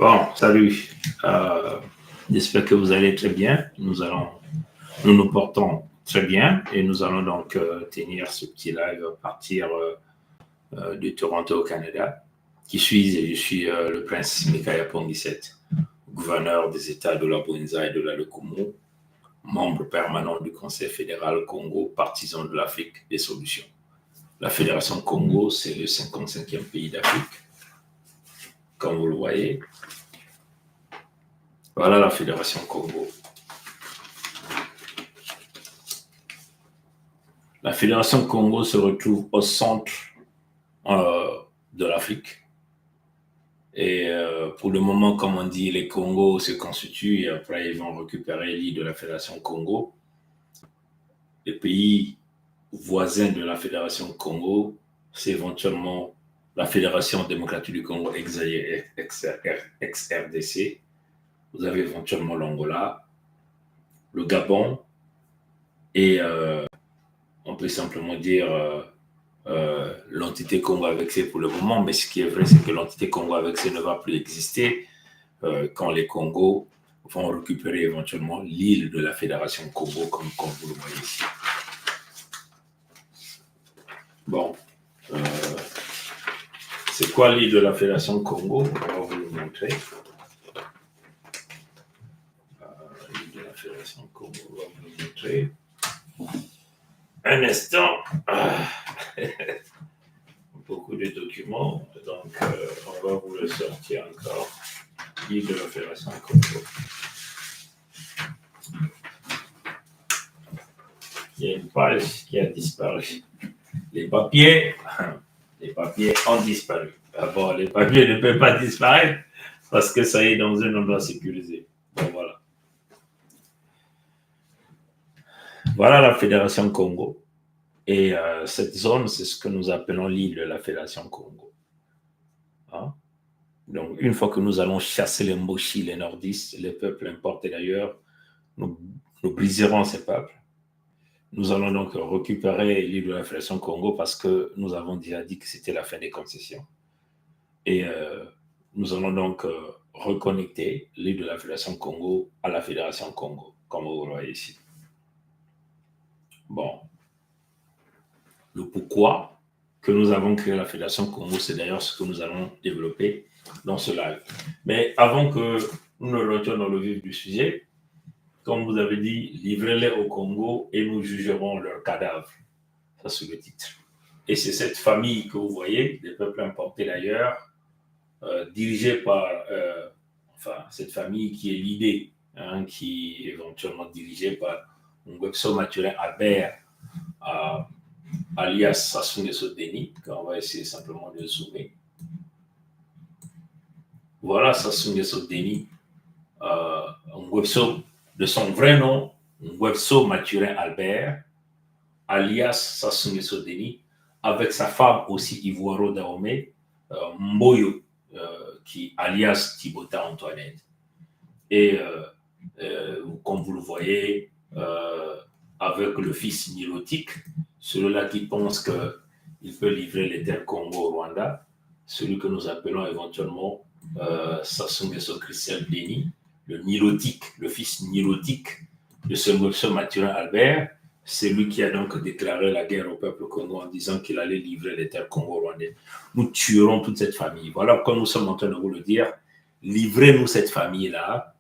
Bon, salut. J'espère que vous allez très bien. Nous portons très bien et nous allons donc tenir ce petit live à partir de Toronto au Canada. Qui suis-je? Je suis le prince Mikaya Pongisset, gouverneur des États de la Bouenza et de la Lekomo, membre permanent du Conseil fédéral Congo, partisan de l'Afrique des solutions. La Fédération Congo, c'est le 55e pays d'Afrique, comme vous le voyez. Voilà la Fédération Congo. La Fédération Congo se retrouve au centre de l'Afrique. Et pour le moment, comme on dit, les Congos se constituent et après ils vont récupérer l'île de la Fédération Congo. Les pays voisins de la Fédération Congo, c'est éventuellement la Fédération démocratique du Congo, ex-RDC. Vous avez éventuellement l'Angola, le Gabon et on peut simplement dire l'entité Congo AVEC pour le moment, mais ce qui est vrai, c'est que l'entité Congo AVEC ne va plus exister quand les Congos vont récupérer éventuellement l'île de la Fédération Congo, comme vous le voyez ici. Bon, c'est quoi l'île de la Fédération Congo? On va vous le montrer. L'île de la Fédération Congo, on va vous le montrer. Un instant. Beaucoup de documents, donc on va vous le sortir encore. L'île de la Fédération Congo. Il y a une page qui a disparu. Les papiers ont disparu. Bon, les papiers ne peuvent pas disparaître parce que ça est dans un endroit sécurisé. Bon, voilà. Voilà la Fédération Congo. Et cette zone, c'est ce que nous appelons l'île de la Fédération Congo. Hein? Donc, une fois que nous allons chasser les Moshi, les nordistes, les peuples importés d'ailleurs, nous briserons ces peuples. Nous allons donc récupérer l'île de la Fédération Congo parce que nous avons déjà dit que c'était la fin des concessions. Et nous allons donc reconnecter l'île de la Fédération Congo à la Fédération Congo, comme vous le voyez ici. Bon. Le pourquoi que nous avons créé la Fédération Congo, c'est d'ailleurs ce que nous allons développer dans ce live. Mais avant que nous ne rentrions dans le vif du sujet, comme vous avez dit, livrez-les au Congo et nous jugerons leurs cadavres. Ça, c'est le titre. Et c'est cette famille que vous voyez, des peuples importés d'ailleurs, dirigée par, cette famille qui est l'idée, qui est éventuellement dirigée par Ngwekso Mathurin Albert, alias Sassou Nguesso Deni, on va essayer simplement de zoomer. Voilà Sassou Nguesso Deni, Ngwekso, de son vrai nom, Ngwekso Mathurin Albert, alias Sassou Nguesso Deni, avec sa femme aussi Ivoiro Dahomey, Mboyo, qui alias Thibota Antoinette. Et comme vous le voyez, avec le fils nilotique, celui-là qui pense qu'il peut livrer les terres Congo au Rwanda, celui que nous appelons éventuellement Sassou Nguesso Christian Deni, le nilotique, le fils nilotique de ce Ngwekso Mathurin Albert, c'est lui qui a donc déclaré la guerre au peuple Congo en disant qu'il allait livrer les terres Congo-Rwandais. Nous tuerons toute cette famille. Voilà, comme nous sommes en train de vous le dire, livrez-nous cette famille-là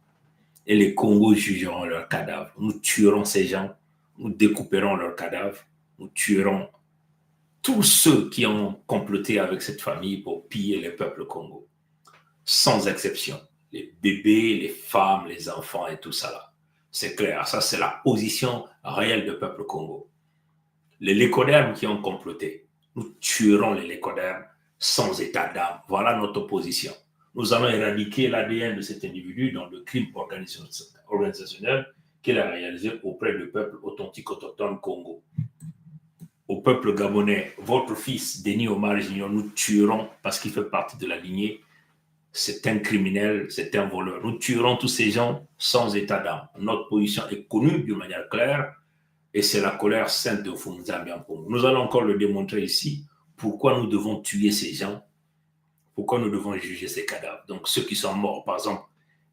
et les Congos jugeront leurs cadavres. Nous tuerons ces gens, nous découperons leurs cadavres, nous tuerons tous ceux qui ont comploté avec cette famille pour piller les peuples Congo, sans exception. Les bébés, les femmes, les enfants et tout ça là. C'est clair, ça c'est la position réelle du peuple Congo. Les lécodermes qui ont comploté, nous tuerons les lécodermes sans état d'âme. Voilà notre position. Nous allons éradiquer l'ADN de cet individu dans le crime organisationnel qu'il a réalisé auprès du peuple authentique autochtone Congo. Au peuple gabonais, votre fils, Denis Omar Junior, nous tuerons parce qu'il fait partie de la lignée. C'est un criminel, c'est un voleur. Nous tuerons tous ces gens sans état d'âme. Notre position est connue d'une manière claire et c'est la colère sainte de Funza Biampongo. Nous allons encore le démontrer ici. Pourquoi nous devons tuer ces gens? Pourquoi nous devons juger ces cadavres? Donc, ceux qui sont morts, par exemple,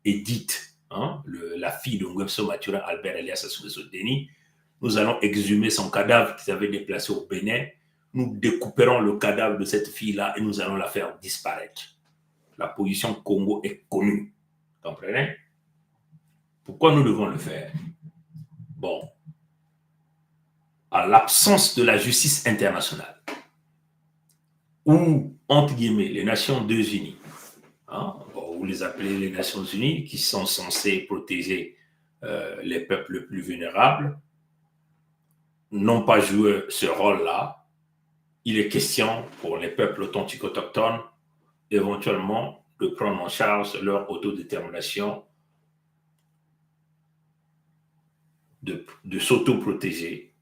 Edith, la fille de Nguesso Mathurin Albert alias Sassou Nguesso Deni, nous allons exhumer son cadavre qu'ils avaient déplacé au Bénin. Nous découperons le cadavre de cette fille-là et nous allons la faire disparaître. La position Congo est connue. Vous comprenez? Pourquoi nous devons le faire? Bon, à l'absence de la justice internationale, ou, entre guillemets, les Nations Unies, vous les appelez les Nations Unies, qui sont censées protéger les peuples les plus vulnérables, n'ont pas joué ce rôle-là. Il est question pour les peuples authentiques autochtones éventuellement de prendre en charge leur autodétermination, de s'auto-protéger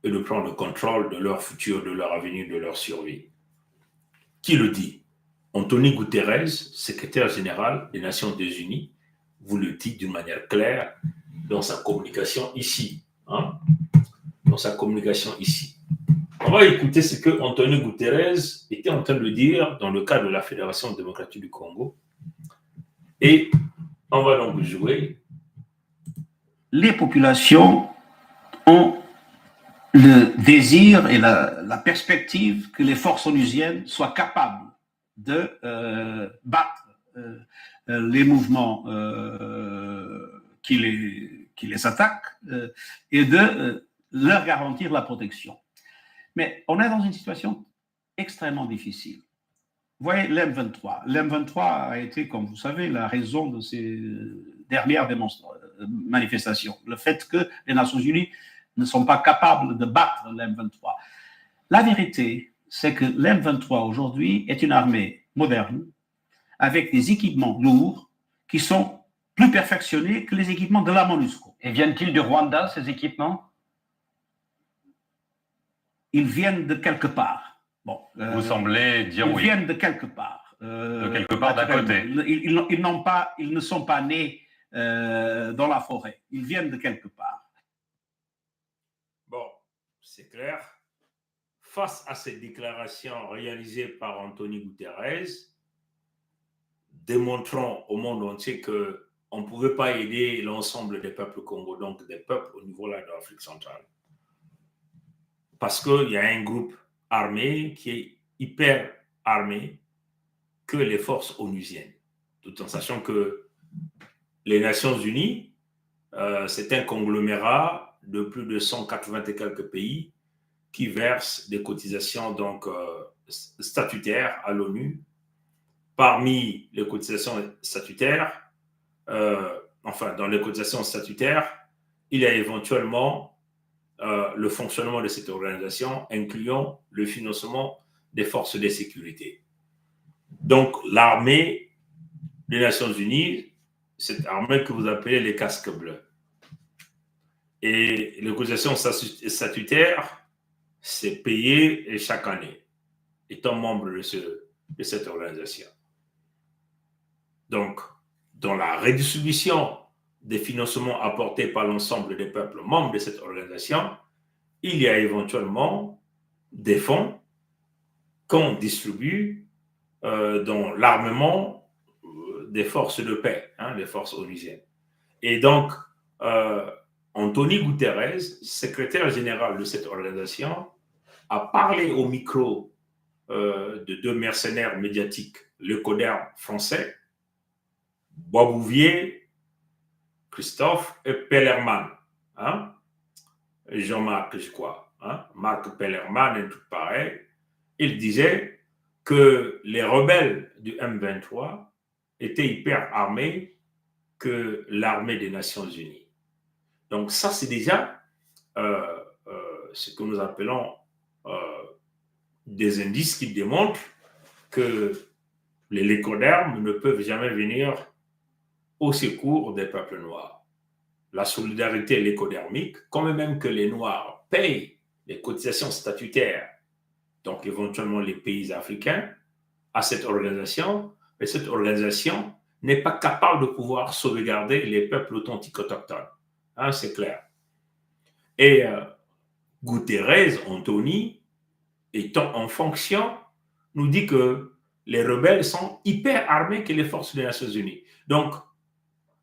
et de prendre le contrôle de leur futur, de leur avenir, de leur survie. Qui le dit? Antonio Guterres, secrétaire général des Nations Unies, vous le dit d'une manière claire dans sa communication ici. Dans sa communication ici. On va écouter ce que Antonio Guterres était en train de dire dans le cadre de la Fédération démocratique du Congo. Et on va donc jouer. Les populations ont le désir et la perspective que les forces onusiennes soient capables de battre les mouvements qui les attaquent et de leur garantir la protection. Mais on est dans une situation extrêmement difficile. Vous voyez, l'M23. L'M23 a été, comme vous savez, la raison de ces dernières manifestations. Le fait que les Nations Unies ne sont pas capables de battre l'M23. La vérité, c'est que l'M23 aujourd'hui est une armée moderne, avec des équipements lourds qui sont plus perfectionnés que les équipements de la MONUSCO. Et viennent-ils du Rwanda, ces équipements? Ils viennent de quelque part. Bon, vous semblez dire ils oui. Ils viennent de quelque part. De quelque part d'à côté. Ils ne sont pas nés dans la forêt. Ils viennent de quelque part. Bon, c'est clair. Face à ces déclarations réalisées par Antonio Guterres, démontrant au monde entier qu'on ne pouvait pas aider l'ensemble des peuples congolais, donc des peuples au niveau là de l'Afrique centrale. Parce qu'il y a un groupe armé qui est hyper armé que les forces onusiennes. Tout en sachant que les Nations Unies, c'est un conglomérat de plus de 180 et quelques pays qui versent des cotisations donc, statutaires à l'ONU. Parmi les cotisations statutaires, dans les cotisations statutaires, il y a éventuellement le fonctionnement de cette organisation, incluant le financement des forces de sécurité. Donc, l'armée des Nations Unies, cette armée que vous appelez les casques bleus. Et les cotisations statutaires, c'est payé chaque année, étant membre de cette organisation. Donc, dans la redistribution des financements apportés par l'ensemble des peuples membres de cette organisation, il y a éventuellement des fonds qu'on distribue dans l'armement des forces de paix, les forces onusiennes. Et donc, Antonio Guterres, secrétaire général de cette organisation, a parlé au micro de deux mercenaires médiatiques, le Coderme français, Boisbouvier, Christophe et Pellerman. Jean-Marc, je crois. Marc Pellerman et tout pareil. Il disait que les rebelles du M23 étaient hyper armés que l'armée des Nations Unies. Donc ça, c'est déjà ce que nous appelons des indices qui démontrent que les lécodermes ne peuvent jamais venir au secours des peuples noirs. La solidarité lécodermique, comme même que les Noirs payent les cotisations statutaires, donc éventuellement les pays africains, à cette organisation, mais cette organisation n'est pas capable de pouvoir sauvegarder les peuples authentiques autochtones. C'est clair. Et Guterres, Anthony, étant en fonction, nous dit que les rebelles sont hyper armés que les forces des Nations Unies. Donc,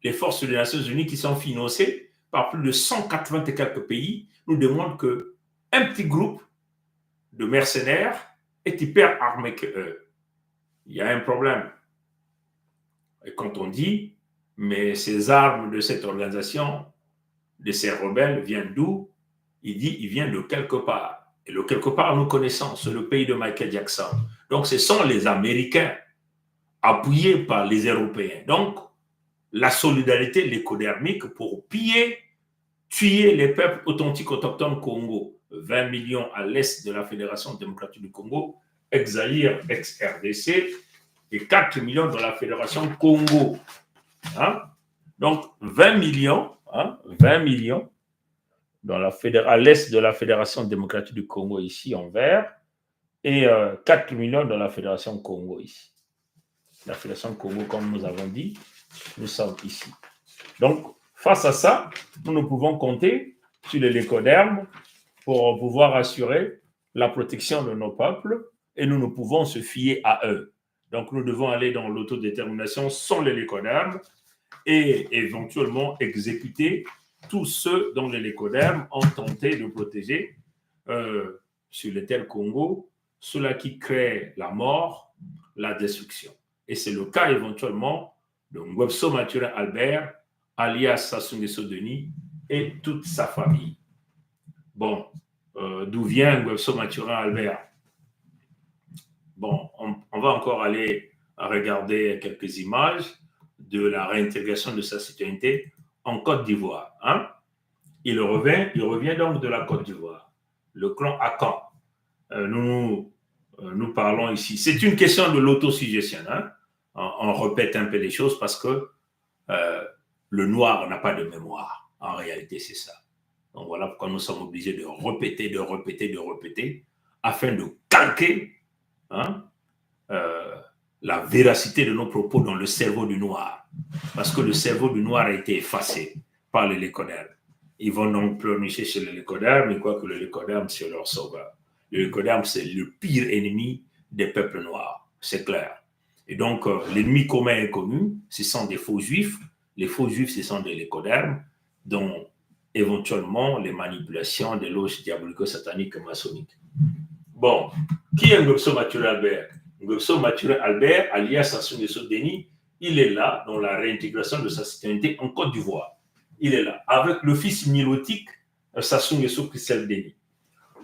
les forces des Nations Unies qui sont financées par plus de 180 et quelques pays nous demandent qu'un petit groupe de mercenaires est hyper armé qu'eux. Il y a un problème. Et quand on dit, mais ces armes de cette organisation, de ces rebelles, viennent d'où? Il dit, il vient de quelque part. Et le quelque part, nous connaissons, c'est le pays de Michael Jackson. Donc, ce sont les Américains appuyés par les Européens. Donc, la solidarité l'écodermique pour piller, tuer les peuples authentiques autochtones Congo. 20 millions à l'est de la Fédération démocratique du Congo, ex-Zaïre, ex-RDC, et 4 millions dans la Fédération Congo. Hein? Donc, 20 millions à l'est de la Fédération démocratique du Congo, ici en vert, et 4 millions dans la Fédération Congo, ici. La Fédération Congo, comme nous avons dit, nous sommes ici. Donc, face à ça, nous ne pouvons compter sur les Lécodermes pour pouvoir assurer la protection de nos peuples et nous ne pouvons se fier à eux. Donc, nous devons aller dans l'autodétermination sans les Lécodermes et éventuellement exécuter tous ceux dont les Lécodermes ont tenté de protéger sur les terres Congo, ceux-là qui créent la mort, la destruction. Et c'est le cas éventuellement de Ngwebso Mathurin Albert, alias Sassou Nguesso Denis, et toute sa famille. Bon, d'où vient Ngwebso Mathurin Albert? Bon, on va encore aller regarder quelques images de la réintégration de sa citoyenneté en Côte d'Ivoire. Hein? Il revient donc de la Côte d'Ivoire. Le clan Akan. Nous parlons ici. C'est une question de l'autosuggestion. Hein? On répète un peu les choses parce que le noir n'a pas de mémoire. En réalité, c'est ça. Donc voilà pourquoi nous sommes obligés de répéter afin de calquer la véracité de nos propos dans le cerveau du noir. Parce que le cerveau du noir a été effacé par les Lécodermes. Ils vont donc pleurnicher chez les Lécodermes, ils croient que le Lécoderme, c'est leur sauveur. Le Lécoderme, c'est le pire ennemi des peuples noirs. C'est clair. Et donc, l'ennemi commun est connu, ce sont des faux juifs. Les faux juifs, ce sont des Lécodermes, dont éventuellement les manipulations des loges diabolico-sataniques et maçonniques. Bon, qui est Ngwebso Mathurin Albert? Ngwebso Mathurin Albert, alias Sassou Nguesso Denis, il est là dans la réintégration de sa citoyenneté en Côte d'Ivoire. Il est là, avec le fils milotique Sassou Nguesso Christelle Denis.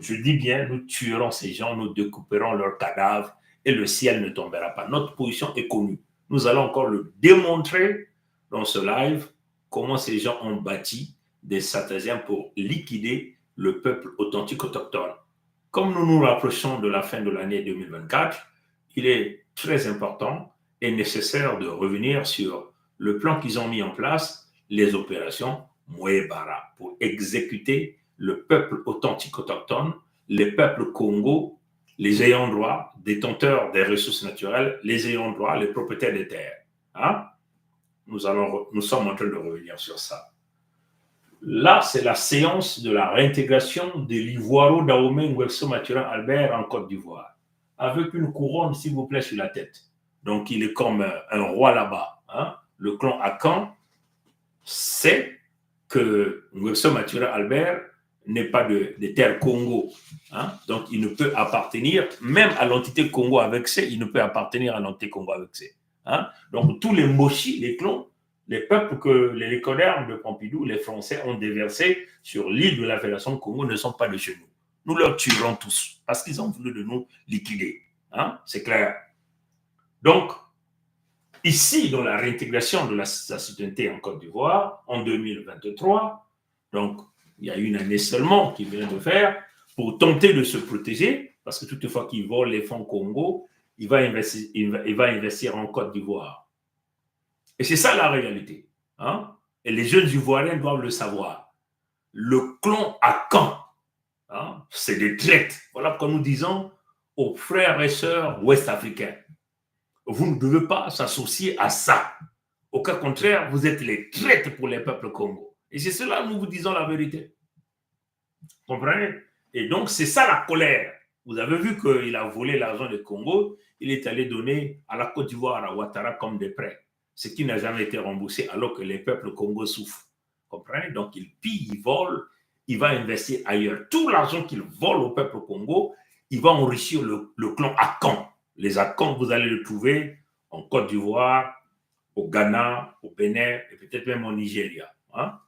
Je dis bien, nous tuerons ces gens, nous découperons leurs cadavres et le ciel ne tombera pas. Notre position est connue. Nous allons encore le démontrer dans ce live, comment ces gens ont bâti des stratagèmes pour liquider le peuple authentique autochtone. Comme nous nous rapprochons de la fin de l'année 2024, il est très important et nécessaire de revenir sur le plan qu'ils ont mis en place, les opérations Mouébara, pour exécuter le peuple authentique autochtone, les peuples Congo, les ayants droit, détenteurs des ressources naturelles, les ayants droit, les propriétaires des terres. Hein? Nous sommes en train de revenir sur ça. Là, c'est la séance de la réintégration de l'Ivoiro Dahomey Ngwebso Mathurin Albert en Côte d'Ivoire, avec une couronne, s'il vous plaît, sur la tête. Donc, il est comme un roi là-bas. Hein? Le clan Akan sait que Ngwebso Mathurin Albert n'est pas de terre Congo. Hein? Donc, il ne peut appartenir, même à l'entité Congo avec C, il ne peut appartenir à l'entité Congo avec C. Hein? Donc, tous les mochis, les clans, les peuples que les Lécodermes de Pompidou, les Français ont déversés sur l'île de la Fédération Congo ne sont pas de chez nous. Nous leur tuerons tous parce qu'ils ont voulu de nous liquider. Hein? C'est clair. Donc, ici, dans la réintégration de la citoyenneté en Côte d'Ivoire, en 2023, donc il y a une année seulement qu'il vient de faire, pour tenter de se protéger, parce que toutefois qu'il vole les fonds Congo, il va investir en Côte d'Ivoire. Et c'est ça la réalité. Hein? Et les jeunes Ivoiriens doivent le savoir. Le clan Akan, hein, c'est des traîtres. Voilà pourquoi nous disons aux frères et sœurs ouest-africains, vous ne devez pas s'associer à ça. Au cas contraire, vous êtes les traîtres pour les peuples Congo. Et c'est cela que nous vous disons la vérité. Vous comprenez? Et donc, c'est ça la colère Vous avez vu qu'il a volé l'argent du Congo, il est allé donner à la Côte d'Ivoire, à Ouattara, comme des prêts, ce qui n'a jamais été remboursé alors que les peuples congolais souffrent. Vous comprenez? Donc, il pille, il vole, il va investir ailleurs. Tout l'argent qu'il vole au peuple Congo, il va enrichir le clan Akan. Les Akans, vous allez le trouver en Côte d'Ivoire, au Ghana, au Bénin et peut-être même au Nigeria. Hein?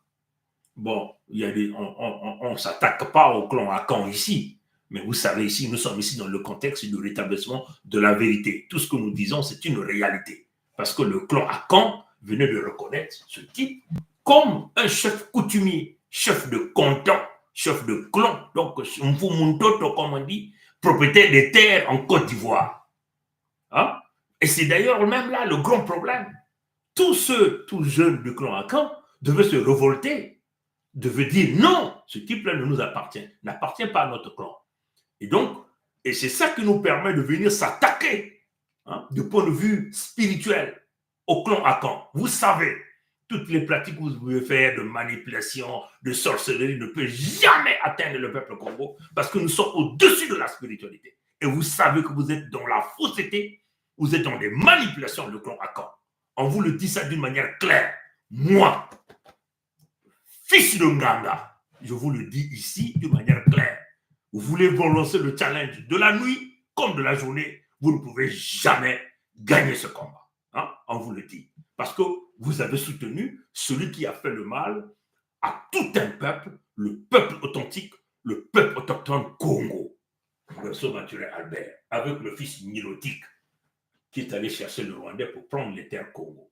Bon, on ne s'attaque pas au clan Akan ici, mais vous savez ici, nous sommes ici dans le contexte du rétablissement de la vérité. Tout ce que nous disons, c'est une réalité. Parce que le clan Akan venait de reconnaître ce type comme un chef coutumier, chef de canton, chef de clan, donc Mfumuntoto, comme on dit, propriétaire des terres en Côte d'Ivoire. Hein? Et c'est d'ailleurs même là le grand problème. Tous ceux, tous jeunes du clan Akan, devaient se révolter, devaient dire non, ce type-là ne nous appartient, n'appartient pas à notre clan. Et donc, et c'est ça qui nous permet de venir s'attaquer, hein, du point de vue spirituel, au clan Akan. Vous savez, toutes les pratiques que vous pouvez faire de manipulation, de sorcellerie ne peuvent jamais atteindre le peuple Congo parce que nous sommes au-dessus de la spiritualité. Et vous savez que vous êtes dans la fausseté, vous êtes dans des manipulations de clan Akan. On vous le dit ça d'une manière claire. Moi, fils de Nganga, je vous le dis ici d'une manière claire. Vous voulez vous lancer le challenge de la nuit comme de la journée, vous ne pouvez jamais gagner ce combat. Hein? On vous le dit. Parce que vous avez soutenu celui qui a fait le mal à tout un peuple, le peuple authentique, le peuple autochtone Congo. Verso Maturé Albert, avec le fils nilotique qui est allé chercher le Rwandais pour prendre les terres Congo.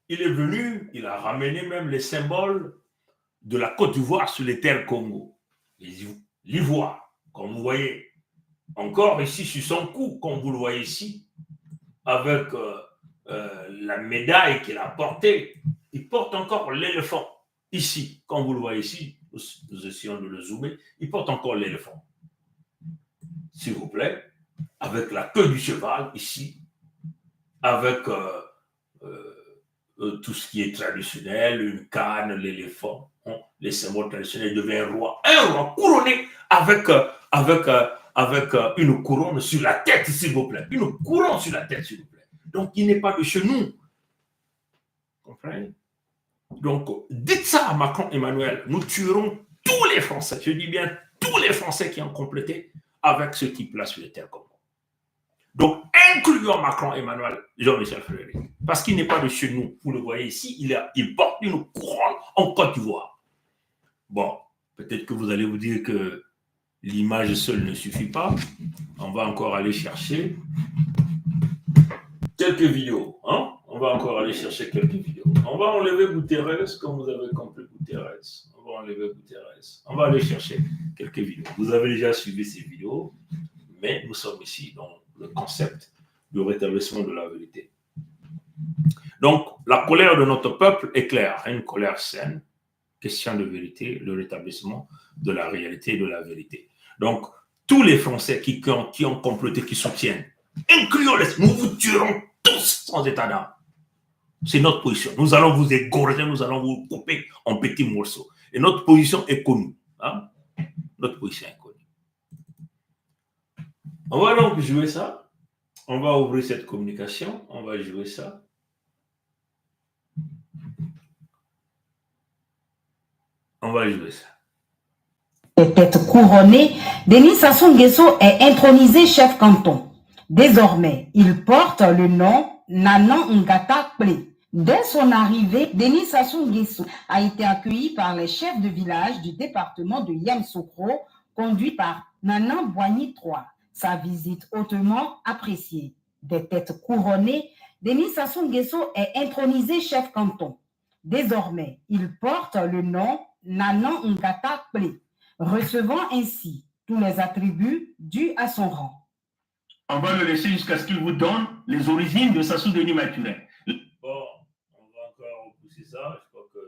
Il est venu, il a ramené même les symboles de la Côte d'Ivoire sur les terres Congo. L'ivoire, comme vous voyez, encore ici sur son cou, comme vous le voyez ici, avec la médaille qu'il a portée, il porte encore l'éléphant. Ici, comme vous le voyez ici, nous essayons de le zoomer, il porte encore l'éléphant. S'il vous plaît, avec la queue du cheval ici, avec tout ce qui est traditionnel, une canne, l'éléphant, hein, les symboles traditionnels, il devient un roi couronné avec une couronne sur la tête, s'il vous plaît. Une couronne sur la tête, s'il vous plaît. Donc, il n'est pas de chez nous. Vous comprenez? Donc, dites ça à Macron Emmanuel, nous tuerons tous les Français, je dis bien tous les Français qui ont complété avec ce type-là sur les terres Congo. Donc, incluant Macron Emmanuel, Jean-Michel Frédéric, parce qu'il n'est pas de chez nous. Vous le voyez ici, il porte une couronne en Côte d'Ivoire. Bon, peut-être que vous allez vous dire que l'image seule ne suffit pas. On va encore aller chercher quelques vidéos. Hein? On va encore aller chercher quelques vidéos. On va enlever Guterres, comme vous avez compris Guterres. On va enlever Guterres. On va aller chercher quelques vidéos. Vous avez déjà suivi ces vidéos, mais nous sommes ici dans le concept du rétablissement de la vérité. Donc, la colère de notre peuple est claire, une colère saine, question de vérité, le rétablissement de la réalité et de la vérité. Donc, tous les Français qui ont comploté, qui soutiennent, incluons les, nous vous tuerons tous sans état d'âme. C'est notre position. Nous allons vous égorger, nous allons vous couper en petits morceaux. Et notre position est connue. Hein? Notre position est connue. On va donc jouer ça. On va ouvrir cette communication. On va jouer ça. On va jouer ça. Tête couronnée, Denis Sassou Nguesso est intronisé chef canton. Désormais, il porte le nom Nanan Ngata Ple. Dès son arrivée, Denis Sassou Nguesso a été accueilli par les chefs de village du département de Yamoussoukro, conduit par Nanan Boigny III. Sa visite hautement appréciée. Des têtes couronnées, Denis Sassou Nguesso est intronisé chef canton. Désormais, il porte le nom Nanan Ngata Ple, recevant ainsi tous les attributs dus à son rang. On va le laisser jusqu'à ce qu'il vous donne les origines de Sassou Denis Maturin. Bon, on va encore repousser ça. Je crois que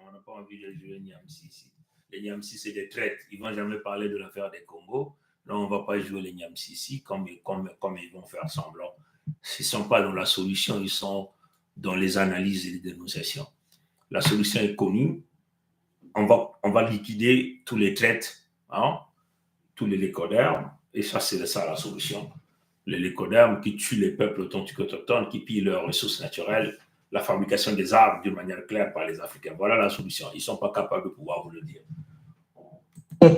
on n'a pas envie de jouer Niamsi ici. Les Niamsi, c'est des traites. Ils ne vont jamais parler de l'affaire des Congo. Là, on ne va pas jouer les Niamsi ici comme ils vont faire semblant. Ils ne sont pas dans la solution, ils sont dans les analyses et les dénonciations. La solution est connue. On va liquider tous les traites, hein, tous les lécodermes, et ça, c'est ça la solution. Les lécodermes qui tuent les peuples authentiques autochtones, qui pillent leurs ressources naturelles, la fabrication des arbres d'une manière claire par les Africains. Voilà la solution. Ils ne sont pas capables de pouvoir vous le dire.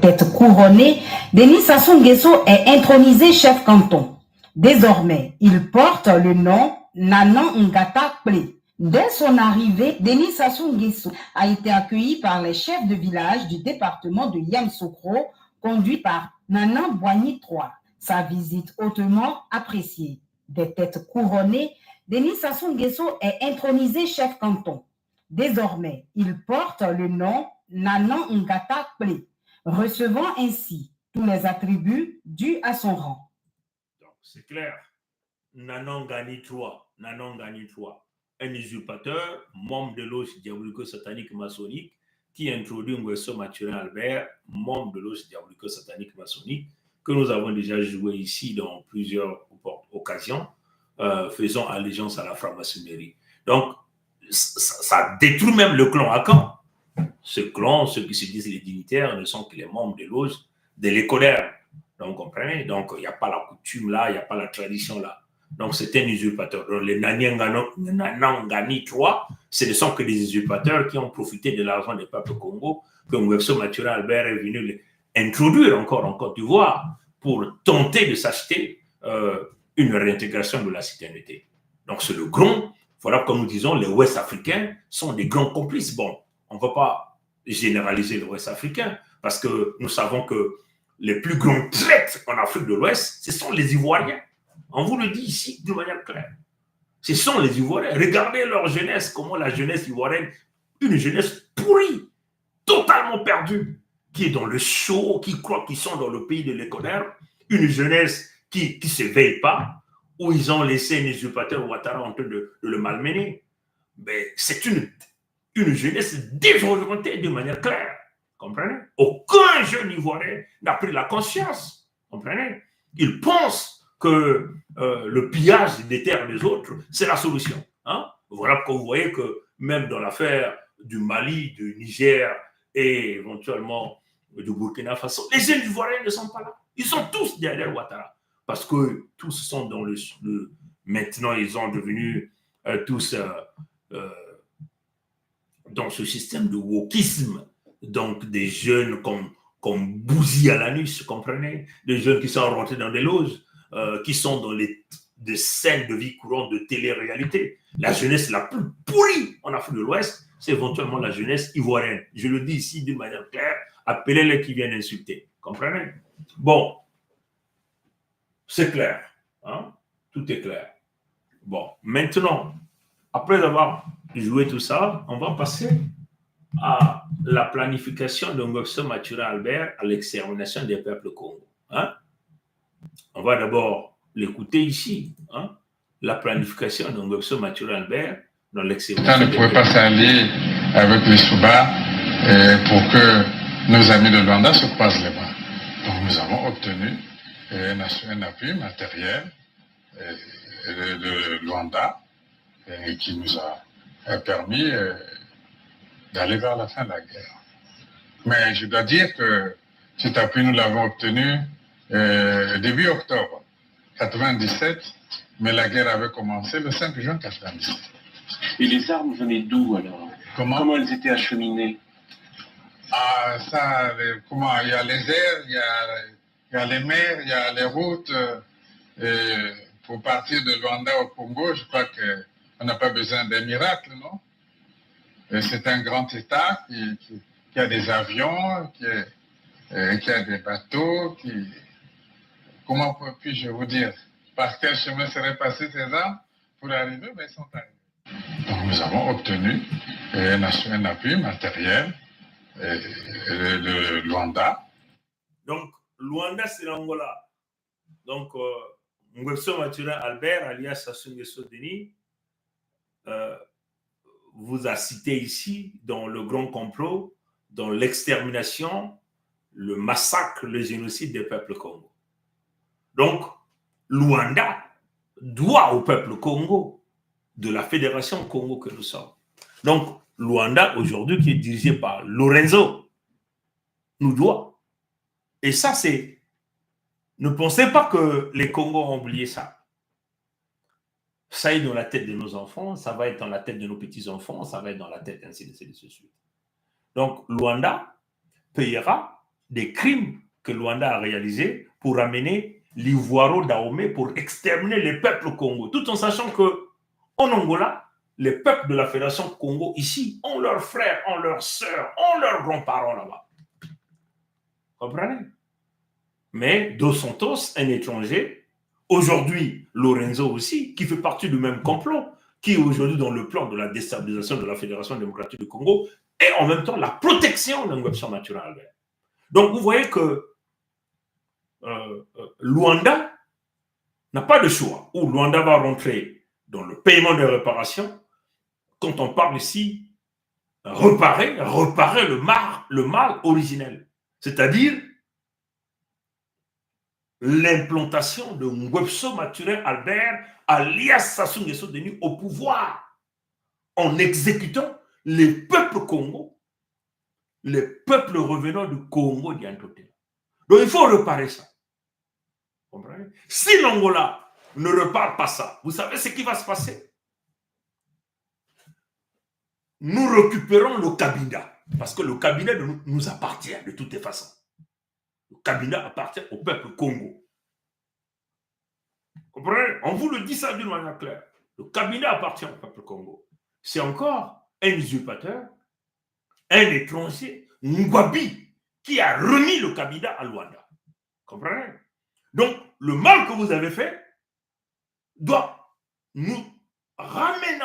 Tête couronnée, Denis Sassou Nguesso est intronisé chef canton. Désormais, il porte le nom Nanan Ngata Ple. Dès son arrivée, Denis Sassou Nguesso a été accueilli par les chefs de village du département de Yamoussoukro, conduit par Nanan Boigny III. Sa visite hautement appréciée. Des têtes couronnées, Denis Sassou Nguesso est intronisé chef canton. Désormais, il porte le nom Nanan Ngata Ple, recevant ainsi tous les attributs dus à son rang. Donc, c'est clair. Nanan Gani III, un usurpateur, membre de l'Oche diabolico-satanique maçonnique, qui introduit Nguesso Mathurin Albert, membre de l'Oche diabolico-satanique maçonnique, que nous avons déjà joué ici dans plusieurs occasions, faisant allégeance à la franc-maçonnerie. Donc, ça détruit même le clan Akan. Ce clan, ceux qui se disent les dignitaires, ne sont que les membres de loge de l'écolaire. Donc, vous comprenez? Donc, il n'y a pas la coutume là, il n'y a pas la tradition là. Donc, c'est un usurpateur. Donc, les Nanangani 3, ce ne sont que des usurpateurs qui ont profité de l'argent des peuples Congo, que Nguesso Mathurin Albert est venu introduire encore en Côte d'Ivoire pour tenter de s'acheter une réintégration de la citoyenneté. Donc, c'est le grand. Voilà, comme nous disons, les Ouest africains sont des grands complices. Bon, on ne va pas généraliser l'Ouest africain parce que nous savons que les plus grands traîtres en Afrique de l'Ouest, ce sont les Ivoiriens. On vous le dit ici de manière claire. Ce sont les Ivoiriens. Regardez leur jeunesse, comment la jeunesse ivoirienne, une jeunesse pourrie, totalement perdue, qui est dans le show, qui croit qu'ils sont dans le pays de l'écolaire, une jeunesse qui ne se veille pas, où ils ont laissé un usurpateur Ouattara en train de le malmener. Mais c'est une jeunesse désorientée de manière claire. Comprenez? Aucun jeune Ivoirien n'a pris la conscience. Comprenez? Il pense que le pillage des terres des autres, c'est la solution. Hein? Voilà que vous voyez que même dans l'affaire du Mali, du Niger et éventuellement du Burkina Faso, les jeunes Ivoiriens ne sont pas là. Ils sont tous derrière Ouattara. Parce que tous sont dans maintenant, ils sont devenus tous dans ce système de wokisme. Donc, des jeunes comme Bouzy à l'anus, comprenez? Des jeunes qui sont rentrés dans des loges, qui sont dans des scènes de vie courante de télé-réalité. La jeunesse la plus pourrie en Afrique de l'Ouest, c'est éventuellement la jeunesse ivoirienne. Je le dis ici d'une manière claire, appelez-les qui viennent insulter. Comprenez? Bon, c'est clair. Hein? Tout est clair. Bon, maintenant, après avoir joué tout ça, on va passer à la planification de Nguesso Mathurin Albert à l'extermination des peuples Congo. Hein? On va d'abord l'écouter ici. Hein? La planification de Nguesso Mathurin Albert dans l'extermination. Ça ne pouvait pas s'allier avec les Souba pour que nos amis de Luanda se croisent les bras. Donc nous avons obtenu un appui matériel de Luanda qui nous a permis d'aller vers la fin de la guerre. Mais je dois dire que cet appui, nous l'avons obtenu début octobre 1997, mais la guerre avait commencé le 5 juin 1997. Et les armes venaient d'où alors? Comment elles étaient acheminées? Ah, ça, comment? Il y a les airs, il y a les mers, il y a les routes. Pour partir de Luanda au Congo, je crois qu'on n'a pas besoin d'un miracle, non? C'est un grand État qui a des avions, qui a des bateaux, comment puis-je vous dire? Par quel chemin seraient passées ces armes pour arriver? Mais elles sont arrivées. Donc nous avons obtenu un appui matériel de Luanda. Donc, Luanda, c'est l'Angola. Donc, Nguesso Mathurin Albert, alias Sassou Nguesso Denis, vous a cité ici dans le grand complot, dans l'extermination, le massacre, le génocide des peuples Congo. Donc, Luanda doit au peuple Congo de la Fédération Congo que nous sommes. Donc, Luanda, aujourd'hui, qui est dirigé par Lorenzo, nous doit. Et ça, c'est Ne pensez pas que les Congos ont oublié ça. Ça est dans la tête de nos enfants, ça va être dans la tête de nos petits-enfants, ça va être dans la tête ainsi de suite. Donc, Luanda payera des crimes que Luanda a réalisés pour amener l'Ivoiro Dahomey pour exterminer les peuples Congo, tout en sachant que en Angola, les peuples de la Fédération Congo ici ont leurs frères, ont leurs sœurs, ont leurs grands-parents là-bas. Comprenez? Mais Dos Santos, un étranger, aujourd'hui Lorenzo aussi, qui fait partie du même complot, qui est aujourd'hui dans le plan de la déstabilisation de la Fédération démocratique du Congo, et en même temps la protection d'un Ngwebso Mathurin Albert. Donc vous voyez que Luanda n'a pas de choix, ou Luanda va rentrer dans le paiement des réparations. Quand on parle ici, réparer le mal originel, c'est-à-dire l'implantation de Ngwebso Mathurin Albert, alias Sassou Nguesso Denis, au pouvoir, en exécutant les peuples Congo, les peuples revenant du Congo d'Yantoté. Donc il faut réparer ça. Vous comprenez? Si l'Angola ne répare pas ça, vous savez ce qui va se passer? Nous récupérons le Cabinda, parce que le Cabinda nous appartient de toutes les façons. Le Cabinda appartient au peuple Congo. Vous comprenez? On vous le dit ça d'une manière claire. Le Cabinda appartient au peuple Congo. C'est encore un usurpateur, un étranger, Ngwabi, qui a remis le Cabinda à Luanda. Vous comprenez? Donc, le mal que vous avez fait doit nous ramener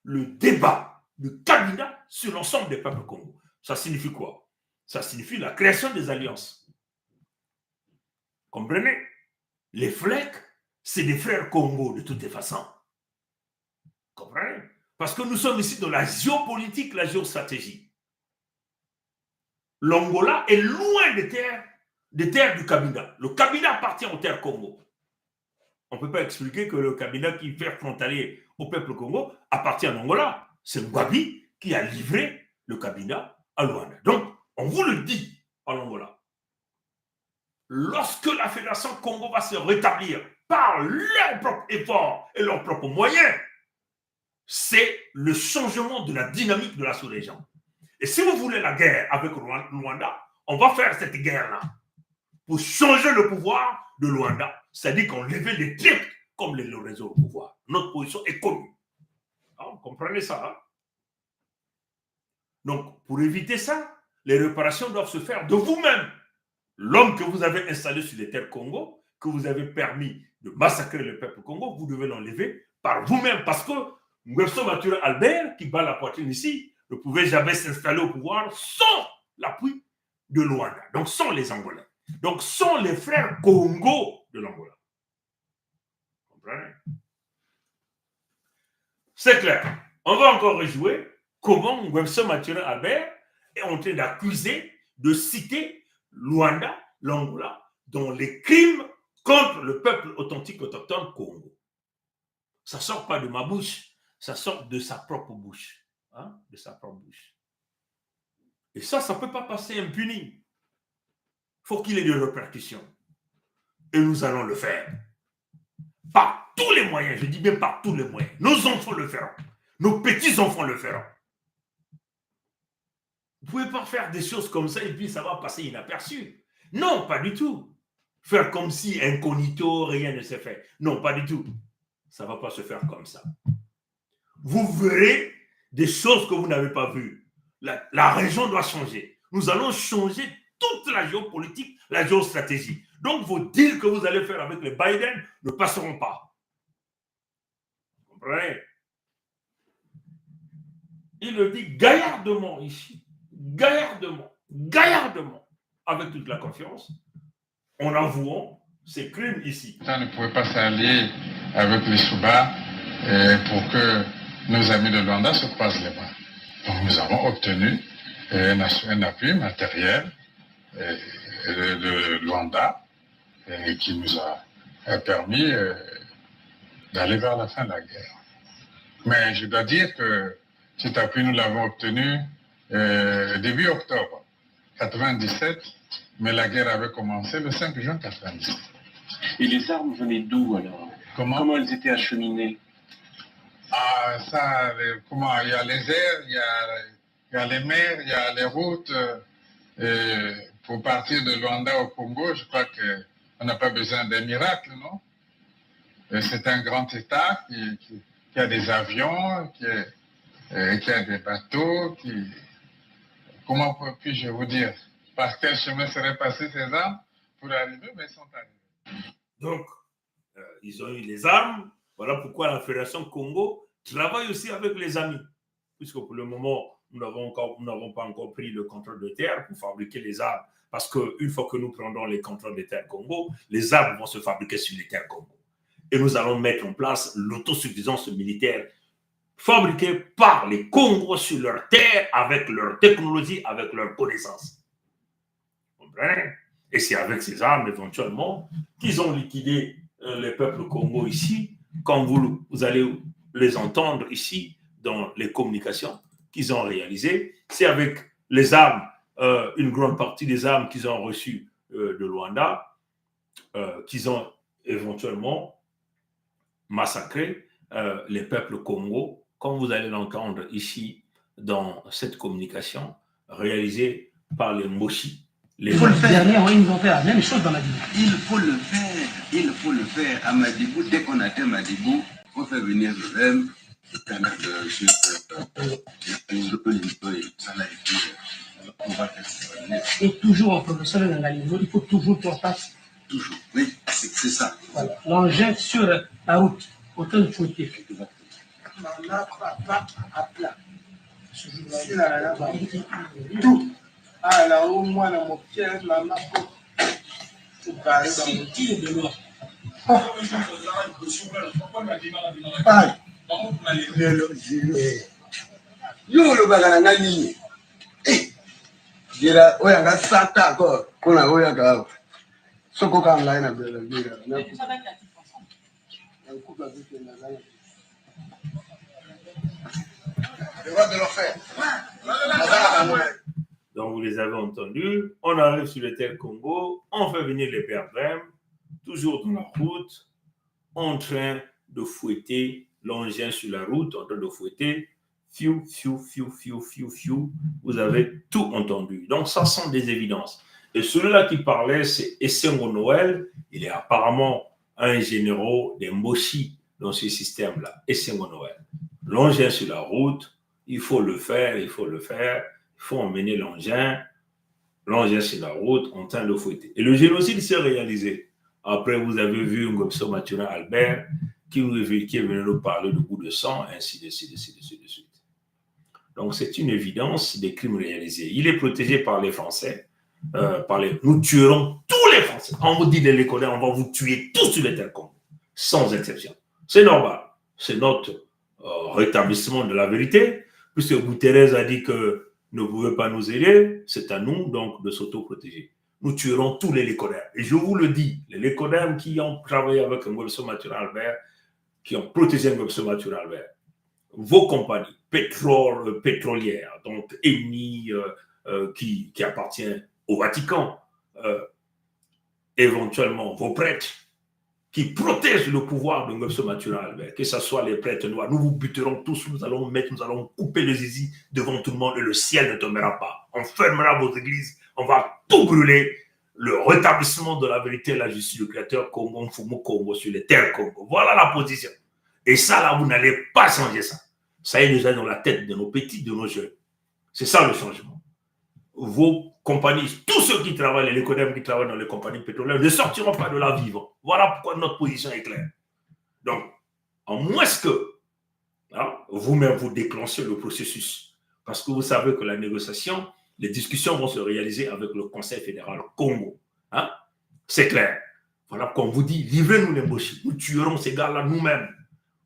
le débat du Cabinda sur l'ensemble des peuples Congo. Ça signifie quoi? Ça signifie la création des alliances. Comprenez? Les flecs, c'est des frères Congo de toutes les façons. Comprenez? Parce que nous sommes ici dans la géopolitique, la géostratégie. L'Angola est loin des terres du Cabinda. Le Cabinda appartient aux terres Congo. On ne peut pas expliquer que le Cabinda qui fait frontalier au peuple Congo appartient à l'Angola. C'est Ngwabi qui a livré le Cabinda à Luanda. Donc, on vous le dit en Angola. Lorsque la Fédération Congo va se rétablir par leurs propres efforts et leurs propres moyens, c'est le changement de la dynamique de la sous-région. Et si vous voulez la guerre avec Luanda, on va faire cette guerre-là pour changer le pouvoir de Luanda. C'est-à-dire qu'on levait les Turcs comme les Lorenzo au pouvoir. Notre position est connue. Vous comprenez ça? Hein? Donc, pour éviter ça, les réparations doivent se faire de vous-même. L'homme que vous avez installé sur les terres Congo, que vous avez permis de massacrer le peuple Congo, vous devez l'enlever par vous-même. Parce que Ngwebso Mathurin Albert, qui bat la poitrine ici, ne pouvait jamais s'installer au pouvoir sans l'appui de Luanda. Donc, sans les Angolais. Donc, sans les frères Congo de l'Angola. Vous comprenez? C'est clair. On va encore rejouer comment Ngwebso Mathurin Albert est en train d'accuser, de citer Luanda, l'Angola, dans les crimes contre le peuple authentique autochtone Congo. Ça ne sort pas de ma bouche, ça sort de sa propre bouche. Hein, de sa propre bouche. Et ça ne peut pas passer impuni. Il faut qu'il y ait des répercussions. Et nous allons le faire. Par tous les moyens, je dis bien par tous les moyens. Nos enfants le feront. Nos petits-enfants le feront. Vous ne pouvez pas faire des choses comme ça et puis ça va passer inaperçu. Non, pas du tout. Faire comme si incognito, rien ne s'est fait. Non, pas du tout. Ça ne va pas se faire comme ça. Vous verrez des choses que vous n'avez pas vues. La région doit changer. Nous allons changer toute la géopolitique, la géostratégie. Donc, vos deals que vous allez faire avec les Biden ne passeront pas. Vous comprenez? Il le dit gaillardement ici. Gaillardement, avec toute la confiance, en avouant ces crimes ici. Ça ne pouvait pas s'allier avec les Souba pour que nos amis de Luanda se croisent les bras. Donc nous avons obtenu un appui matériel de Luanda qui nous a permis d'aller vers la fin de la guerre. Mais je dois dire que cet appui, nous l'avons obtenu début octobre 1997, mais la guerre avait commencé le 5 juin 1997. Et les armes venaient d'où alors? Comment elles étaient acheminées? Ah, ça, comment? Il y a les airs, il y a les mers, il y a les routes. Pour partir de Luanda au Congo, je crois qu'on n'a pas besoin d'un miracle, non? C'est un grand État qui a des avions, qui a des bateaux, comment puis-je vous dire? Par quel chemin seraient passés ces armes pour arriver, mais ils sont arrivés. Donc, ils ont eu les armes. Voilà pourquoi la Fédération Congo travaille aussi avec les amis. Puisque pour le moment, nous n'avons pas encore pris le contrôle de terre pour fabriquer les armes. Parce qu'une fois que nous prendrons les contrôles de terre Congo, les armes vont se fabriquer sur les terres Congo. Et nous allons mettre en place l'autosuffisance militaire fabriquée par les Congos sur leur terre, avec leur technologie, avec leurs connaissances. Vous comprenez? Et c'est avec ces armes, éventuellement, qu'ils ont liquidé les peuples Congo ici, comme vous allez les entendre ici dans les communications qu'ils ont réalisées. C'est avec les armes, une grande partie des armes qu'ils ont reçues de Luanda, qu'ils ont éventuellement massacré les peuples Congo, comme vous allez l'entendre ici dans cette communication réalisée par les Moshi. Il faut le faire. Ils ont fait la même chose dans Madibou. Il faut le faire. À Madibou, dès qu'on atteint Madibou, on fait venir le même. Et toujours en professeur de l'Angalivo, il faut toujours qu'on fasse. Toujours, oui, c'est ça. Voilà. L'engin sur la route, autant de faut faire. Tout. Alors, au moins, mon pied, maman, tout barré dans le tir de l'eau. Yo lo bagana na nini? Gira oya nga sata ko kuna oya ga. Soko ka online na bela gira. Donc, vous les avez entendus. On arrive sur le terre Congo, on fait venir les perdrèmes, toujours dans la route, en train de fouetter l'engin sur la route, en train de fouetter. Fiou, fiou, fiou, fiou, fiou, fiou. Vous avez tout entendu. Donc, ça sont des évidences. Et celui-là qui parlait, c'est Essengo Noël. Il est apparemment un général des Moshi dans ce système-là. Essengo Noël. L'engin sur la route, il faut le faire, il faut le faire. Il faut emmener l'engin sur la route, en train de fouetter. Et le génocide s'est réalisé. Après, vous avez vu Ngopso Mathurin Albert qui est venu nous parler de bout de sang, ainsi de suite. Donc, c'est une évidence des crimes réalisés. Il est protégé par les Français. Nous tuerons tous les Français. On vous dit de l'école, on va vous tuer tous sur les terres Congo, sans exception. C'est normal. C'est notre rétablissement de la vérité, puisque Guterres a dit que ne pouvez pas nous aider, c'est à nous donc de s'auto-protéger. Nous tuerons tous les lécodermes. Et je vous le dis, les lécodermes qui ont travaillé avec Ngopso Mathurin Albert, qui ont protégé Ngopso Mathurin Albert, vos compagnies pétrolières, donc Eni, qui appartient au Vatican, éventuellement vos prêtres, qui protègent le pouvoir de Ngopso Mathurin Albert, que ce soit les prêtres noirs, nous vous buterons tous, nous allons couper les zizi devant tout le monde et le ciel ne tombera pas. On fermera vos églises, on va tout brûler. Le rétablissement de la vérité et la justice du Créateur Congo, Mfumu Congo, sur les terres Congo. Voilà la position. Et ça, là, vous n'allez pas changer ça. Ça est déjà dans la tête de nos petits, de nos jeunes. C'est ça le changement. Vos compagnies, tous ceux qui travaillent, les économes qui travaillent dans les compagnies pétrolières, ne sortiront pas de là vivants. Voilà pourquoi notre position est claire. Donc, en moins que vous-même vous déclenchez le processus, parce que vous savez que la négociation, les discussions vont se réaliser avec le Conseil fédéral Congo. C'est clair. Voilà pourquoi on vous dit, livrez-nous les Moshi. Nous tuerons ces gars-là nous-mêmes.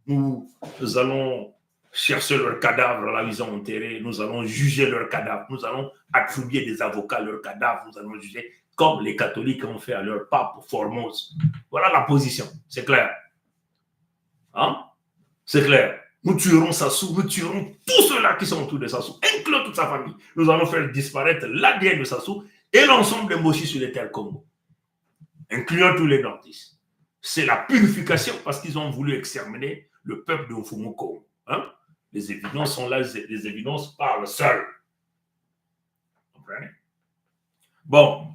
Nous allons chercher leurs cadavres là où ils ont enterré. Nous allons juger leurs cadavres. Nous allons attribuer des avocats à leurs cadavres. Nous allons juger comme les catholiques ont fait à leur pape Formose. Voilà la position. C'est clair. C'est clair. Nous tuerons Sassou. Nous tuerons tous ceux-là qui sont autour de Sassou, incluant toute sa famille. Nous allons faire disparaître l'ADN de Sassou et l'ensemble des Moshi sur les terres Congo, incluant tous les nordistes. c'est la purification parce qu'ils ont voulu exterminer le peuple de Mfumoko. Hein? Les évidences sont là, les évidences parlent seules. Vous comprenez? Bon,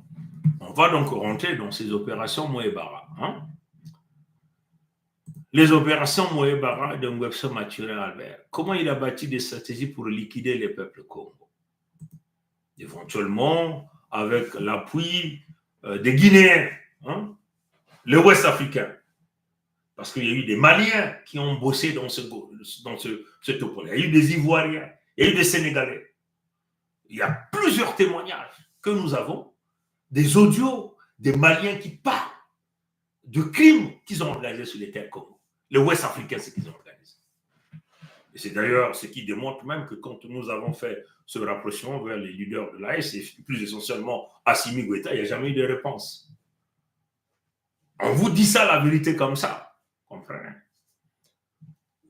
on va donc rentrer dans ces opérations Moebara. Hein? Les opérations Moebara de Ngwebso Mathurin Albert. Comment il a bâti des stratégies pour liquider les peuples Congo? Éventuellement, avec l'appui des Guinéens, hein? Les Ouest africains. Parce qu'il y a eu des Maliens qui ont bossé dans ce topo. Il y a eu des Ivoiriens, il y a eu des Sénégalais. Il y a plusieurs témoignages que nous avons, des audios, des Maliens qui parlent de crimes qu'ils ont organisés sur les terres Congo. Les Ouest africains, c'est qu'ils ont organisé. Et c'est d'ailleurs ce qui démontre même que quand nous avons fait ce rapprochement vers les leaders de l'AS, et plus essentiellement Assimi Goïta, il n'y a jamais eu de réponse. On vous dit ça, la vérité comme ça. Comprenez?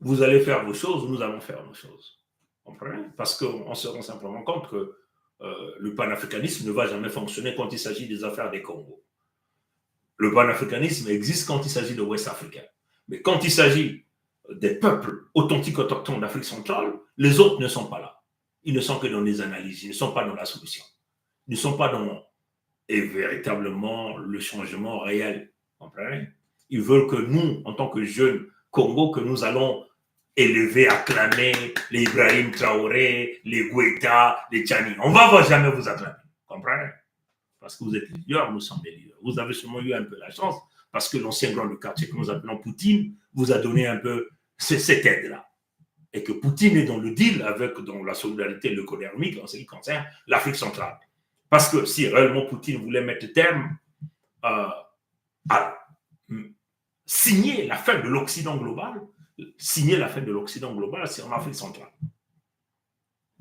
Vous allez faire vos choses, nous allons faire nos choses. Comprenez? Parce qu'on se rend simplement compte que le panafricanisme ne va jamais fonctionner quand il s'agit des affaires des Congo. Le panafricanisme existe quand il s'agit de Ouest africains. Mais quand il s'agit des peuples authentiques autochtones d'Afrique centrale, les autres ne sont pas là. Ils ne sont que dans les analyses, ils ne sont pas dans la solution. Ils ne sont pas dans véritablement le changement réel. Comprenez? Ils veulent que nous, en tant que jeunes Congo, que nous allons élever, acclamer les Ibrahim Traoré, les Goïta, les Tchani. On ne va jamais vous acclamer. Comprenez? Parce que vous êtes leaders, nous sommes des leaders. Vous avez sûrement eu un peu la chance, parce que l'ancien grand de quartier que nous appelons Poutine vous a donné un peu cette aide-là. Et que Poutine est dans le deal dans la solidarité leucodermique en ce qui concerne l'Afrique centrale. Parce que si réellement Poutine voulait mettre terme à signer la fin de l'Occident global, c'est en Afrique centrale.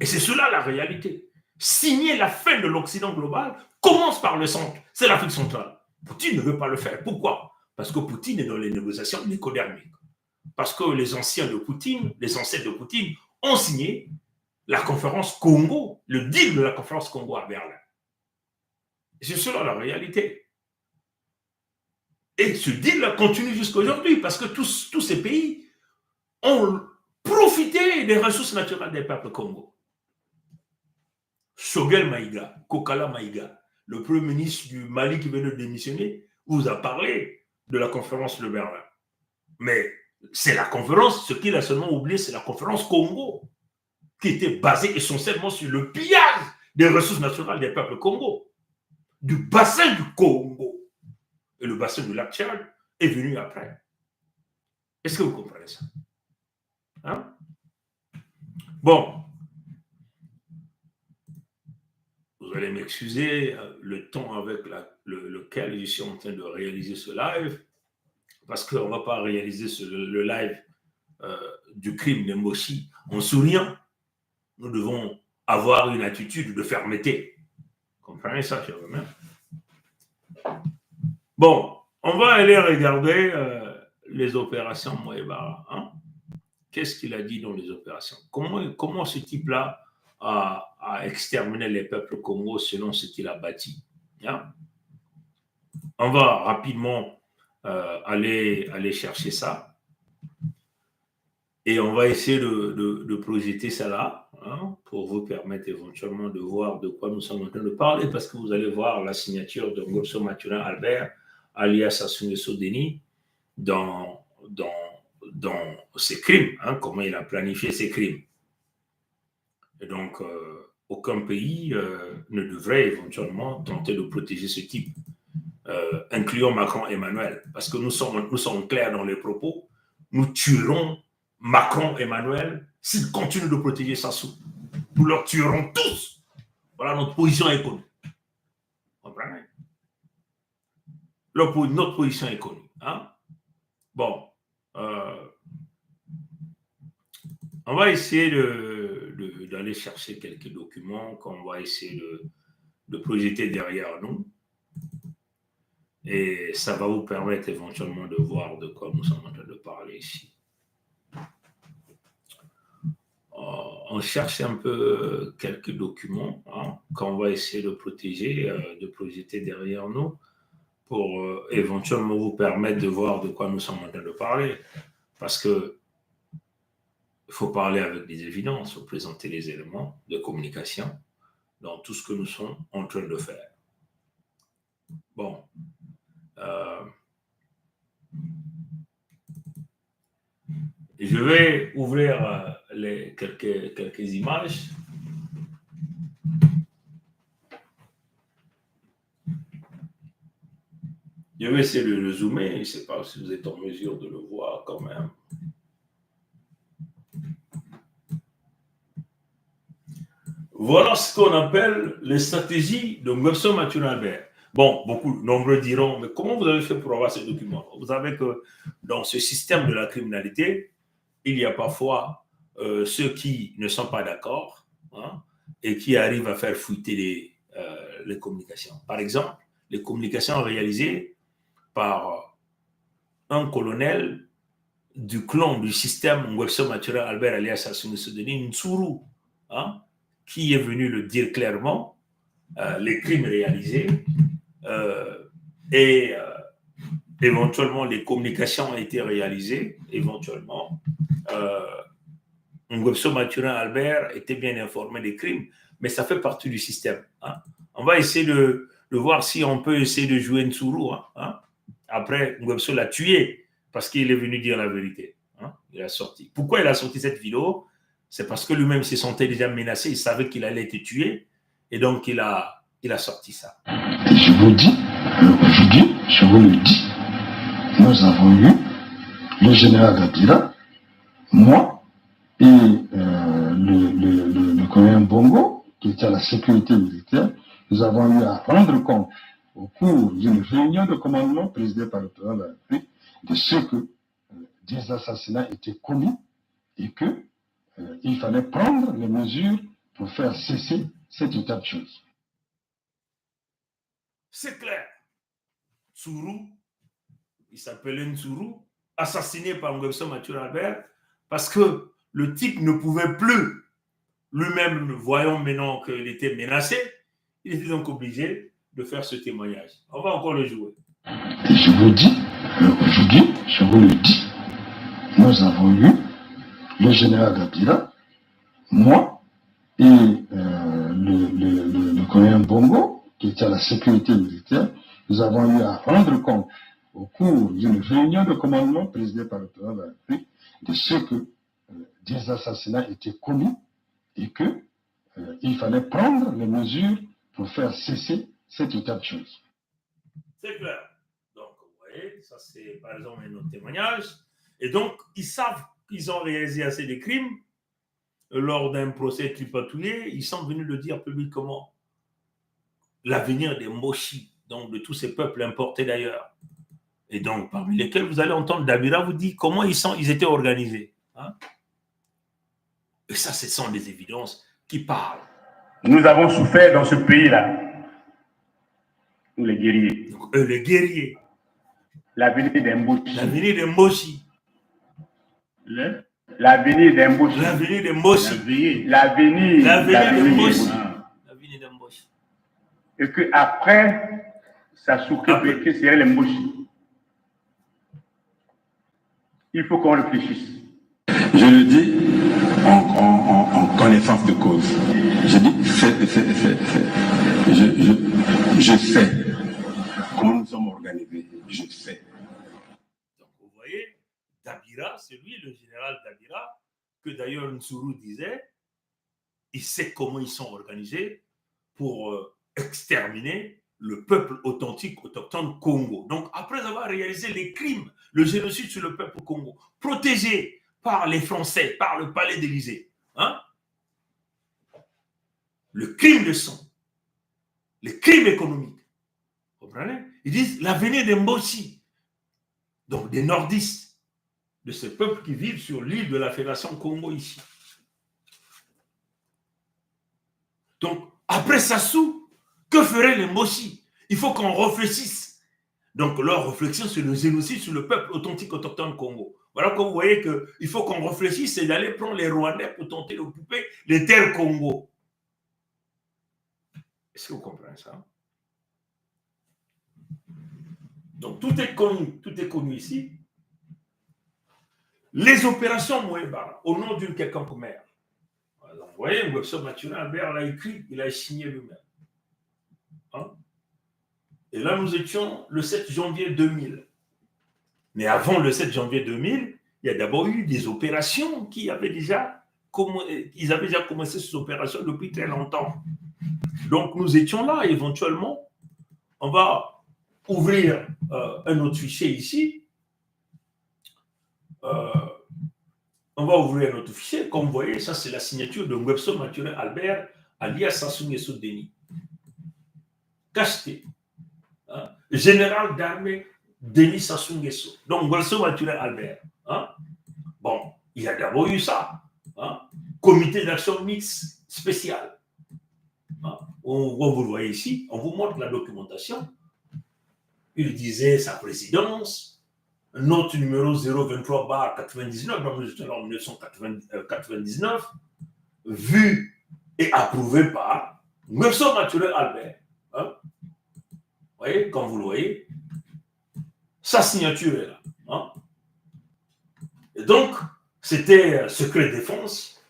Et c'est cela la réalité. Signer la fin de l'Occident global commence par le centre, c'est l'Afrique centrale. Poutine ne veut pas le faire. Pourquoi? Parce que Poutine est dans les négociations leucodermiques. Parce que les anciens de Poutine, les ancêtres de Poutine, ont signé la conférence Congo, le deal de la conférence Congo à Berlin. Et c'est cela la réalité. Et ce deal continue jusqu'à aujourd'hui parce que tous ces pays ont profité des ressources naturelles des peuples Congo. Choguel Maïga, Kokala Maïga, le premier ministre du Mali qui venait de démissionner, vous a parlé de la conférence de Berlin. Mais c'est la conférence, ce qu'il a seulement oublié, c'est la conférence Congo, qui était basée essentiellement sur le pillage des ressources naturelles des peuples Congo, du bassin du Congo. Et le bassin du lac Tchad est venu après. Est-ce que vous comprenez ça? Hein? Bon. Vous allez m'excuser le temps avec lequel je suis en train de réaliser ce live, parce qu'on ne va pas réaliser le live du crime de Moshi en souriant. Nous devons avoir une attitude de fermeté. Vous comprenez ça, chers amis? Bon, on va aller regarder les opérations Moebara. Hein? Qu'est-ce qu'il a dit dans les opérations? Comment ce type-là a exterminé les peuples Congo selon ce qu'il a bâti? Hein? On va rapidement aller chercher ça. Et on va essayer de projeter ça là, hein, pour vous permettre éventuellement de voir de quoi nous sommes en train de parler, parce que vous allez voir la signature de Ngwebso Mathurin Albert, alias Sassou Nguesso Denis, dans ses crimes, hein, comment il a planifié ses crimes. Et donc, aucun pays ne devrait éventuellement tenter de protéger ce type, incluant Macron et Emmanuel, parce que nous sommes clairs dans les propos, nous tuerons Macron et Emmanuel s'ils continuent de protéger Sassou. Nous leur tuerons tous. Voilà, notre position est connue. Vous comprenez? Notre position est connue. Hein? Bon, on va essayer d'aller chercher quelques documents qu'on va essayer de projeter derrière nous. Et ça va vous permettre éventuellement de voir de quoi nous sommes en train de parler ici. On cherche un peu quelques documents, hein, qu'on va essayer de protéger, de projeter derrière nous, pour éventuellement vous permettre de voir de quoi nous sommes en train de parler. Parce que il faut parler avec des évidences, il faut présenter les éléments de communication dans tout ce que nous sommes en train de faire. Bon. Je vais ouvrir quelques images. Je vais essayer de le zoomer. Je ne sais pas si vous êtes en mesure de le voir quand même. Voilà ce qu'on appelle les stratégies de Ngwebso Mathurin-Albert. Bon, nombreux diront, mais comment vous avez fait pour avoir ces documents? Vous savez que dans ce système de la criminalité, il y a parfois ceux qui ne sont pas d'accord, hein, et qui arrivent à faire fuiter les communications. Par exemple, les communications réalisées par un colonel du clan du système Ngwebso Mathurin-Albert alias Sassou Nguesso Denis Ntsuru, hein, qui est venu le dire clairement, les crimes réalisés et éventuellement les communications ont été réalisées, éventuellement Ngwebso Mathurin-Albert était bien informé des crimes, mais ça fait partie du système. Hein. On va essayer de voir si on peut essayer de jouer Ntsuru. Hein. Après, Ngwebso l'a tué parce qu'il est venu dire la vérité. Hein. Il a sorti. Pourquoi il a sorti cette vidéo? C'est parce que lui-même se sentait déjà menacé, il savait qu'il allait être tué, et donc il a sorti ça. Et je vous dis, aujourd'hui, je vous le dis, nous avons eu le général Dabira, moi et le colonel Bongo, qui était à la sécurité militaire. Nous avons eu à rendre compte au cours d'une réunion de commandement présidée par le président de la République de ce que des assassinats étaient commis et que il fallait prendre les mesures pour faire cesser cet état de choses. C'est clair. Tsuru, il s'appelait Ntsuru, assassiné par Ngwebso Mathurin-Albert, parce que le type ne pouvait plus, lui-même, voyant maintenant qu'il était menacé, il était donc obligé de faire ce témoignage. On va encore le jouer. Et je vous dis, aujourd'hui, je vous le dis, nous avons eu le général Dabira, moi et le colonel Bongo, qui était à la sécurité militaire. Nous avons eu à rendre compte au cours d'une réunion de commandement présidée par le président de la République de ce que des assassinats étaient commis et que il fallait prendre les mesures pour faire cesser cet état de choses. C'est clair. Donc, vous voyez, ça c'est par exemple un autre témoignage. Et donc, ils savent qu'ils ont réalisé assez de crimes lors d'un procès tripatouillé. Ils sont venus le dire publiquement. L'avenir des Moshi, donc de tous ces peuples importés d'ailleurs. Et donc, parmi lesquels vous allez entendre Dabira vous dire comment ils étaient organisés. Hein? Et ça, ce sont des évidences qui parlent. Nous avons souffert dans ce pays-là. Nous, les guerriers. Donc, les guerriers. L'avenir des Mboshi. L'avenir des Moshi. L'avenir des Mboshi. L'avenir des Moshi. L'avenir des Moshi. L'avenir des Mboshi. Et qu'après, ça s'occupe que serait les Mboshi. Il faut qu'on réfléchisse. Je le dis en connaissance de cause. Je dis je sais comment nous sommes organisés. Je sais. Donc vous voyez, Dabira, c'est lui, le général Dabira, que d'ailleurs Ntsuru disait, il sait comment ils sont organisés pour exterminer le peuple authentique, autochtone Congo. Donc après avoir réalisé les crimes, le génocide sur le peuple Congo, protégé par les Français, par le palais d'Élysée, hein? Le crime de sang, les crimes économiques, vous comprenez? Ils disent l'avenir des Mboshi, donc des nordistes, de ce peuple qui vivent sur l'île de la Fédération Congo ici. Donc, après Sassou, que feraient les Mboshi? Il faut qu'on réfléchisse. Donc, leur réflexion sur le génocide sur le peuple authentique autochtone Congo. Voilà que vous voyez qu'il faut qu'on réfléchisse et d'aller prendre les Rwandais pour tenter d'occuper les terres Congo. Est-ce que vous comprenez ça? Donc, tout est connu ici. Les opérations Moeba, au nom d'une quelconque mère. Alors, vous voyez, Webster Mathurin Albert l'a écrit, il a signé lui-même. Hein? Et là, nous étions le 7 janvier 2000. Mais avant le 7 janvier 2000, il y a d'abord eu des opérations ils avaient déjà commencé ces opérations depuis très longtemps. Donc, nous étions là, éventuellement. On va ouvrir un autre fichier ici. On va ouvrir un autre fichier. Comme vous voyez, ça, c'est la signature de Webster Mathurin Albert, alias Sassou Nguesso Denis. Cacheté. Hein? Général d'armée Denis Sassou Nguesso. Donc, Webster Mathurin Albert. Hein? Bon, il y a d'abord eu ça. Hein? Comité d'action mixte spécial. Hein? Vous le voyez ici, on vous montre la documentation. Il disait sa présidence, note numéro 023/99, donc nous étions en 1999, vu et approuvé par Webster Mathurin Albert. Hein? Vous voyez, comme vous le voyez, sa signature est là. Hein? Et donc, c'était secret défense.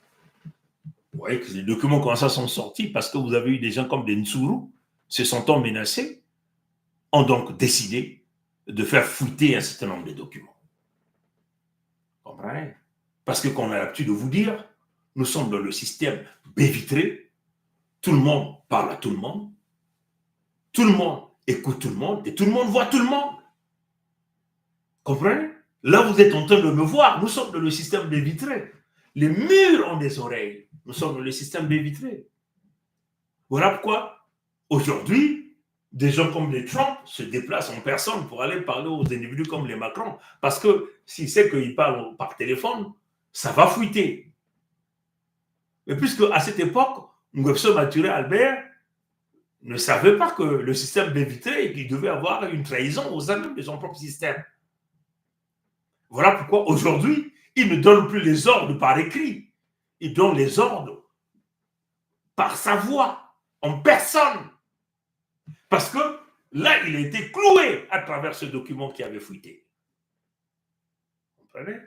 Vous voyez que les documents comme ça sont sortis parce que vous avez eu des gens comme des Nsuru, se sentant menacés, ont donc décidé de faire fuiter un certain nombre de documents. Vous comprenez? Parce que, comme on a l'habitude de vous dire, nous sommes dans le système B-vitré, tout le monde parle à tout le monde écoute tout le monde, et tout le monde voit tout le monde. Comprenez? Là, vous êtes en train de me voir, nous sommes dans le système B-vitré. Les murs ont des oreilles. Nous sommes dans le système B-vitré. Voilà pourquoi, aujourd'hui, des gens comme les Trump se déplacent en personne pour aller parler aux individus comme les Macron. Parce que s'ils savent qu'ils parlent par téléphone, ça va fuiter. Mais puisque à cette époque, Webster Mathurin Albert ne savait pas que le système B-vitré et qu'il devait avoir une trahison au sein même de son propre système. Voilà pourquoi aujourd'hui, il ne donne plus les ordres par écrit. Il donne les ordres par sa voix, en personne. Parce que là, il a été cloué à travers ce document qui avait fuité. Vous comprenez?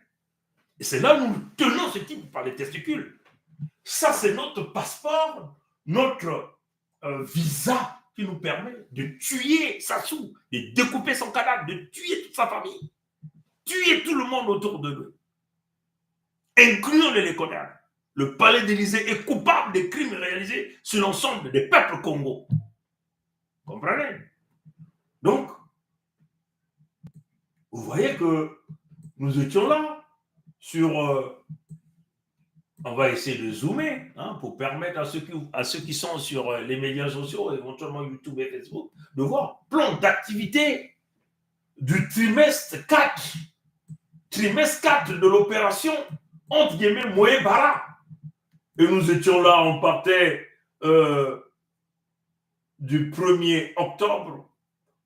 Et c'est là où nous tenons ce type par les testicules. Ça, c'est notre passeport, notre visa qui nous permet de tuer Sassou, de découper son cadavre, de tuer toute sa famille, tuer tout le monde autour de nous, incluant les Léconards. Le palais d'Élysée est coupable des crimes réalisés sur l'ensemble des peuples congolais. Comprenez? Donc, vous voyez que nous étions là sur... on va essayer de zoomer pour permettre à ceux qui sont sur les médias sociaux, éventuellement YouTube et Facebook, de voir plan d'activité du trimestre 4. Trimestre 4 de l'opération, entre guillemets, Moé-Bara. Et nous étions là, on partait du 1er octobre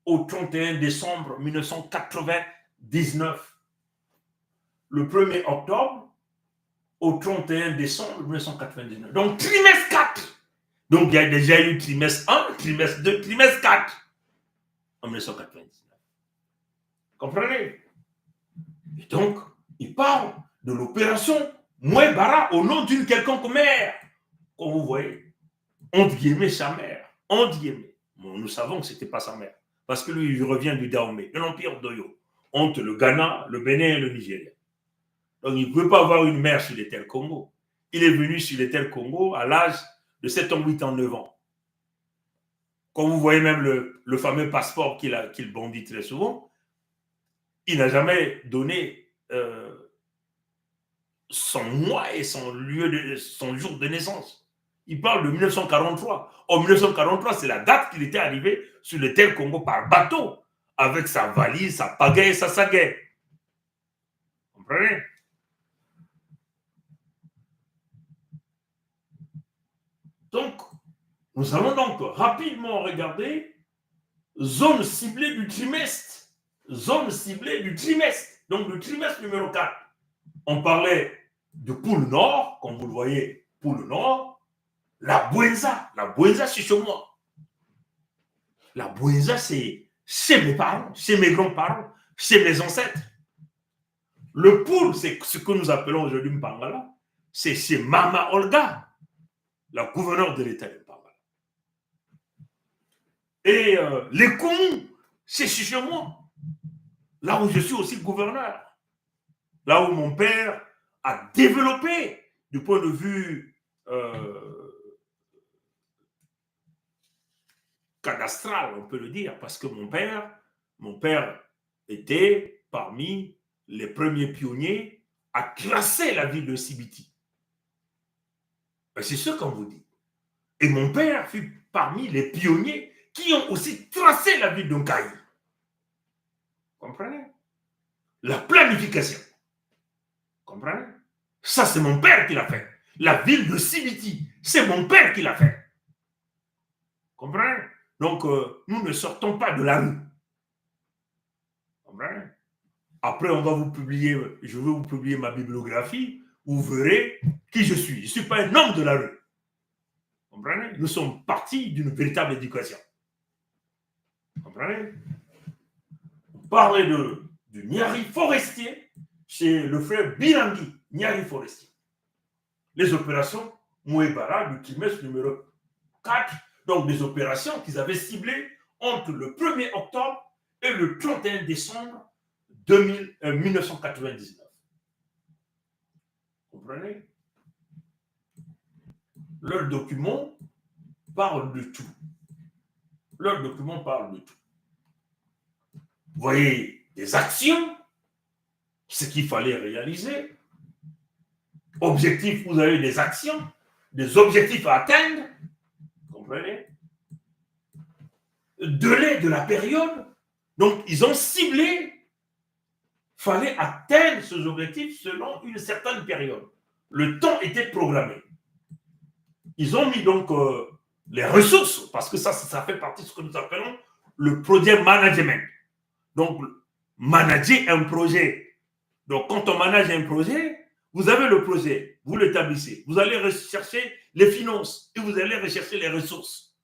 au 31 décembre 1999. Le 1er octobre au 31 décembre 1999. Donc, trimestre 4. Donc, il y a déjà eu trimestre 1, trimestre 2, trimestre 4 en 1999. Comprenez? Et donc, il parle de l'opération Moé-Bara au nom d'une quelconque mère. Comme vous voyez, entre guillemets, sa mère. Entre guillemets. Bon, nous savons que ce n'était pas sa mère. Parce que lui, il revient du Dahomey, de l'Empire d'Oyo. Entre le Ghana, le Bénin et le Nigeria. Donc, il ne pouvait pas avoir une mère sur les terres Congo. Il est venu sur les terres Congo à l'âge de 7 ans, 8 ans, 9 ans. Comme vous voyez même le fameux passeport qu'il bandit très souvent, il n'a jamais donné son mois et son jour de naissance. Il parle de 1943. En 1943, c'est la date qu'il était arrivé sur les terres Congo par bateau, avec sa valise, sa pagaie et sa sagaie. Vous comprenez? Donc, nous allons donc rapidement regarder zone ciblée du trimestre. Zone ciblée du trimestre. Donc, le trimestre numéro 4. On parlait de pôle Nord, comme vous le voyez, pôle Nord. La Bouenza. La Bouenza, c'est chez moi. La Bouenza, c'est chez mes parents, chez mes grands-parents, chez mes ancêtres. Le poule, c'est ce que nous appelons aujourd'hui Mpangala, c'est chez Mama Olga, la gouverneure de l'État de Mpangala. Et les Koumou, c'est chez moi, là où je suis aussi gouverneur, là où mon père a développé du point de vue cadastral, on peut le dire, parce que mon père était parmi les premiers pionniers à classer la ville de Sibiti. C'est ce qu'on vous dit. Et mon père fut parmi les pionniers qui ont aussi tracé la ville de Nkaï. Comprenez? La planification. Comprenez? Ça, c'est mon père qui l'a fait. La ville de Sibiti, c'est mon père qui l'a fait. Comprenez? Donc, nous ne sortons pas de la rue. Comprenez? Après, on va vous publier, je vais vous publier ma bibliographie, vous verrez qui je suis. Je ne suis pas un homme de la rue. Comprenez? Nous sommes partis d'une véritable éducation. Comprenez? On parlait du Nyari forestier chez le frère Bilangui, Nyari forestier. Les opérations Mouébara, du trimestre numéro 4, donc des opérations qu'ils avaient ciblées entre le 1er octobre et le 31 décembre 1999. Vous comprenez? Leur document parle de tout. Leur document parle de tout. Vous voyez des actions, ce qu'il fallait réaliser. Objectifs, vous avez des actions, des objectifs à atteindre. Vous comprenez? Délai de la période. Donc, ils ont ciblé. Il fallait atteindre ces objectifs selon une certaine période. Le temps était programmé. Ils ont mis donc les ressources, parce que ça fait partie de ce que nous appelons le projet management. Donc, manager un projet. Donc, quand on manage un projet, vous avez le projet, vous l'établissez, vous allez rechercher les finances et vous allez rechercher les ressources.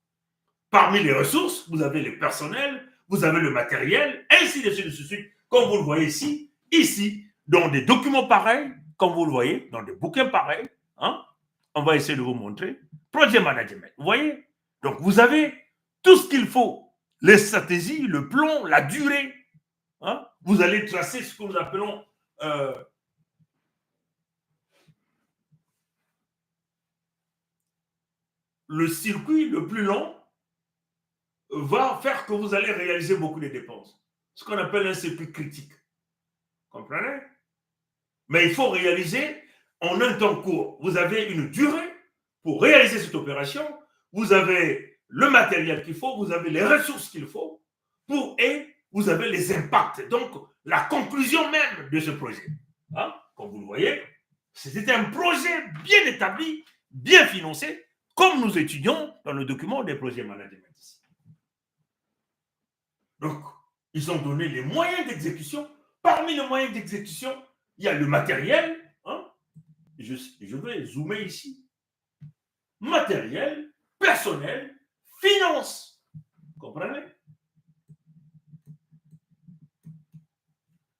Parmi les ressources, vous avez le personnel, vous avez le matériel, ainsi de suite, comme vous le voyez ici, dans des documents pareils, comme vous le voyez, dans des bouquins pareils, hein, on va essayer de vous montrer. Projet management, vous voyez? Donc, vous avez tout ce qu'il faut, les stratégies, le plan, la durée. Hein? Vous allez tracer ce que nous appelons le circuit le plus long va faire que vous allez réaliser beaucoup de dépenses. Ce qu'on appelle un circuit critique. Comprenez? Mais il faut réaliser en un temps court. Vous avez une durée pour réaliser cette opération. Vous avez le matériel qu'il faut, vous avez les ressources qu'il faut et vous avez les impacts. Donc, la conclusion même de ce projet. Hein? Comme vous le voyez, c'était un projet bien établi, bien financé, comme nous étudions dans le document des projets management ici. Donc, ils ont donné les moyens d'exécution. Parmi les moyens d'exécution, il y a le matériel. Hein? Je vais zoomer ici. Matériel, personnel, finance. Vous comprenez?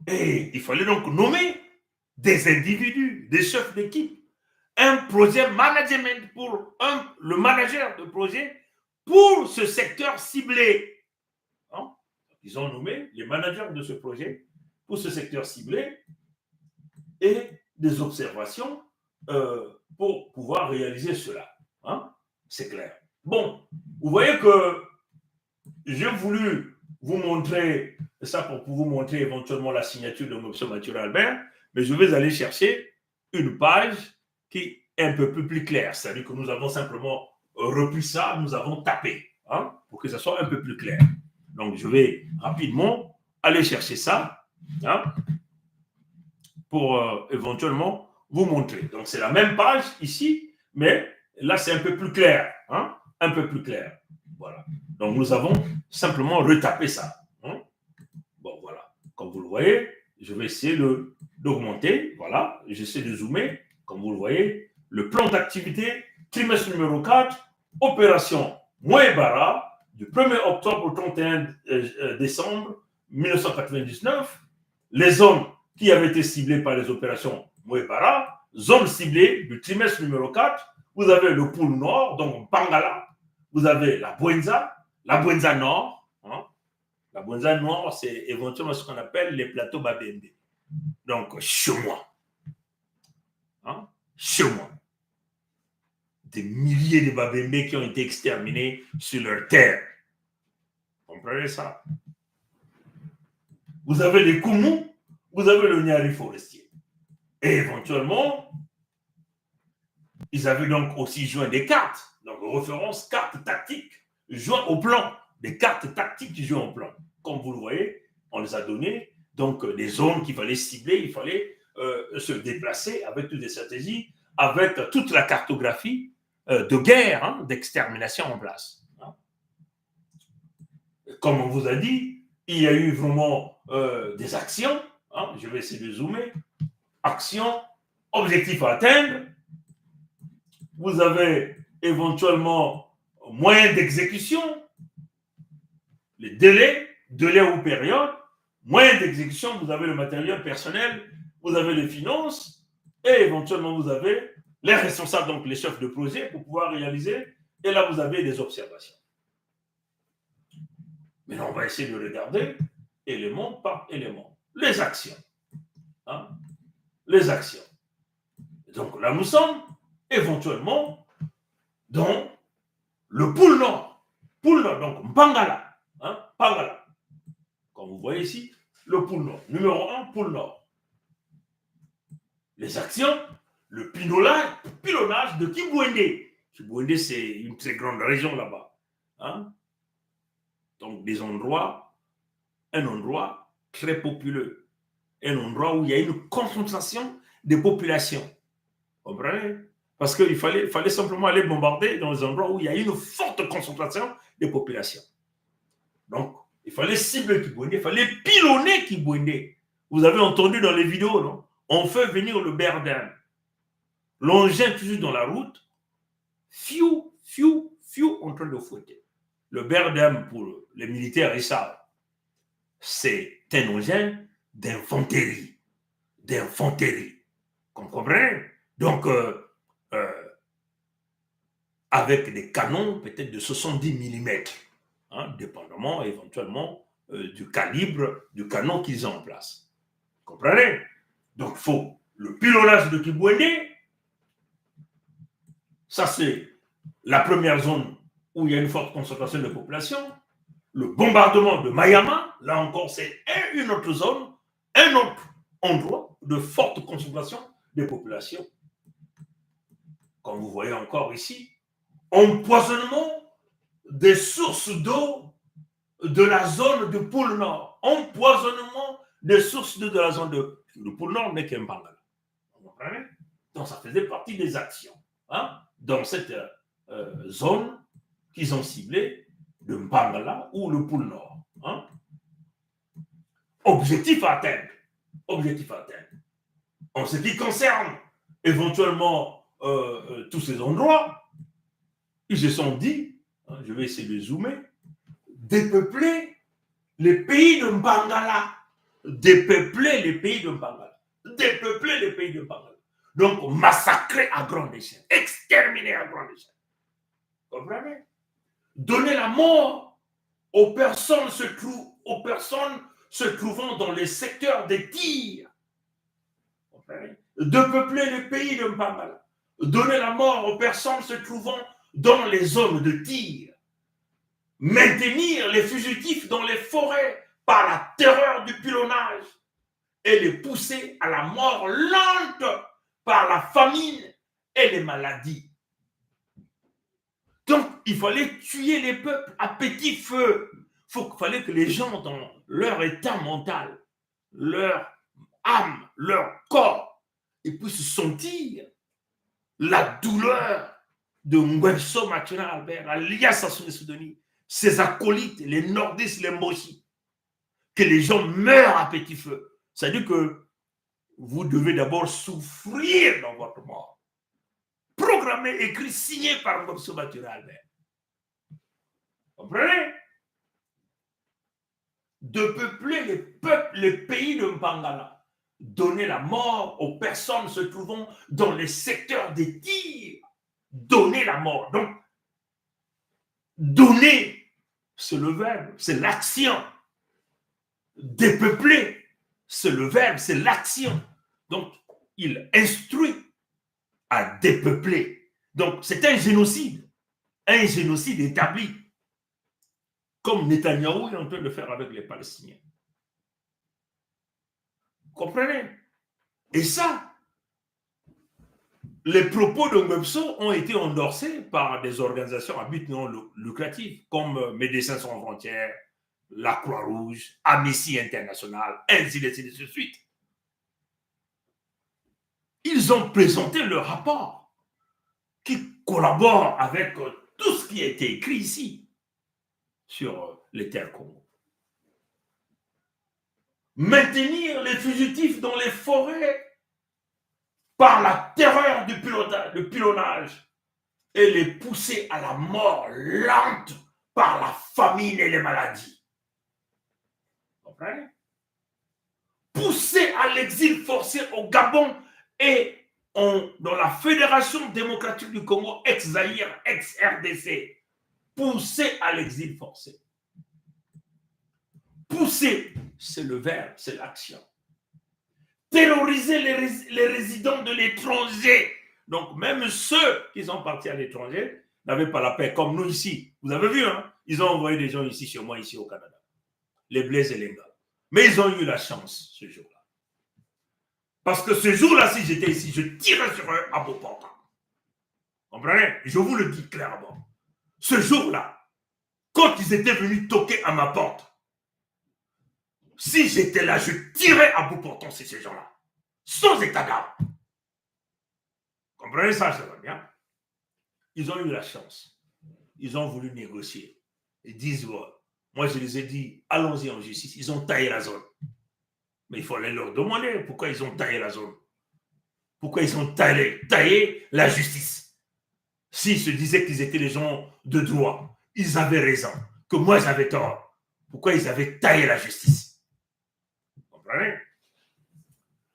Et il fallait donc nommer des individus, des chefs d'équipe, un projet management pour le manager de projet pour ce secteur ciblé. Hein? Ils ont nommé les managers de ce projet pour ce secteur ciblé et des observations pour pouvoir réaliser cela. Hein? C'est clair. Bon, vous voyez que j'ai voulu vous montrer ça pour vous montrer éventuellement la signature de M. Mathieu Albert, mais je vais aller chercher une page qui est un peu plus claire. C'est-à-dire que nous avons simplement repris ça, nous avons tapé, hein, pour que ça soit un peu plus clair. Donc, je vais rapidement aller chercher ça, hein, pour éventuellement vous montrer. Donc, c'est la même page ici, mais là, c'est un peu plus clair, hein, un peu plus clair. Voilà. Donc, nous avons simplement retapé ça. Hein. Bon, voilà. Comme vous le voyez, je vais essayer d'augmenter. Voilà. J'essaie de zoomer. Comme vous le voyez, le plan d'activité, trimestre numéro 4, opération Mouébara, du 1er octobre au 31 décembre 1999, les zones qui avaient été ciblées par les opérations Mouebara, zone ciblée du trimestre numéro 4, vous avez le pôle nord, donc Pangala, vous avez la Bouenza Nord. Hein. La Bouenza Nord, c'est éventuellement ce qu'on appelle les plateaux Babembe. Donc, chez moi. Hein, chez moi. Des milliers de Babembe qui ont été exterminés sur leur terre. Vous comprenez ça? Vous avez les Koumou, vous avez le Nyari forestier. Et éventuellement, ils avaient donc aussi joint des cartes, donc référence cartes tactiques joint au plan, des cartes tactiques joint au plan. Comme vous le voyez, on les a données, donc des zones qu'il fallait cibler, il fallait se déplacer avec toutes les stratégies, avec toute la cartographie de guerre, hein, d'extermination en place. Hein. Comme on vous a dit, il y a eu vraiment des actions, hein, je vais essayer de zoomer, actions, objectifs à atteindre. Vous avez éventuellement moyens d'exécution, les délais ou périodes, moyens d'exécution, vous avez le matériel personnel, vous avez les finances, et éventuellement vous avez les responsables, donc les chefs de projet, pour pouvoir réaliser, et là vous avez des observations. Maintenant, on va essayer de regarder élément par élément. Les actions. Hein? Les actions. Donc là, nous sommes éventuellement dans le pôle nord. Pôle nord, donc Mpangala. Hein? Pangala. Comme vous voyez ici, le pôle nord. Numéro 1, pôle nord. Les actions, le pilonnage de Kibouende. Kibouende, c'est une très grande région là-bas. Hein? Donc, un endroit très populeux. Un endroit où il y a une concentration des populations. Vous comprenez? Parce qu'il fallait simplement aller bombarder dans les endroits où il y a une forte concentration des populations. Donc, il fallait cibler Kibouende, il fallait pilonner Kibouende. Vous avez entendu dans les vidéos, non? On fait venir le Berdem. L'engin toujours dans la route, fiou, en train de fouetter. Le Berdem, pour les militaires, ils savent, c'est un engin d'infanterie. Vous comprenez? Donc, avec des canons peut-être de 70 mm, hein, dépendamment éventuellement du calibre du canon qu'ils ont en place. Vous comprenez? Donc, il faut le pilonnage de Kibouende. Ça, c'est la première zone où il y a une forte concentration de population. Le bombardement de Mayama, là encore, c'est une autre zone, un autre endroit de forte concentration des populations. Comme vous voyez encore ici, empoisonnement des sources d'eau de la zone du pôle Nord. Empoisonnement des sources d'eau de la zone du pôle Nord n'est qu'un Bangala. Vous comprenez? Donc, ça faisait partie des actions, hein, dans cette zone qu'ils ont ciblée de Mpangala ou le pôle Nord. Hein. Objectif à atteindre. En ce qui concerne éventuellement tous ces endroits, ils se sont dit, hein, je vais essayer de zoomer, dépeupler les pays de Mpangala. Donc, massacrer à grande échelle, exterminer à grande échelle. Vous comprenez? Donner la mort aux personnes se trouvant dans les secteurs des tirs. De peupler les pays de Mpangala. Donner la mort aux personnes se trouvant dans les zones de tir. Maintenir les fugitifs dans les forêts par la terreur du pilonnage et les pousser à la mort lente par la famine et les maladies. Donc, il fallait tuer les peuples à petit feu. Il fallait que les gens, dans leur état mental, leur âme, leur corps, ils puissent sentir la douleur de Nguesso Maturin Albert, alias Sassou Nguesso Deni, ses acolytes, les nordistes, les Mboshi, que les gens meurent à petit feu. C'est-à-dire que vous devez d'abord souffrir dans votre mort. Programmé, écrit, signé par Nguesso Maturin Albert. Vous Comprenez? De peupler les peuples, les pays de Mpangala. Donner la mort aux personnes se trouvant dans les secteurs des tirs. Donner la mort. Donc, donner, c'est le verbe, c'est l'action. Dépeupler, c'est le verbe, c'est l'action. Donc, il instruit à dépeupler. Donc, c'est un génocide établi, comme Netanyahou est en train de faire avec les Palestiniens. Vous comprenez? Et ça, les propos de Ngwebso ont été endorsés par des organisations à but non lucratif, comme Médecins sans frontières, la Croix-Rouge, Amnesty International, ainsi de suite. Ils ont présenté leur rapport qui collabore avec tout ce qui a été écrit ici sur les terres Congo. Maintenir les fugitifs dans les forêts par la terreur du pilonnage et les pousser à la mort lente par la famine et les maladies. Vous comprenez? Pousser à l'exil forcé au Gabon et dans la Fédération démocratique du Congo, ex-Zaïre, ex-RDC. Pousser à l'exil forcé. Pousser, c'est le verbe, c'est l'action. Terroriser les résidents de l'étranger. Donc, même ceux qui sont partis à l'étranger n'avaient pas la paix, comme nous ici. Vous avez vu, hein? Ils ont envoyé des gens ici, chez moi, ici au Canada. Les Blaise et les gars. Mais ils ont eu la chance, ce jour-là. Parce que ce jour-là, si j'étais ici, je tirais sur eux à beau portant. Comprenez? Je vous le dis clairement. Ce jour-là, quand ils étaient venus toquer à ma porte, si j'étais là, je tirais à bout portant sur ces gens-là. Sans état d'âme. Comprenez ça, ça va bien? Ils ont eu la chance. Ils ont voulu négocier. Ils disent, ouais. Moi, je les ai dit, allons-y en justice. Ils ont taillé la zone. Mais il faut aller leur demander pourquoi ils ont taillé la zone. Pourquoi ils ont taillé la justice. S'ils se disaient qu'ils étaient les gens de droit, ils avaient raison. Que moi, j'avais tort. Pourquoi ils avaient taillé la justice? Vous comprenez?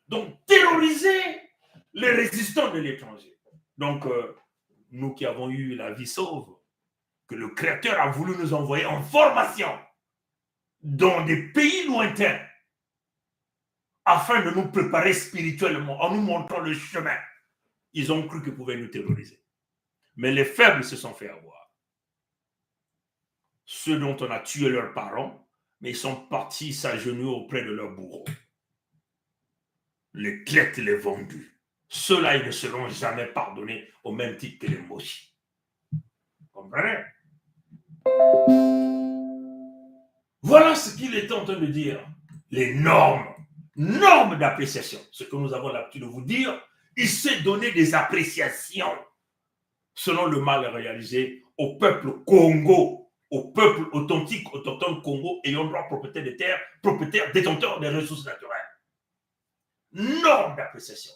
Donc, terroriser les résistants de l'étranger. Donc, nous qui avons eu la vie sauve, que le Créateur a voulu nous envoyer en formation dans des pays lointains, afin de nous préparer spirituellement, en nous montrant le chemin. Ils ont cru qu'ils pouvaient nous terroriser. Mais les faibles se sont fait avoir. Ceux dont on a tué leurs parents, mais ils sont partis s'agenouiller auprès de leurs bourreaux. Les clètes, les vendus. Ceux-là, ils ne seront jamais pardonnés au même titre que les mochis. Vous comprenez? Voilà ce qu'il est en train de dire. Les normes d'appréciation. Ce que nous avons l'habitude de vous dire, il s'est donné des appréciations selon le mal réalisé au peuple Congo, au peuple authentique, autochtone Congo, ayant droit propriétaire des terres, propriétaire, détenteur des ressources naturelles. Normes d'appréciation.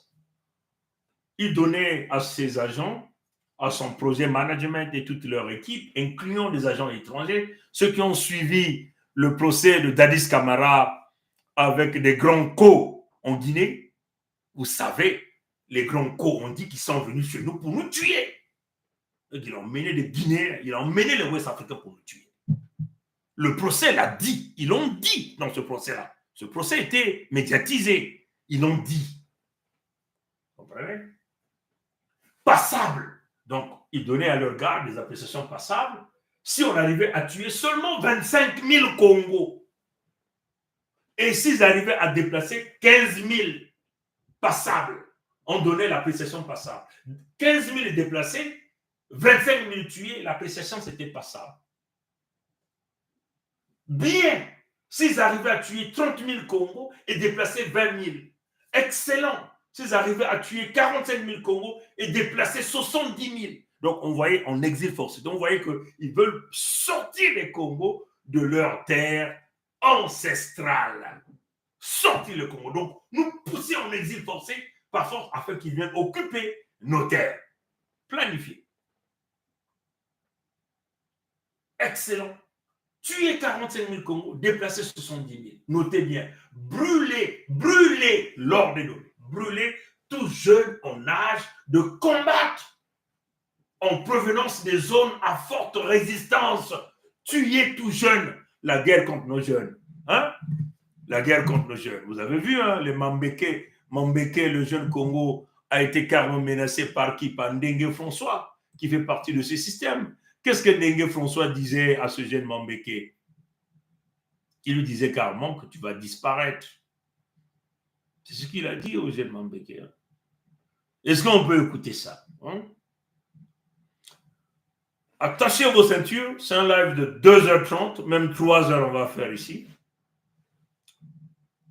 Il donnait à ses agents, à son projet management et toute leur équipe, incluant des agents étrangers, ceux qui ont suivi le procès de Dadis Camara avec des grands co en Guinée. Vous savez, les grands co ont dit qu'ils sont venus chez nous pour nous tuer. Ils ont mené les Guinéens, ils ont mené les Ouest-Africains pour nous tuer. Le procès l'a dit, ils l'ont dit dans ce procès-là. Ce procès était médiatisé, ils l'ont dit. Vous comprenez? Passable. Donc, ils donnaient à leur garde des appréciations passables. Si on arrivait à tuer seulement 25 000 Congos, et s'ils arrivaient à déplacer 15 000 passables, on donnait l'appréciation passable. 15 000 déplacés, 25 000 tués, l'appréciation c'était passable. Bien, s'ils arrivaient à tuer 30 000 Congos et déplacer 20 000, excellent. S'ils arrivaient à tuer 45 000 Congos et déplacer 70 000. Donc on voyait en exil forcé. Donc on voyait qu'ils veulent sortir les Congos de leur terre ancestrale. Sortir le Congo. Donc, nous pousser en exil forcé par force afin qu'ils viennent occuper nos terres. Planifié. Excellent. tuer 45 000 Congos, déplacer 70 000. Notez bien, brûler l'or des données, brûler tout jeune en âge de combattre en provenance des zones à forte résistance, tuer tout jeune, la guerre contre nos jeunes. Hein? La guerre contre nos jeunes. Vous avez vu, hein, les Mambeke, le jeune Congo, a été carrément menacé par qui? Par Ndengue François, qui fait partie de ce système. Qu'est-ce que Ndengue François disait à ce jeune Mambeke? Il lui disait carrément que tu vas disparaître. C'est ce qu'il a dit au jeune Mambeke. Hein. Est-ce qu'on peut écouter ça? Hein? Attachez vos ceintures, c'est un live de 2h30, même 3h on va faire ici.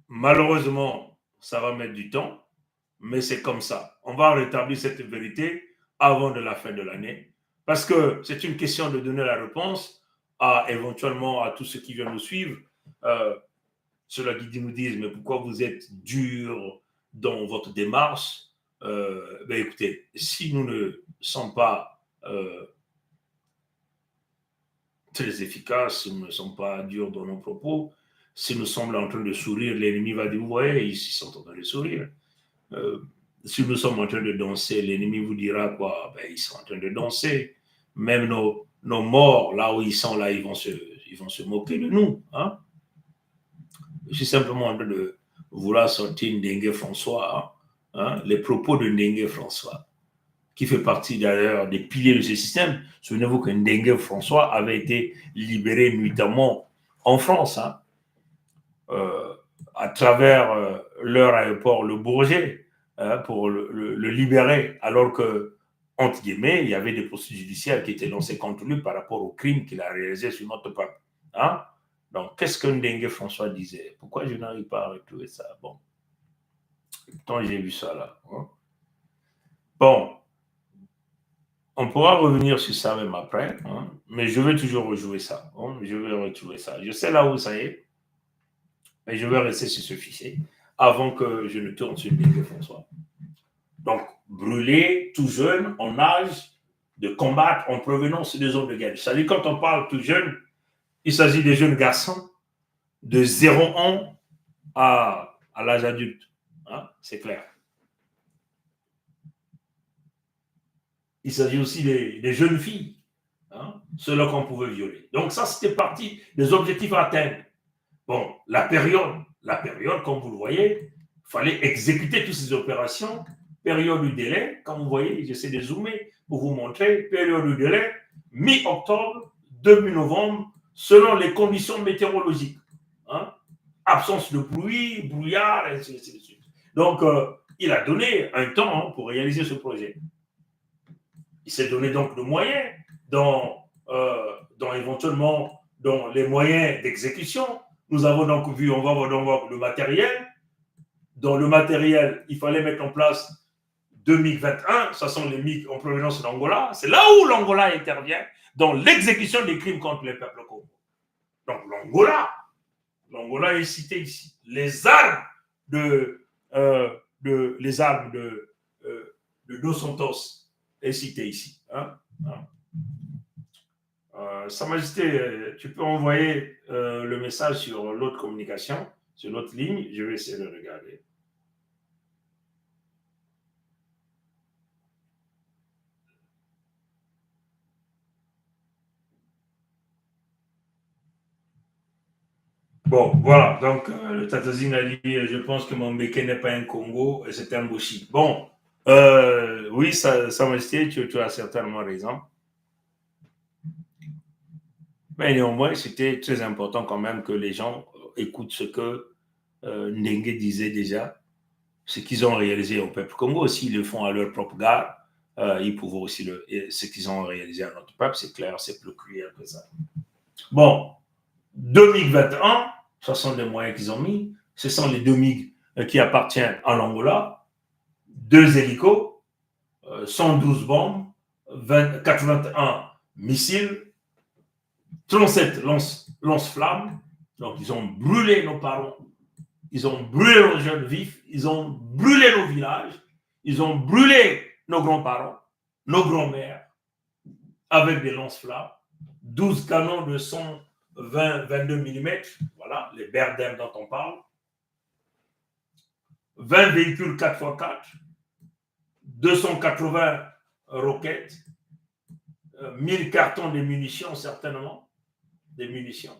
Malheureusement, ça va mettre du temps, mais c'est comme ça. On va rétablir cette vérité avant de la fin de l'année, parce que c'est une question de donner la réponse éventuellement à tous ceux qui viennent nous suivre. Ceux-là qui nous disent, mais pourquoi vous êtes dur dans votre démarche? Écoutez, si nous ne sommes pas très efficaces, si nous ne sommes pas durs dans nos propos, si nous sommes en train de sourire, l'ennemi va dire, vous voyez, ils sont en train de sourire. Si nous sommes en train de danser, l'ennemi vous dira quoi? Ils sont en train de danser. Même nos morts, là où ils sont, là, ils vont se moquer de nous. Hein? Je suis simplement en train de vouloir sortir Ndengue François, hein? Les propos de Ndengue François, qui fait partie d'ailleurs des piliers de ce système. Souvenez-vous que Ndengue François avait été libéré nuitamment en France, hein? À travers leur aéroport, le Bourget, pour le libérer, alors que, entre guillemets, il y avait des procédures judiciaires qui étaient lancées contre lui par rapport au crime qu'il a réalisé sur notre peuple. Hein? Donc, qu'est-ce que Ndengue François disait? Pourquoi je n'arrive pas à retrouver ça? Bon, pourtant j'ai vu ça là. Hein? Bon, on pourra revenir sur ça même après, hein? Mais je vais toujours rejouer ça. Hein? Je vais retrouver ça. Je sais là où ça est. Mais je vais rester sur ce fichier avant que je ne tourne sur Ndengue François. Donc, brûler tout jeune en âge de combattre en provenance des zones de guerre. C'est-à-dire, quand on parle tout jeune, il s'agit des jeunes garçons de 0 ans à l'âge adulte. Hein? C'est clair. Il s'agit aussi des jeunes filles, hein? Ceux-là qu'on pouvait violer. Donc, ça, c'était partie des objectifs à atteindre. Bon, la période, comme vous le voyez, il fallait exécuter toutes ces opérations. Période du délai, comme vous voyez, j'essaie de zoomer pour vous montrer. Période du délai, mi-octobre, début novembre, selon les conditions météorologiques. Hein? Absence de pluie, brouillard, et ainsi de suite. Donc, il a donné un temps, hein, pour réaliser ce projet. Il s'est donné donc le moyen, éventuellement dans les moyens d'exécution. Nous avons donc vu, on va voir le matériel. Dans le matériel, il fallait mettre en place 2021, ce sont les MiG en provenance d'Angola. C'est là où l'Angola intervient dans l'exécution des crimes contre les peuples congolais. Donc l'Angola est cité ici. Les armes de Dos Santos est cité ici. Hein? Sa Majesté, tu peux envoyer le message sur l'autre communication, sur l'autre ligne. Je vais essayer de regarder. Bon, voilà. Donc, le Tatazine a dit, je pense que Mambeke n'est pas un Congo, c'est un Boshi. Bon, oui, Sa Majesté, tu as certainement raison. Mais néanmoins, c'était très important quand même que les gens écoutent ce que Ndengue disait déjà, ce qu'ils ont réalisé au peuple Congo. S'ils le font à leur propre garde, ils pourront aussi ce qu'ils ont réalisé à notre peuple, c'est clair, c'est plus clair que ça. Bon, 2021, ce sont les moyens qu'ils ont mis. Ce sont les 2 MiG qui appartiennent à l'Angola, 2 hélicos, 112 bombes, 81 missiles, 37 lance-flammes. Donc, ils ont brûlé nos parents, ils ont brûlé nos jeunes vifs, ils ont brûlé nos villages, ils ont brûlé nos grands-parents, nos grands-mères, avec des lance-flammes, 12 canons de 100 20-22 mm, voilà, les Berdem dont on parle, 20 véhicules 4x4, 280 roquettes, 1000 cartons de munitions, certainement, des munitions,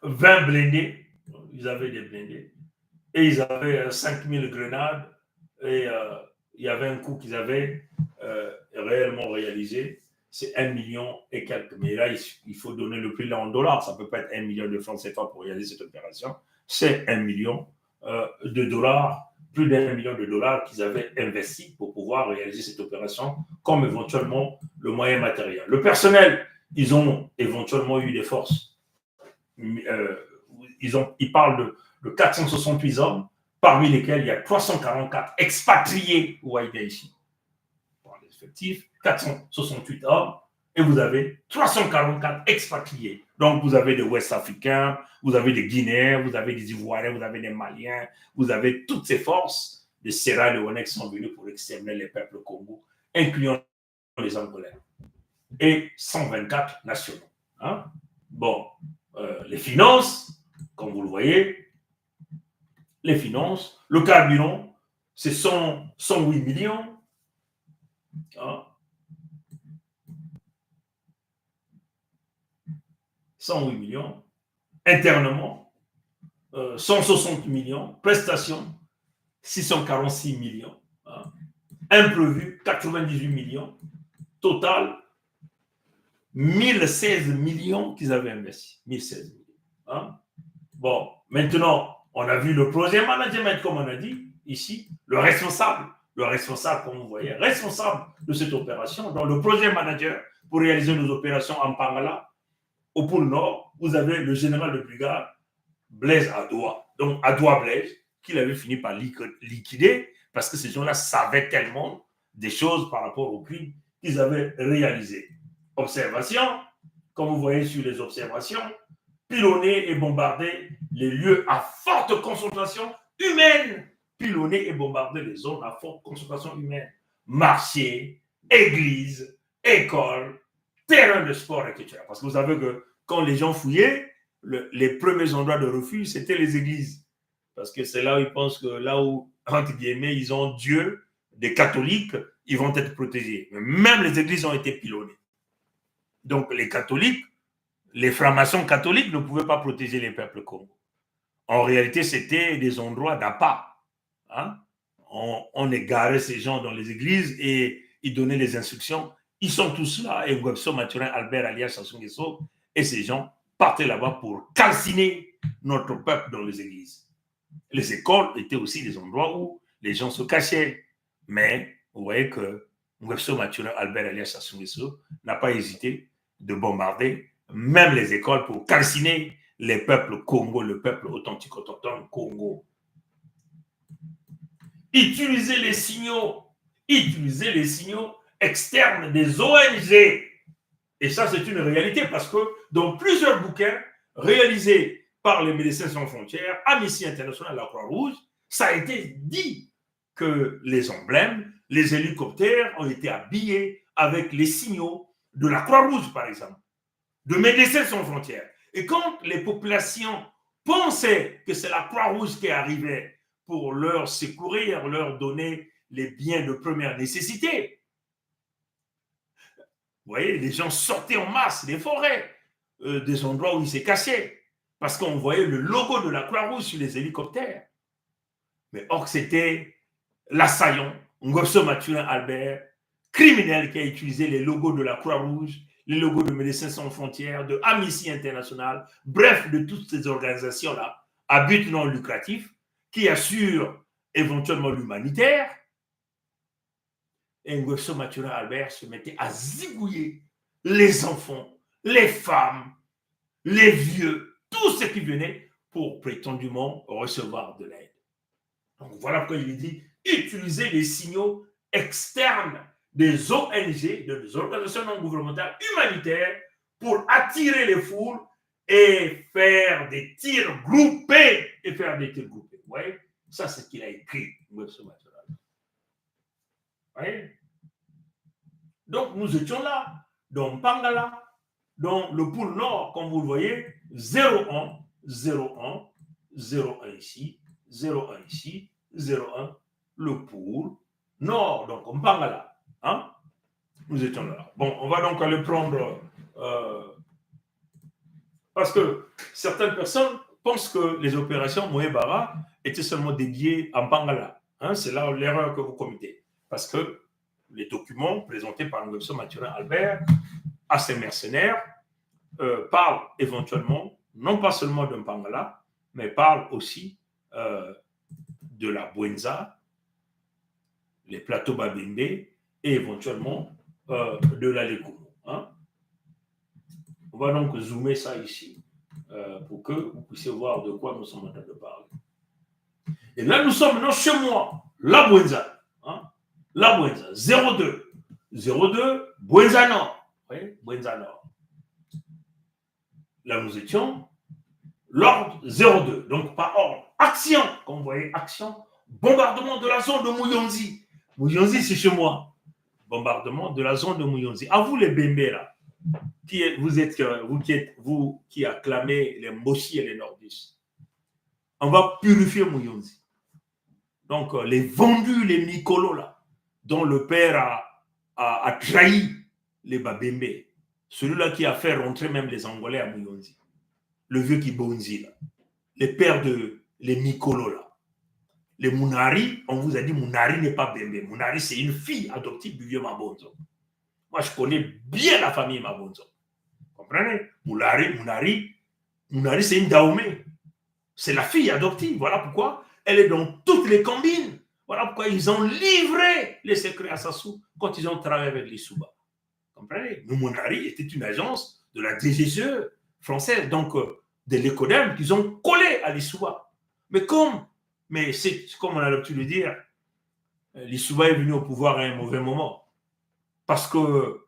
20 blindés, ils avaient des blindés, et ils avaient 5000 grenades, et il y avait un coup qu'ils avaient réellement réalisé, c'est 1 million et quelques. Mais là, il faut donner le prix là en dollars, ça ne peut pas être 1 million de francs CFA pour réaliser cette opération, c'est 1 million de dollars, plus d'1 million de dollars qu'ils avaient investi pour pouvoir réaliser cette opération, comme éventuellement le moyen matériel. Le personnel, ils ont éventuellement eu des forces. Ils parlent de 468 hommes, parmi lesquels il y a 344 expatriés ou ici. Pour l'effectif, 468 hommes, et vous avez 344 expatriés. Donc, vous avez des Ouest-Africains, vous avez des Guinéens, vous avez des Ivoiriens, vous avez des Maliens, vous avez toutes ces forces de Sierra Leone qui sont venues pour exterminer les peuples Congo, incluant les Angolais. Et 124 nationaux. Hein? Bon, les finances, comme vous le voyez, les finances, le carburant, c'est 108 millions. Hein? 108 millions. Internement, 160 millions. Prestations, 646 millions. Hein? Imprévu, 98 millions. Total, 1016 millions qu'ils avaient investis. 1016 millions. Hein? Bon, maintenant, on a vu le projet management, comme on a dit ici, le responsable, comme vous voyez, responsable de cette opération, donc le projet manager pour réaliser nos opérations en Pangala, au pôle Nord, vous avez le général de brigade Blaise Adoua. Donc Adoua Blaise, qu'il avait fini par liquider parce que ces gens-là savaient tellement des choses par rapport aux crimes qu'ils avaient réalisés. Observation, comme vous voyez sur les observations, pilonner et bombarder les lieux à forte concentration humaine. Pilonner et bombarder les zones à forte concentration humaine. Marchés, églises, écoles, terrains de sport, etc. Parce que vous savez que quand les gens fouillaient, les premiers endroits de refuge, c'était les églises. Parce que c'est là où ils pensent que là où, entre guillemets, ils ont Dieu, des catholiques, ils vont être protégés. Mais même les églises ont été pilonnées. Donc les catholiques, les francs-maçons catholiques ne pouvaient pas protéger les peuples congolais. En réalité, c'était des endroits d'appât. Hein? On égarait ces gens dans les églises et ils donnaient les instructions. Ils sont tous là, et Ngwebso Mathurin, Albert alias Sassou Nguesso, et ces gens partaient là-bas pour calciner notre peuple dans les églises. Les écoles étaient aussi des endroits où les gens se cachaient. Mais vous voyez que Ngwebso Mathurin, Albert alias Sassou Nguesso n'a pas hésité de bombarder même les écoles pour calciner les peuples Congo, le peuple authentique autochtone Congo. Utiliser les signaux externes des ONG. Et ça, c'est une réalité parce que dans plusieurs bouquins réalisés par les Médecins Sans Frontières, Amnesty International, la Croix-Rouge, ça a été dit que les emblèmes, les hélicoptères ont été habillés avec les signaux de la Croix-Rouge, par exemple, de Médecins Sans Frontières. Et quand les populations pensaient que c'est la Croix-Rouge qui arrivait pour leur secourir, leur donner les biens de première nécessité, vous voyez, les gens sortaient en masse des forêts, des endroits où ils s'étaient cachés, parce qu'on voyait le logo de la Croix-Rouge sur les hélicoptères. Mais or, c'était l'assaillant, Ngwebso Mathurin Albert, criminel qui a utilisé les logos de la Croix-Rouge, les logos de Médecins Sans Frontières, de Amnesty International, bref, de toutes ces organisations-là, à but non lucratif, qui assurent éventuellement l'humanitaire. Et Ngwebso Mathurin Albert se mettait à zigouiller les enfants, les femmes, les vieux, tous ceux qui venaient pour prétendument recevoir de l'aide. Donc voilà pourquoi il dit utiliser les signaux externes des ONG, des organisations non gouvernementales humanitaires, pour attirer les foules et faire des tirs groupés. Vous voyez, ça c'est ce qu'il a écrit, Ngwebso Mathurin. Voyez? Donc nous étions là, dans Pangala, Donc, le pôle nord, comme vous le voyez, 0-1, 0-1, 0-1 ici, 0-1 ici, 0-1, le pôle nord. Donc, on parle là. Hein? Nous étions là. Bon, on va donc aller prendre... parce que certaines personnes pensent que les opérations Moé-Bara étaient seulement dédiées à Mpangala. Hein? C'est là l'erreur que vous commettez. Parce que les documents présentés par Nguesso Mathurin Albert à ces mercenaires parlent éventuellement, non pas seulement de Mpangala, mais parlent aussi de la Bwenza, les plateaux Babembe et éventuellement de la Lekumo. Hein? On va donc zoomer ça ici pour que vous puissiez voir de quoi nous sommes en train de parler. Et là, nous sommes maintenant chez moi, la Bwenza. Hein? La Bwenza, 02. 02, Bwenza Nord. Oui, Bwenza Nord. Là, nous étions l'ordre 02. Donc, par ordre. Action, comme vous voyez, action. Bombardement de la zone de Mouyonzi. Mouyonzi, c'est chez moi. Bombardement de la zone de Mouyonzi. À vous, les Bembé, là. Vous qui acclamez les Moshi et les Nordistes. On va purifier Mouyonzi. Donc, les vendus, les Mikolo, là, dont le père a trahi les Babembe. Celui-là qui a fait rentrer même les Angolais à Mouyonzi. Le vieux Kibonzi, là. Les pères de les Mikolo, là. Les Mounari, on vous a dit Mounari n'est pas Bembe. Mounari, c'est une fille adoptive du vieux Mabonzo. Moi, je connais bien la famille Mabonzo. Vous comprenez? Mounari, c'est une Dahomey. C'est la fille adoptive. Voilà pourquoi elle est dans toutes les combines. Voilà pourquoi ils ont livré les secrets à Sassou quand ils ont travaillé avec les Souba. Vous comprenez? Mounari était une agence de la DGSE française, donc de l'ECODEM, qu'ils ont collé à l'Issouba. Mais c'est comme on a l'habitude de dire, l'Issouba est venu au pouvoir à un mauvais moment. Parce que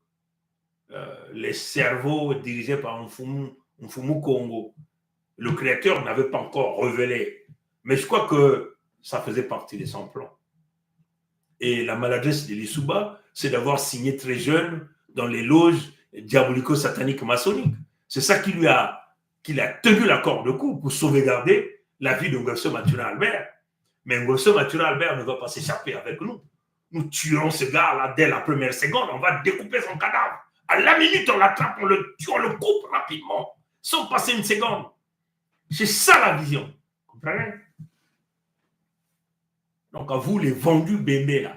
les cerveaux dirigés par Mfumu Kongo, le créateur n'avait pas encore révélé. Mais je crois que ça faisait partie de son plan. Et la maladresse de l'Issouba, c'est d'avoir signé très jeune dans les loges diabolico-sataniques maçonniques. C'est ça qui a tenu la corde au cou pour sauvegarder la vie de Nguesso Mathurin Albert. Mais Nguesso Mathurin Albert ne va pas s'échapper avec nous. Nous tuerons ce gars-là dès la première seconde. On va découper son cadavre. À la minute, on l'attrape, on le tue, on le coupe rapidement. Sans passer une seconde. C'est ça la vision. Vous comprenez? Donc à vous, les vendus bébés là.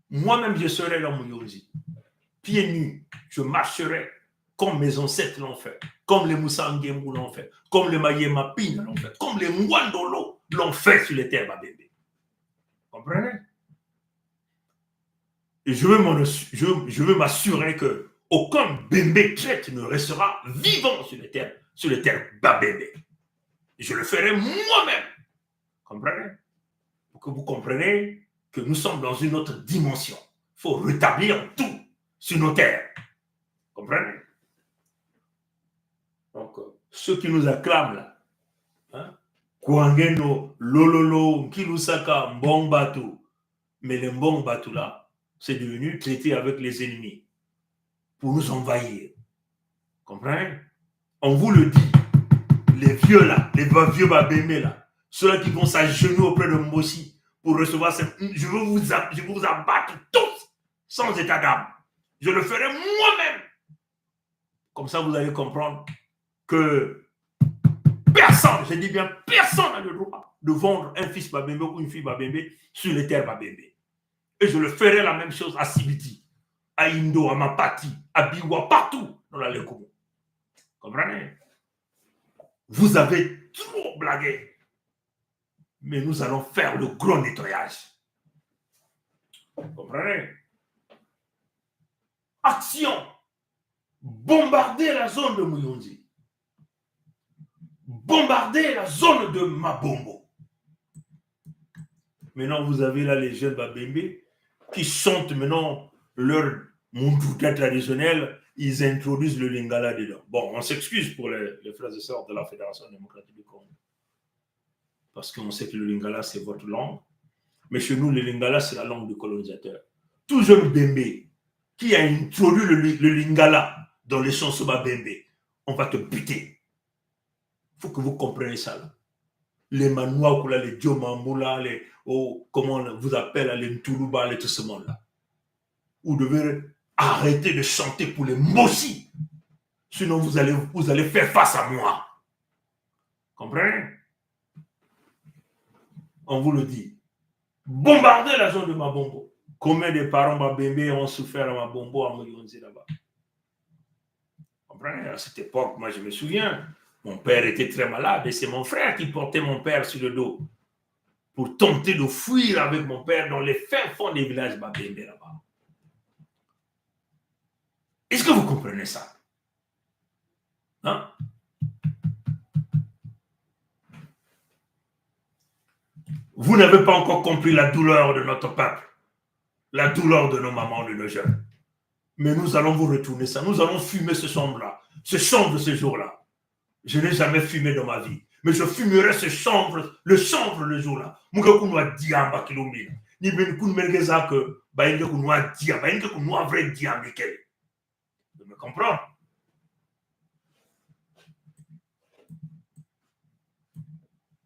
Moi-même, je serai là, Mouyonzi. Pieds nus, je marcherai comme mes ancêtres l'ont fait. Comme les Moussa Nguembu l'ont fait. Comme les Mayema Pina l'ont fait. Comme les Mwandolo l'ont fait sur les terres Babembe. Vous comprenez? Et je veux m'assurer que aucun Bembe traite ne restera vivant sur les terres Babembe. Je le ferai moi-même. Comprenez? Pour que vous compreniez que nous sommes dans une autre dimension. Il faut rétablir tout sur nos terres. Comprenez? Donc, ceux qui nous acclament là, hein? Kwangeno, Lololo, Kilusaka, Mbongbatu, mais les Mbongbatu là, c'est devenu traité avec les ennemis pour nous envahir. Comprenez? On vous le dit, les vieux là, les vieux Babembe là, ceux-là qui vont s'agenouiller auprès de Mossi pour recevoir je veux vous abattre tous sans état d'âme. Je le ferai moi-même. Comme ça, vous allez comprendre que personne, je dis bien personne n'a le droit de vendre un fils Babembe ou une fille Babembe sur les terres Babembe. Et je le ferai la même chose à Sibiti, à Indo, à Mapati, à Biwa, partout dans la Lekumo. Comprenez? Vous avez trop blagué. Mais nous allons faire le gros nettoyage. Comprenez? Action! Bombarder la zone de Mouyonzi. Bombarder la zone de Mabombo. Maintenant, vous avez là les jeunes Babembe qui chantent maintenant leur mundouta traditionnel. Ils introduisent le lingala dedans. Bon, on s'excuse pour les frères et sœurs de la Fédération démocratique du Congo. Parce qu'on sait que le lingala, c'est votre langue. Mais chez nous, le lingala, c'est la langue du colonisateur. Tout jeune Bembe qui a introduit le lingala dans les chansons Babembe, on va te buter. Il faut que vous compreniez ça. Là. Les Manouakou, les Diomamboula, les, comment on vous appelle, les Ntoulouba, les tout ce monde-là. Vous devez arrêter de chanter pour les Mossi. Sinon, vous allez faire face à moi. Comprenez? On vous le dit. Bombardez la zone de Mabombo. Combien de parents Babembe ont souffert à Mabombo, à Moyonzi là-bas? Comprenez? À cette époque, moi je me souviens, mon père était très malade et c'est mon frère qui portait mon père sur le dos pour tenter de fuir avec mon père dans les fins fonds des villages Babembe là-bas. Est-ce que vous comprenez ça? Hein? Vous n'avez pas encore compris la douleur de notre peuple, la douleur de nos mamans, de nos jeunes. Mais nous allons vous retourner ça. Nous allons fumer ce chanvre-là, ce chanvre de ce jour-là. Je n'ai jamais fumé dans ma vie, mais je fumerai ce chanvre, le chanvre le jour-là. Vous me comprenez?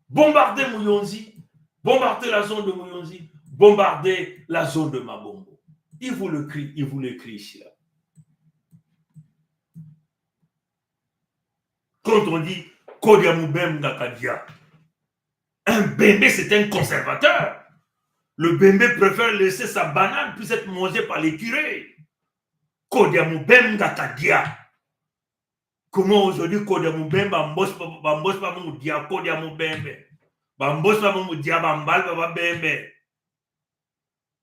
Bombardez Mouyonzi, bombardez la zone de Mouyonzi, bombardez la zone de Mabombo. Il vous l'écrit ici. Là. Quand on dit Kodiamoubem Ngakadia, un bébé c'est un conservateur. Le bébé préfère laisser sa banane puis être mangé par les curés. Kodiamoubem Ngakadia. Comment aujourd'hui Kodiamoubem bambos pas mon dia Kodiamoubem. Bambos pas mon dia bambal baba bembe.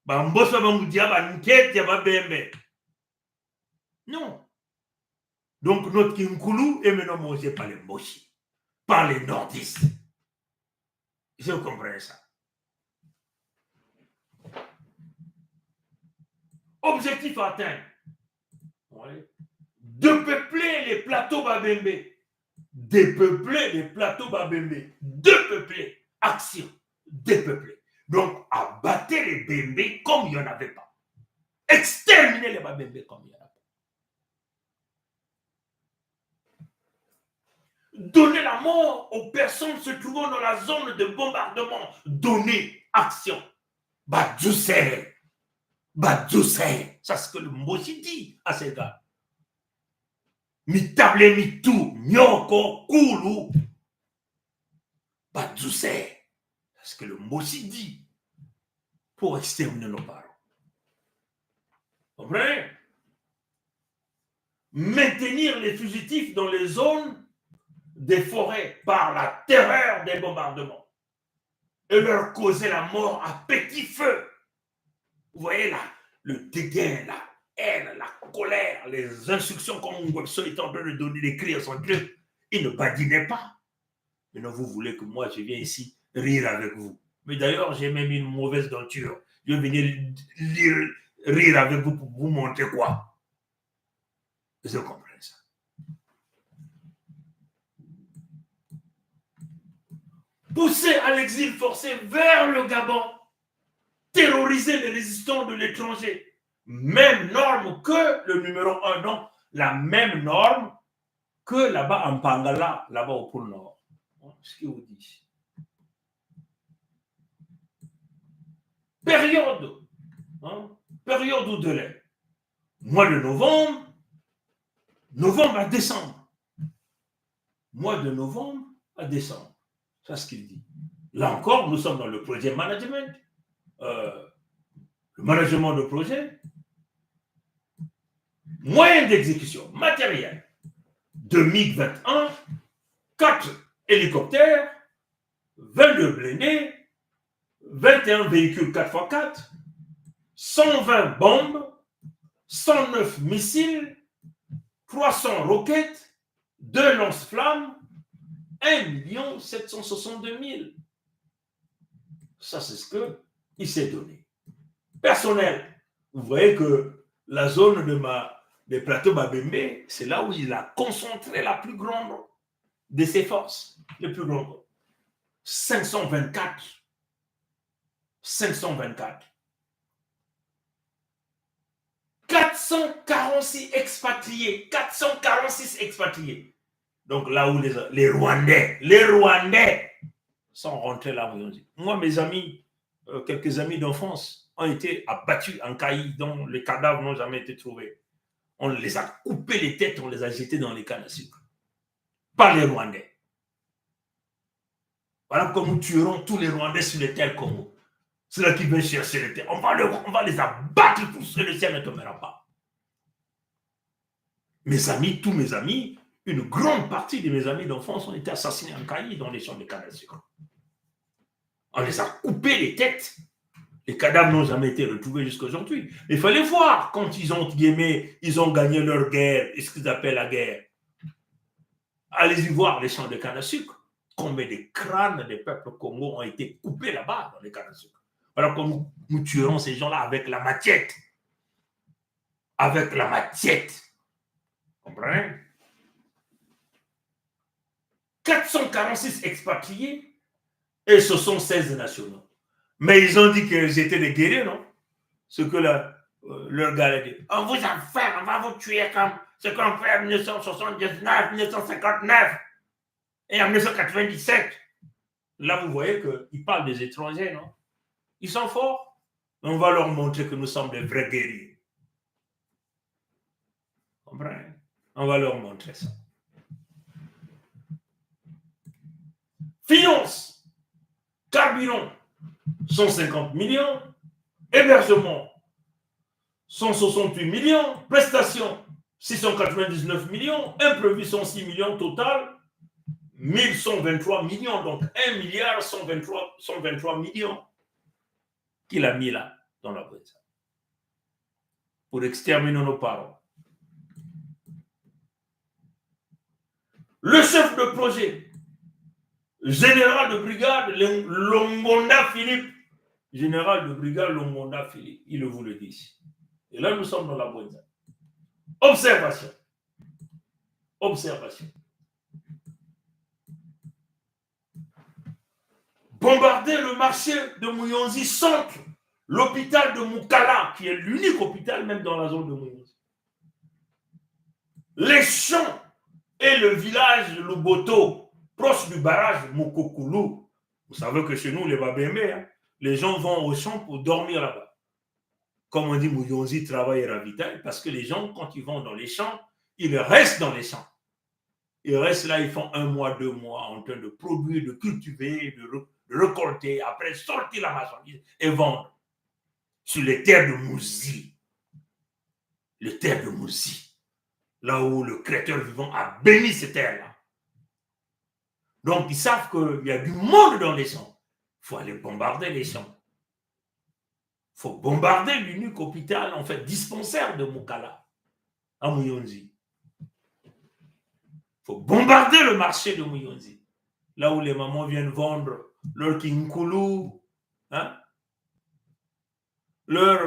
Bambos pas mon dia banquette ya bembe. Non. Donc notre Kinkoulou est maintenant mangé par les Moshi, par les nordistes. Je comprends ça. Objectif atteint. Ouais. Depeupler les plateaux Babembe. Dépeupler les plateaux Babembe. Depeupler. Action. Dépeupler. Donc, abattre les Bembe comme il n'y en avait pas. Exterminer les Babembe comme il n'y en a pas. Donner la mort aux personnes se trouvant dans la zone de bombardement. Donner action. Badjousser. Badjousser. Ça, c'est ce que le Moshi dit à ces gars. Mi table mi tout. Nyoko koulou. Badjousser. C'est ce que le Moshi dit pour exterminer nos parents. Vous comprenez? Maintenir les fugitifs dans les zones des forêts par la terreur des bombardements et leur causer la mort à petit feu. Vous voyez là, le dégain, la haine, la colère, les instructions comme Ngwebso est en train de donner les cris à son Dieu. Il ne badinait pas. Maintenant, vous voulez que moi, je vienne ici rire avec vous. Mais d'ailleurs, j'ai même une mauvaise denture. Je vais venir rire avec vous pour vous montrer quoi. Je comprends ça. Pousser à l'exil forcé vers le Gabon, terroriser les résistants de l'étranger. Même norme que le numéro 1, donc la même norme que là-bas en Pangala, là-bas au pôle Nord. Ce qu'il vous dit. Période au délai. Mois de novembre à décembre. Mois de novembre à décembre. C'est ce qu'il dit. Là encore, nous sommes dans le projet management. Le management de projet. Moyens d'exécution, matériel. 2021, 4 hélicoptères, 22 blindés, 21 véhicules 4x4, 120 bombes, 109 missiles, 300 roquettes, 2 lance-flammes, 1 762 000. Ça, c'est ce qu'il s'est donné. Personnel. Vous voyez que la zone des plateaux Babembe, c'est là où il a concentré la plus grande de ses forces. Les plus grandes. 524. 4 446 expatriés. 446 expatriés. Donc là où les Rwandais sont rentrés là. Moi, mes amis, quelques amis d'enfance ont été abattus en Caï, dont les cadavres n'ont jamais été trouvés. On les a coupés les têtes, on les a jetés dans les cannes à sucre. Par les Rwandais. Voilà comme nous tuerons tous les Rwandais sur les terres Congo. Ceux-là qui veulent chercher les terres. On va les abattre tous et le ciel ne tombera pas. Mes amis, tous mes amis, une grande partie de mes amis d'enfance ont été assassinés en Caï dans les champs de canne à sucre. On les a coupés les têtes. Les cadavres n'ont jamais été retrouvés jusqu'à aujourd'hui. Il fallait voir quand ils ont gagné leur guerre, ce qu'ils appellent la guerre. Allez-y voir les champs de canne à sucre. Combien de crânes des peuples Congo ont été coupés là-bas dans les cannes à sucre. Voilà comme nous tuerons ces gens-là avec la machette. Avec la machette. Comprenez? 446 expatriés et ce sont 16 nationaux. Mais ils ont dit que j'étais des guerriers, non? Ce que leur gars a dit. On vous a fait, on va vous tuer comme ce qu'on fait en 1979, 1959 et en 1997. Là, vous voyez qu'ils parlent des étrangers, non? Ils sont forts. On va leur montrer que nous sommes des vrais guerriers. Comprenez? On va leur montrer ça. Finance, carburant, 150 millions, hébergement, 168 millions, prestations, 699 millions, imprévu 106 millions total, 1123 millions, donc 1 milliard 123 millions qu'il a mis là dans la boîte pour exterminer nos parents. Le chef de projet, général de brigade Longonda Philippe, général de brigade Longonda Philippe, il vous le dit. Et là, nous sommes dans la boîte. Observation. Observation. Bombarder le marché de Muyonzi centre, l'hôpital de Mukala, qui est l'unique hôpital même dans la zone de Muyonzi. Les champs et le village de Luboto, proche du barrage Mukokulu. Vous savez que chez nous, les Babembe, hein, les gens vont au champ pour dormir là-bas. Comme on dit, Muyonzi travaille et ravitaille, parce que les gens, quand ils vont dans les champs, ils restent dans les champs. Ils restent là, ils font 1 mois, 2 mois en train de produire, de cultiver, de récolter, après sortir la marchandise et vendre sur les terres de Mouzi. Les terres de Mouzi. Là où le Créateur vivant a béni ces terres-là. Donc, ils savent qu'il y a du monde dans les champs. Il faut aller bombarder les champs. Il faut bombarder l'unique hôpital, en fait, dispensaire de Mukala, à Muyonzi. Il faut bombarder le marché de Muyonzi. Là où les mamans viennent vendre leur kinkulu, hein? Leur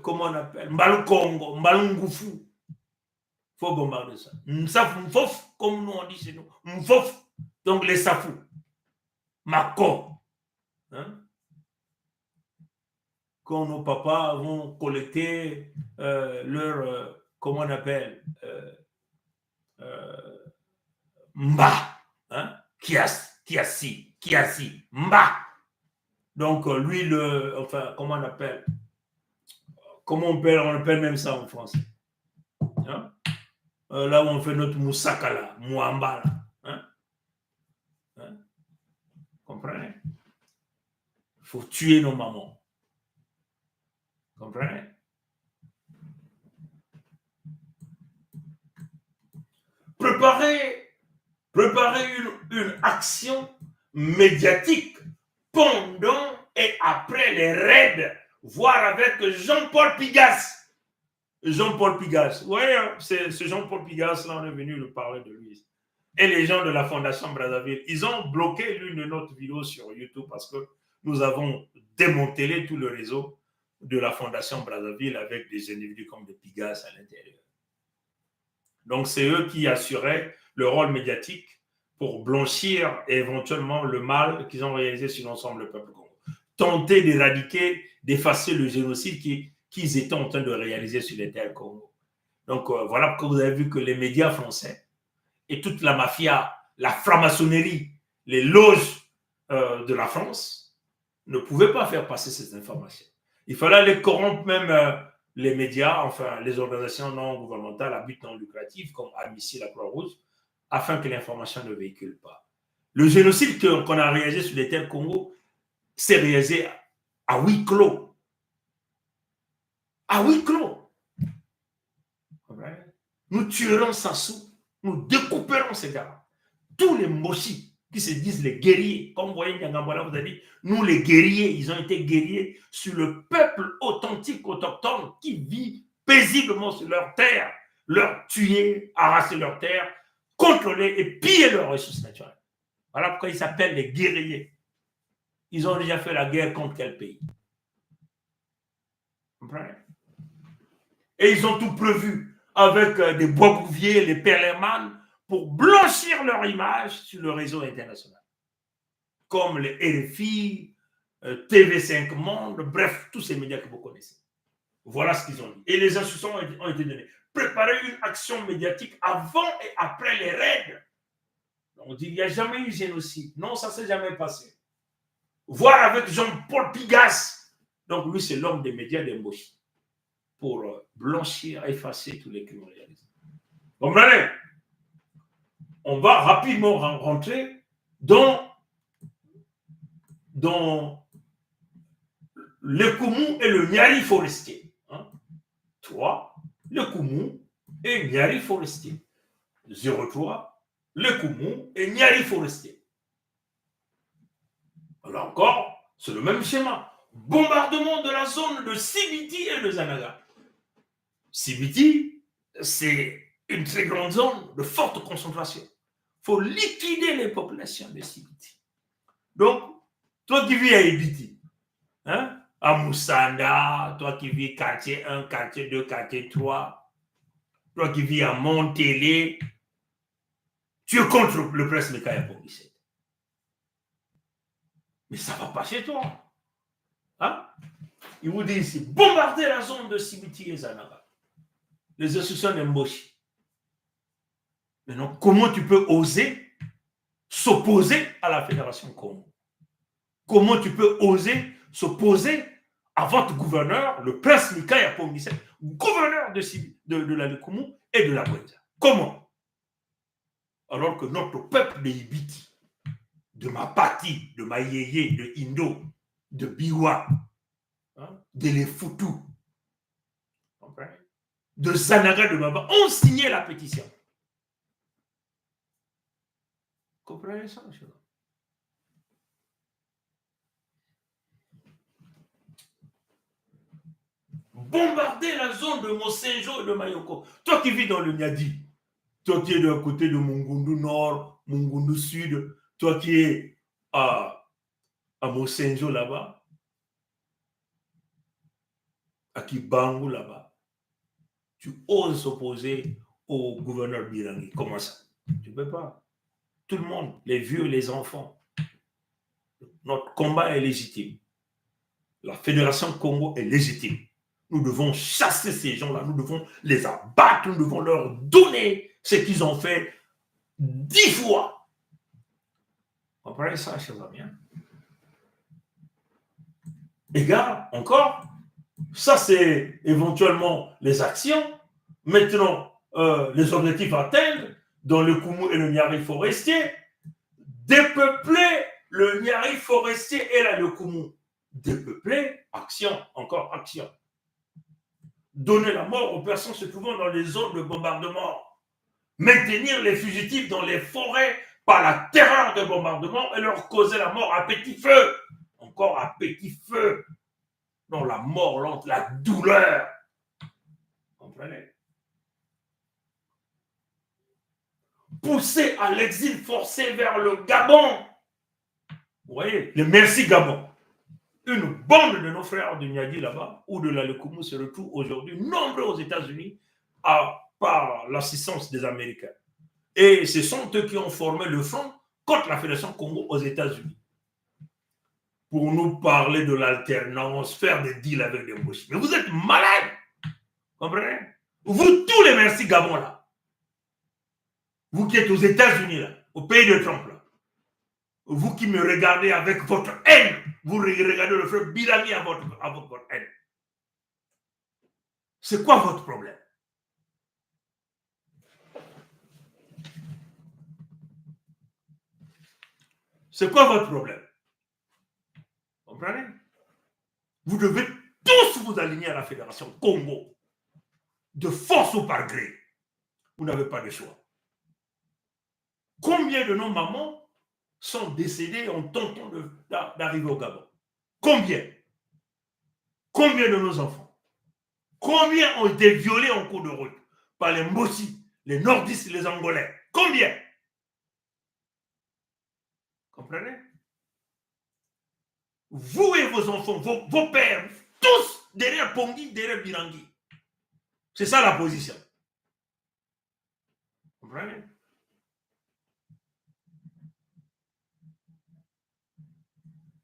comment on appelle, Mbalkongo, Mbalungufu. Il faut bombarder ça. Msaf, mfof, comme nous on dit chez nous. Mfof, donc les safous. Mako. Hein? Quand nos papas vont collecter leur, comment on appelle, mba, hein? Kiasi, mba. Donc lui, enfin, comment on appelle, comment on appelle même ça en français, hein? Là où on fait notre moussakala, mouamba, hein? Hein? Comprenez? Il faut tuer nos mamans. Comprenez? Préparer une action médiatique pendant et après les raids, voire avec Jean-Paul Pigas. Jean-Paul Pigas. Vous voyez, c'est ce Jean-Paul Pigas-là, on est venu le parler de lui. Et les gens de la Fondation Brazzaville, ils ont bloqué l'une de notre vidéo sur YouTube parce que nous avons démantelé tout le réseau de la Fondation Brazzaville avec des individus comme des Pigas à l'intérieur. Donc, c'est eux qui assuraient le rôle médiatique pour blanchir éventuellement le mal qu'ils ont réalisé sur l'ensemble du peuple congolais. Tenter d'éradiquer, d'effacer le génocide qui qu'ils étaient en train de réaliser sur les terres Congo. Donc voilà pourquoi vous avez vu que les médias français et toute la mafia, la franc-maçonnerie, les loges de la France ne pouvaient pas faire passer ces informations. Il fallait aller corrompre même les médias, enfin les organisations non gouvernementales à but non lucratif, comme Amici, la Croix-Rouge, afin que l'information ne véhicule pas. Le génocide qu'on a réalisé sur les terres Congo s'est réalisé à huis clos. À huis clos. Nous tuerons Sassou, nous découperons ces gars. Tous les Moshi qui se disent les guerriers, comme vous voyez, Nyangambala vous a dit, nous les guerriers, ils ont été guerriers sur le peuple authentique, autochtone, qui vit paisiblement sur leur terre, leur tuer, arracher leur terre, contrôler et piller leurs ressources naturelles. Voilà pourquoi ils s'appellent les guerriers. Ils ont déjà fait la guerre contre quel pays? Et ils ont tout prévu avec des bois bouviers, les Perleman, pour blanchir leur image sur le réseau international. Comme les RFI, TV5 Monde, bref, tous ces médias que vous connaissez. Voilà ce qu'ils ont dit. Et les instructions ont été données. Préparer une action médiatique avant et après les raids. On dit, il n'y a jamais eu génocide. Non, ça ne s'est jamais passé. Voir avec Jean-Paul Pigas. Donc lui, c'est l'homme des médias d'Emboshi. Pour blanchir, effacer tous les crimes réalisés. Comprenez? On va rapidement rentrer dans le Koumou et le Nyari forestier. Hein? 3, le Koumou et Nyari forestier. 03, le Koumou et Nyari forestier. Là encore, c'est le même schéma. Bombardement de la zone de Sibiti et de Zanaga. Sibiti, c'est une très grande zone de forte concentration. Il faut liquider les populations de Sibiti. Donc, toi qui vis à Ibiti, hein, à Moussanda, toi qui vis quartier 1, quartier 2, quartier 3, toi qui vis à Montélé, tu es contre le presse Mikaya Pobicet. Mais ça ne va pas chez toi. Hein? Il vous dit ici, bombarder la zone de Sibiti et Zanaga. Les instructions d'Emboshi. Maintenant, comment tu peux oser s'opposer à la Fédération Congo? Comment tu peux oser s'opposer à votre gouverneur, le prince Mikaya Pobicet, gouverneur de la Likoumou et de la Bwenza? Comment? Alors que notre peuple de Ibiti, de Mapati, de Mayeye, de Indo, de Biwa, hein, de Lefutu, de Zanaga, de Baba, ont signé la pétition. Comprenez ça, monsieur? Bombarder la zone de Mosenjo et de Mayoko. Toi qui vis dans le Niadi, toi qui es d'un côté de Mungundu Nord, Mungundu Sud, toi qui es à Mosenjo là-bas, à Kibangu là-bas, tu oses s'opposer au gouverneur Birangi. Comment ça? Tu ne peux pas. Tout le monde, les vieux, les enfants. Notre combat est légitime. La Fédération Congo est légitime. Nous devons chasser ces gens-là, nous devons les abattre, nous devons leur donner ce qu'ils ont fait 10 fois. Vous comprenez ça, chers amis? Et gars, encore, ça c'est éventuellement les actions. Maintenant, les objectifs à atteindre dans le Koumou et le Nyari forestier, dépeupler le Nyari forestier et là le Koumou. Dépeupler, action, encore action. Donner la mort aux personnes se trouvant dans les zones de bombardement. Maintenir les fugitifs dans les forêts par la terreur de bombardement et leur causer la mort à petit feu. Encore à petit feu. Non, la mort lente, la douleur. Vous comprenez? Pousser à l'exil forcé vers le Gabon. Vous voyez, le merci Gabon. Une bande de nos frères de Niadi là-bas, ou de la Likoumou se retrouve aujourd'hui nombreux aux États-Unis par l'assistance des Américains. Et ce sont eux qui ont formé le front contre la Fédération Congo aux États-Unis. pour nous parler de l'alternance, faire des deals avec des mouches. Mais vous êtes malades. Comprenez? Vous, tous les merci Gabon là, vous qui êtes aux États-Unis là, au pays de Trump là, vous qui me regardez avec votre haine, vous regardez le frère Birangi avec votre haine. C'est quoi votre problème? C'est quoi votre problème? Comprenez? Vous devez tous vous aligner à la Fédération Congo, de force ou par gré. Vous n'avez pas de choix. Combien de nos mamans sont décédées en tentant d'arriver au Gabon? Combien? Combien de nos enfants? Combien ont été violés en cours de route par les Mbossi, les Nordistes, les Angolais? Combien? Comprenez? Vous et vos enfants, vos pères, tous derrière Pongui, derrière Birangi. C'est ça la position. Comprenez?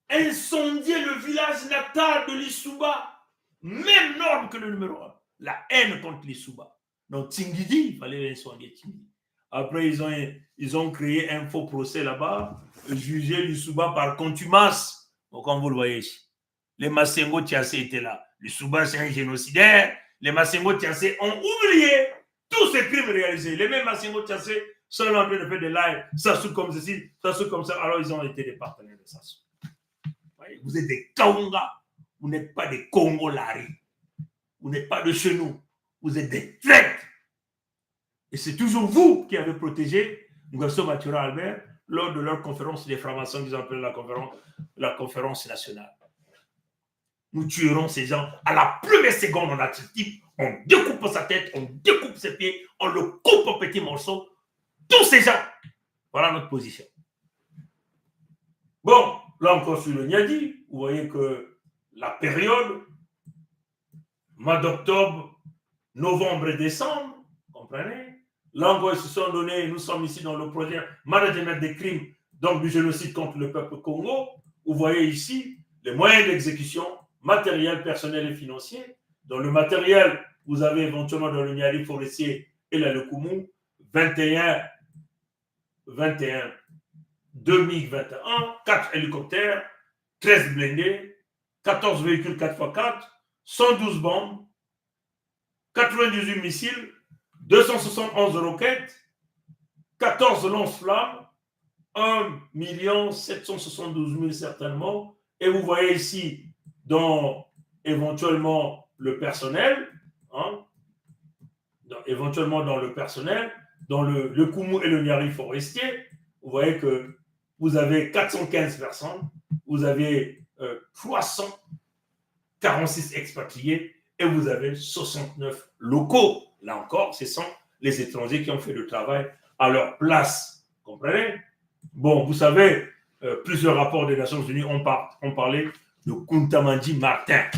Incendier le village natal de l'Issouba, même norme que le numéro 1. La haine contre l'Issouba. Donc Tingidi, il fallait incendier Tingidi. Après, ils ont créé un faux procès là-bas, jugé l'Issouba par contumace. Donc, comme vous le voyez ici, les Massengo Tiassé étaient là. L'Issouba, c'est un génocidaire. Les Massengo Tiassé ont oublié tous ces crimes réalisés. Les mêmes Massengo Tiassé sont en train de faire des lives, Sassou comme ceci, Sassou comme ça. Alors, ils ont été des partenaires de Sassou. Vous êtes des Kaunga. Vous n'êtes pas des Congolari. Vous n'êtes pas de chez nous. Vous êtes des traîtres. Et c'est toujours vous qui avez protégé Nguesso Matura Albert lors de leur conférence des francs-maçons qu'ils appellent la conférence nationale. Nous tuerons ces gens à la première seconde en attractif. On découpe sa tête, on découpe ses pieds, on le coupe en petits morceaux. Tous ces gens. Voilà notre position. Bon, là encore sur le Niadi, vous voyez que la période, mois d'octobre, novembre et décembre, comprenez? Là encore, ils se sont donnés, nous sommes ici dans le projet Management des crimes, donc du génocide contre le peuple Congo. Vous voyez ici les moyens d'exécution, matériel, personnel et financier. Dans le matériel, vous avez éventuellement dans le Niadi forestier et la Lekumu, 21 2021, 4 hélicoptères, 13 blindés, 14 véhicules 4x4, 112 bombes, 98 missiles, 271 roquettes, 14 lance-flammes, 1 772 000 certainement. Et vous voyez ici, dans éventuellement le personnel, éventuellement dans le personnel, dans le Koumou et le Niari forestier, vous voyez que vous avez 415 personnes, vous avez 346 expatriés et vous avez 69 locaux. Là encore, ce sont les étrangers qui ont fait le travail à leur place. Vous comprenez? Bon, vous savez, plusieurs rapports des Nations Unies ont parlé de Kuntamandi Martin,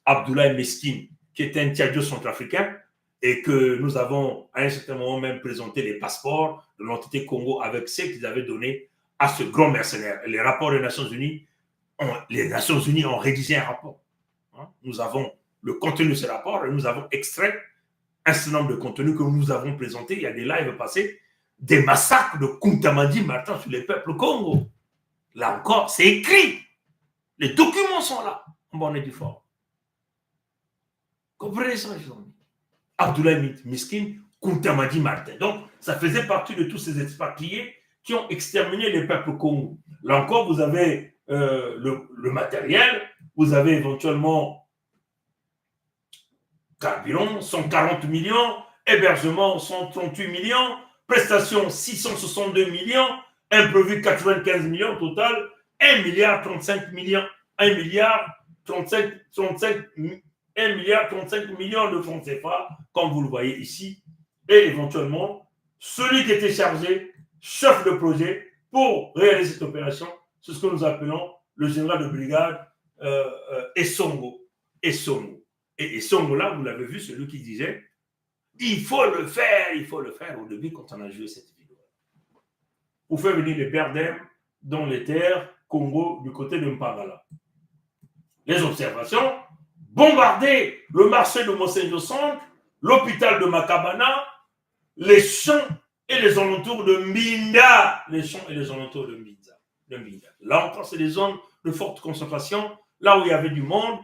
Abdoulaye Meskin, qui est un Tchadjo centrafricain, et que nous avons à un certain moment même présenté les passeports de l'entité Congo avec ceux qu'ils avaient donnés à ce grand mercenaire. Et les rapports des Nations Unies, les Nations Unies ont rédigé un rapport. Nous avons le contenu de ce rapport et nous avons extrait un certain nombre de contenus que nous avons présentés. Il y a des lives passés, des massacres de Kuntamandi Martin sur les peuples Congo. Là encore, c'est écrit. Les documents sont là, en bonne et due forme. Comprenez ça, les amis? Abdoulaye Miskin, Kuntamandi Martin. Donc, ça faisait partie de tous ces expatriés qui ont exterminé les peuples Congo. Là encore, vous avez le matériel, vous avez éventuellement carburant, 140 millions, hébergement, 138 millions, prestations, 662 millions, imprévu 95 millions, total, 1 milliard 35 millions, 1 milliard 35 millions de francs CFA, comme vous le voyez ici, et éventuellement, celui qui était chargé, chef de projet, pour réaliser cette opération, c'est ce que nous appelons le général de brigade Essongo. Et Essongo, là, vous l'avez vu, celui qui disait il faut le faire au début quand on a joué cette vidéo. Pour faire venir les Berdem dans les terres Congo du côté de Mpangala. Les observations, bombarder le marché de Mossenjo Centre, l'hôpital de Makabana, les champs et les alentours de Mbinda. Les champs et les alentours de Mbinda. Là encore, c'est des zones de forte concentration. Là où il y avait du monde,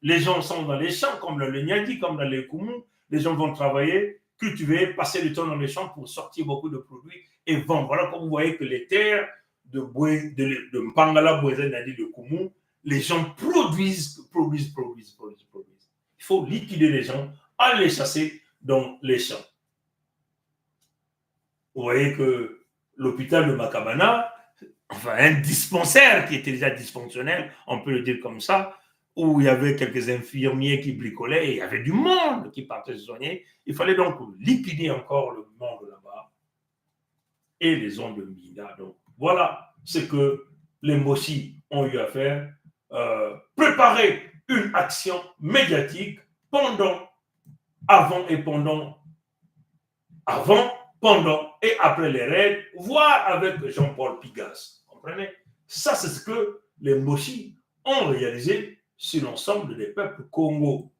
les gens sont dans les champs, comme dans le Niadi, comme dans les Koumou. Les gens vont travailler, cultiver, passer le temps dans les champs pour sortir beaucoup de produits et vendre. Voilà comme vous voyez que les terres de Mpangala, Bouézé, Nadi, de Koumou, les gens produisent. Il faut liquider les gens, aller les chasser dans les champs. Vous voyez que l'hôpital de Makabana, enfin un dispensaire qui était déjà dysfonctionnel, on peut le dire comme ça, où il y avait quelques infirmiers qui bricolaient, et il y avait du monde qui partait se soigner. Il fallait donc liquider encore le monde là-bas et les zones de Mbinda. Donc voilà ce que les Moshi ont eu à faire. Préparer une action médiatique pendant et après les raids, voire avec Jean-Paul Pigas. Vous comprenez? Ça, c'est ce que les Moshi ont réalisé sur l'ensemble des peuples Congo.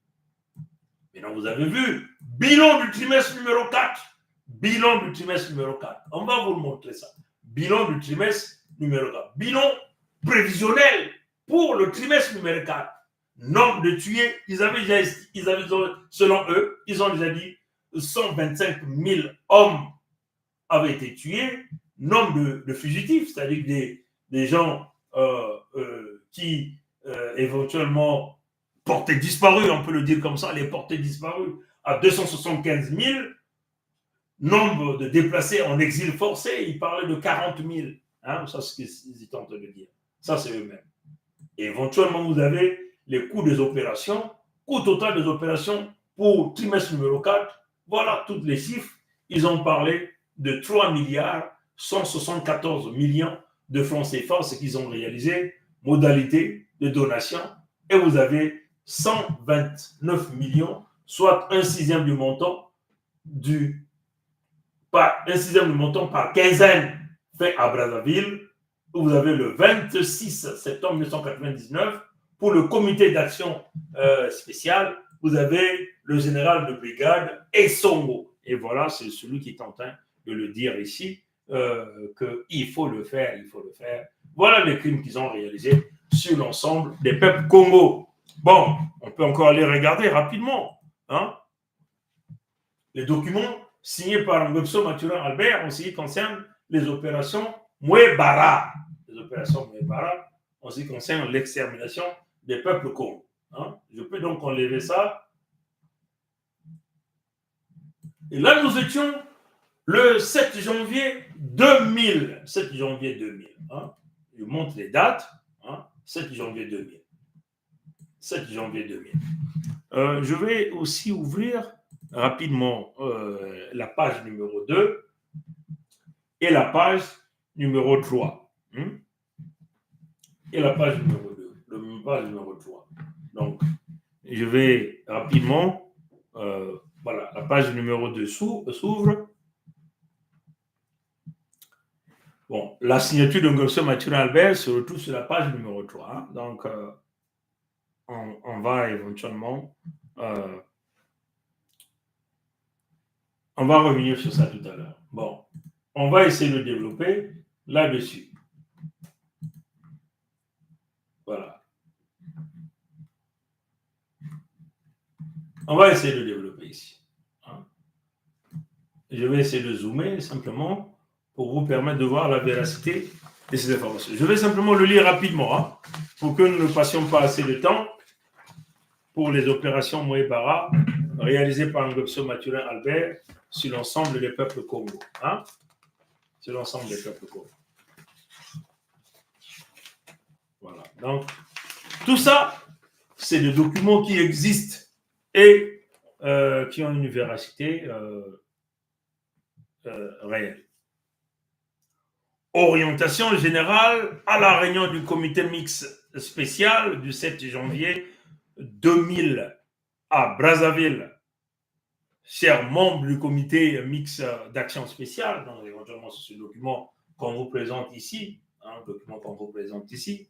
Maintenant, vous avez vu, bilan du trimestre numéro 4. Bilan du trimestre numéro 4. On va vous le montrer ça. Bilan du trimestre numéro 4. Bilan prévisionnel pour le trimestre numéro 4. Nombre de tués, selon eux, ils ont déjà dit 125 000 hommes avaient été tués. Nombre de fugitifs, c'est-à-dire des gens qui éventuellement portés disparus, on peut le dire comme ça, les portés disparus à 275 000. Nombre de déplacés en exil forcé, ils parlaient de 40 000. Hein, ça, c'est ce qu'ils tentent de dire. Ça, c'est eux-mêmes. Et éventuellement, vous avez les coûts des opérations, coût total des opérations pour trimestre numéro 4. Voilà toutes les chiffres. Ils ont parlé de 3 milliards 174 millions de francs CFA, ce qu'ils ont réalisé, modalité de donation. Et vous avez 129 millions, soit un sixième du montant par quinzaine fait à Brazzaville. Vous avez le 26 septembre 1999 pour le comité d'action spécial. Vous avez le général de brigade Essongo. Et voilà, c'est celui qui est en train de le dire ici, qu'il faut le faire, il faut le faire. Voilà les crimes qu'ils ont réalisés sur l'ensemble des peuples Congo. Bon, on peut encore aller regarder rapidement. Hein, les documents signés par Ngobso Mathurin Albert en ce qui concerne les opérations Mouébara. Les opérations Mouébara en ce qui concerne l'extermination des peuples Congo. Hein, je peux donc enlever ça. Et là, nous étions le 7 janvier 2000. 7 janvier 2000. Hein, je montre les dates. Hein, 7 janvier 2000. 7 janvier 2000. Je vais aussi ouvrir rapidement la page numéro 2 et la page numéro 3. Et la page numéro 2. La page numéro 3. Donc, je vais rapidement... voilà, la page numéro 2 s'ouvre. Bon, la signature de Ngobso Mathurin Albert se retrouve sur la page numéro 3. Hein. Donc, on va éventuellement... on va revenir sur ça tout à l'heure. Bon, on va essayer de développer là-dessus. Voilà. On va essayer de développer ici. Hein. Je vais essayer de zoomer simplement pour vous permettre de voir la véracité de ces informations. Je vais simplement le lire rapidement hein, pour que nous ne passions pas assez de temps pour les opérations Mouébara réalisées par Ngobso Mathurin Albert sur l'ensemble des peuples Congo. Hein? Sur l'ensemble des peuples Congo. Voilà. Donc, tout ça, c'est des documents qui existent et qui ont une véracité réelle. Orientation générale à la réunion du comité mixte spécial du 7 janvier 2000 à Brazzaville. Chers membres du comité mixte d'action spéciale, donc éventuellement c'est ce document qu'on vous présente ici, un document qu'on vous présente ici.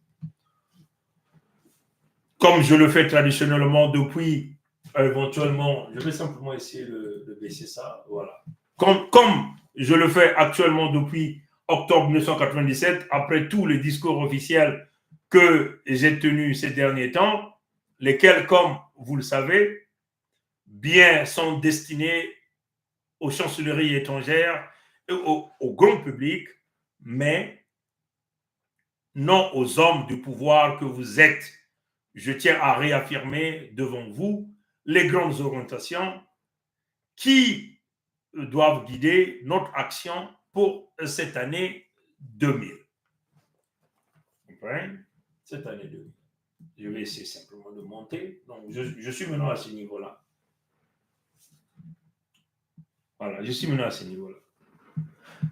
Comme je le fais traditionnellement depuis, éventuellement, je vais simplement essayer de baisser ça, voilà. Comme je le fais actuellement depuis octobre 1997, après tous les discours officiels que j'ai tenus ces derniers temps, lesquels, comme vous le savez, bien sont destinés aux chancelleries étrangères et au grand public, mais non aux hommes du pouvoir que vous êtes. Je tiens à réaffirmer devant vous les grandes orientations qui doivent guider notre action pour cette année 2000. Vous comprenez? Cette année 2000. Je vais essayer simplement de monter. Donc, je suis maintenant à ce niveau-là. Voilà, je suis maintenant à ce niveau-là.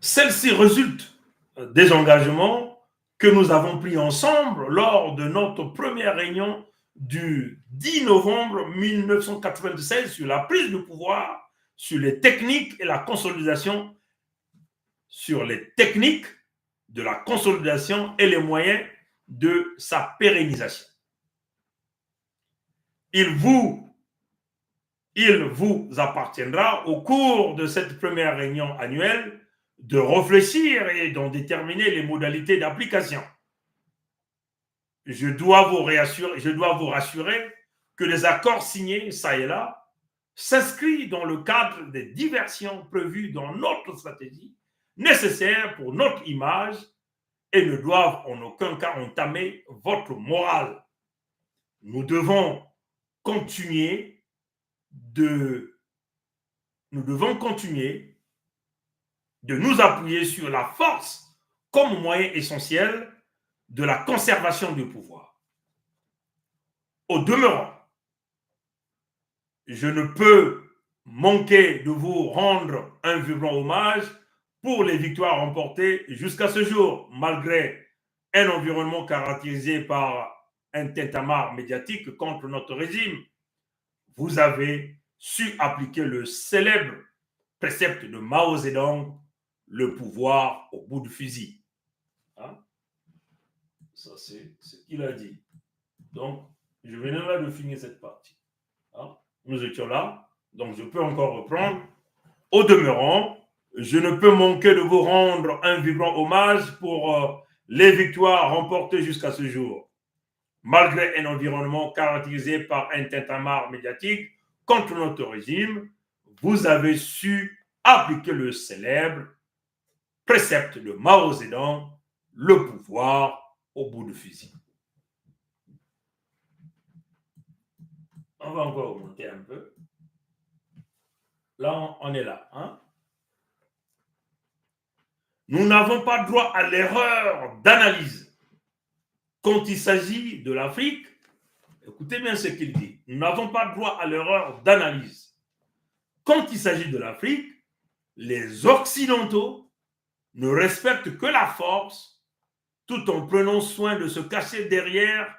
Celle-ci résulte des engagements que nous avons pris ensemble lors de notre première réunion du 10 novembre 1996 sur la prise de pouvoir, sur les techniques et la consolidation, sur les techniques de la consolidation et les moyens de sa pérennisation. Il vous appartiendra au cours de cette première réunion annuelle de réfléchir et d'en déterminer les modalités d'application. Je dois vous rassurer que les accords signés, ça et là, s'inscrivent dans le cadre des diversions prévues dans notre stratégie nécessaires pour notre image et ne doivent en aucun cas entamer votre morale. Nous devons continuer de nous appuyer sur la force comme moyen essentiel de la conservation du pouvoir. Au demeurant, je ne peux manquer de vous rendre un vibrant hommage pour les victoires remportées jusqu'à ce jour, malgré un environnement caractérisé par un tintamarre médiatique contre notre régime. Vous avez su appliquer le célèbre précepte de Mao Zedong, le pouvoir au bout du fusil. Hein? Ça, c'est ce qu'il a dit. Donc, je venais là de finir cette partie. Hein? Nous étions là, donc je peux encore reprendre. Au demeurant, je ne peux manquer de vous rendre un vibrant hommage pour les victoires remportées jusqu'à ce jour. Malgré un environnement caractérisé par un tintamarre médiatique contre notre régime, vous avez su appliquer le célèbre précepte de Mao Zedong, le pouvoir au bout du fusil. On va encore remonter un peu. Là, on est là. Hein? Nous n'avons pas droit à l'erreur d'analyse. Quand il s'agit de l'Afrique, écoutez bien ce qu'il dit. Nous n'avons pas droit à l'erreur d'analyse. Quand il s'agit de l'Afrique, les Occidentaux ne respectent que la force tout en prenant soin de se cacher derrière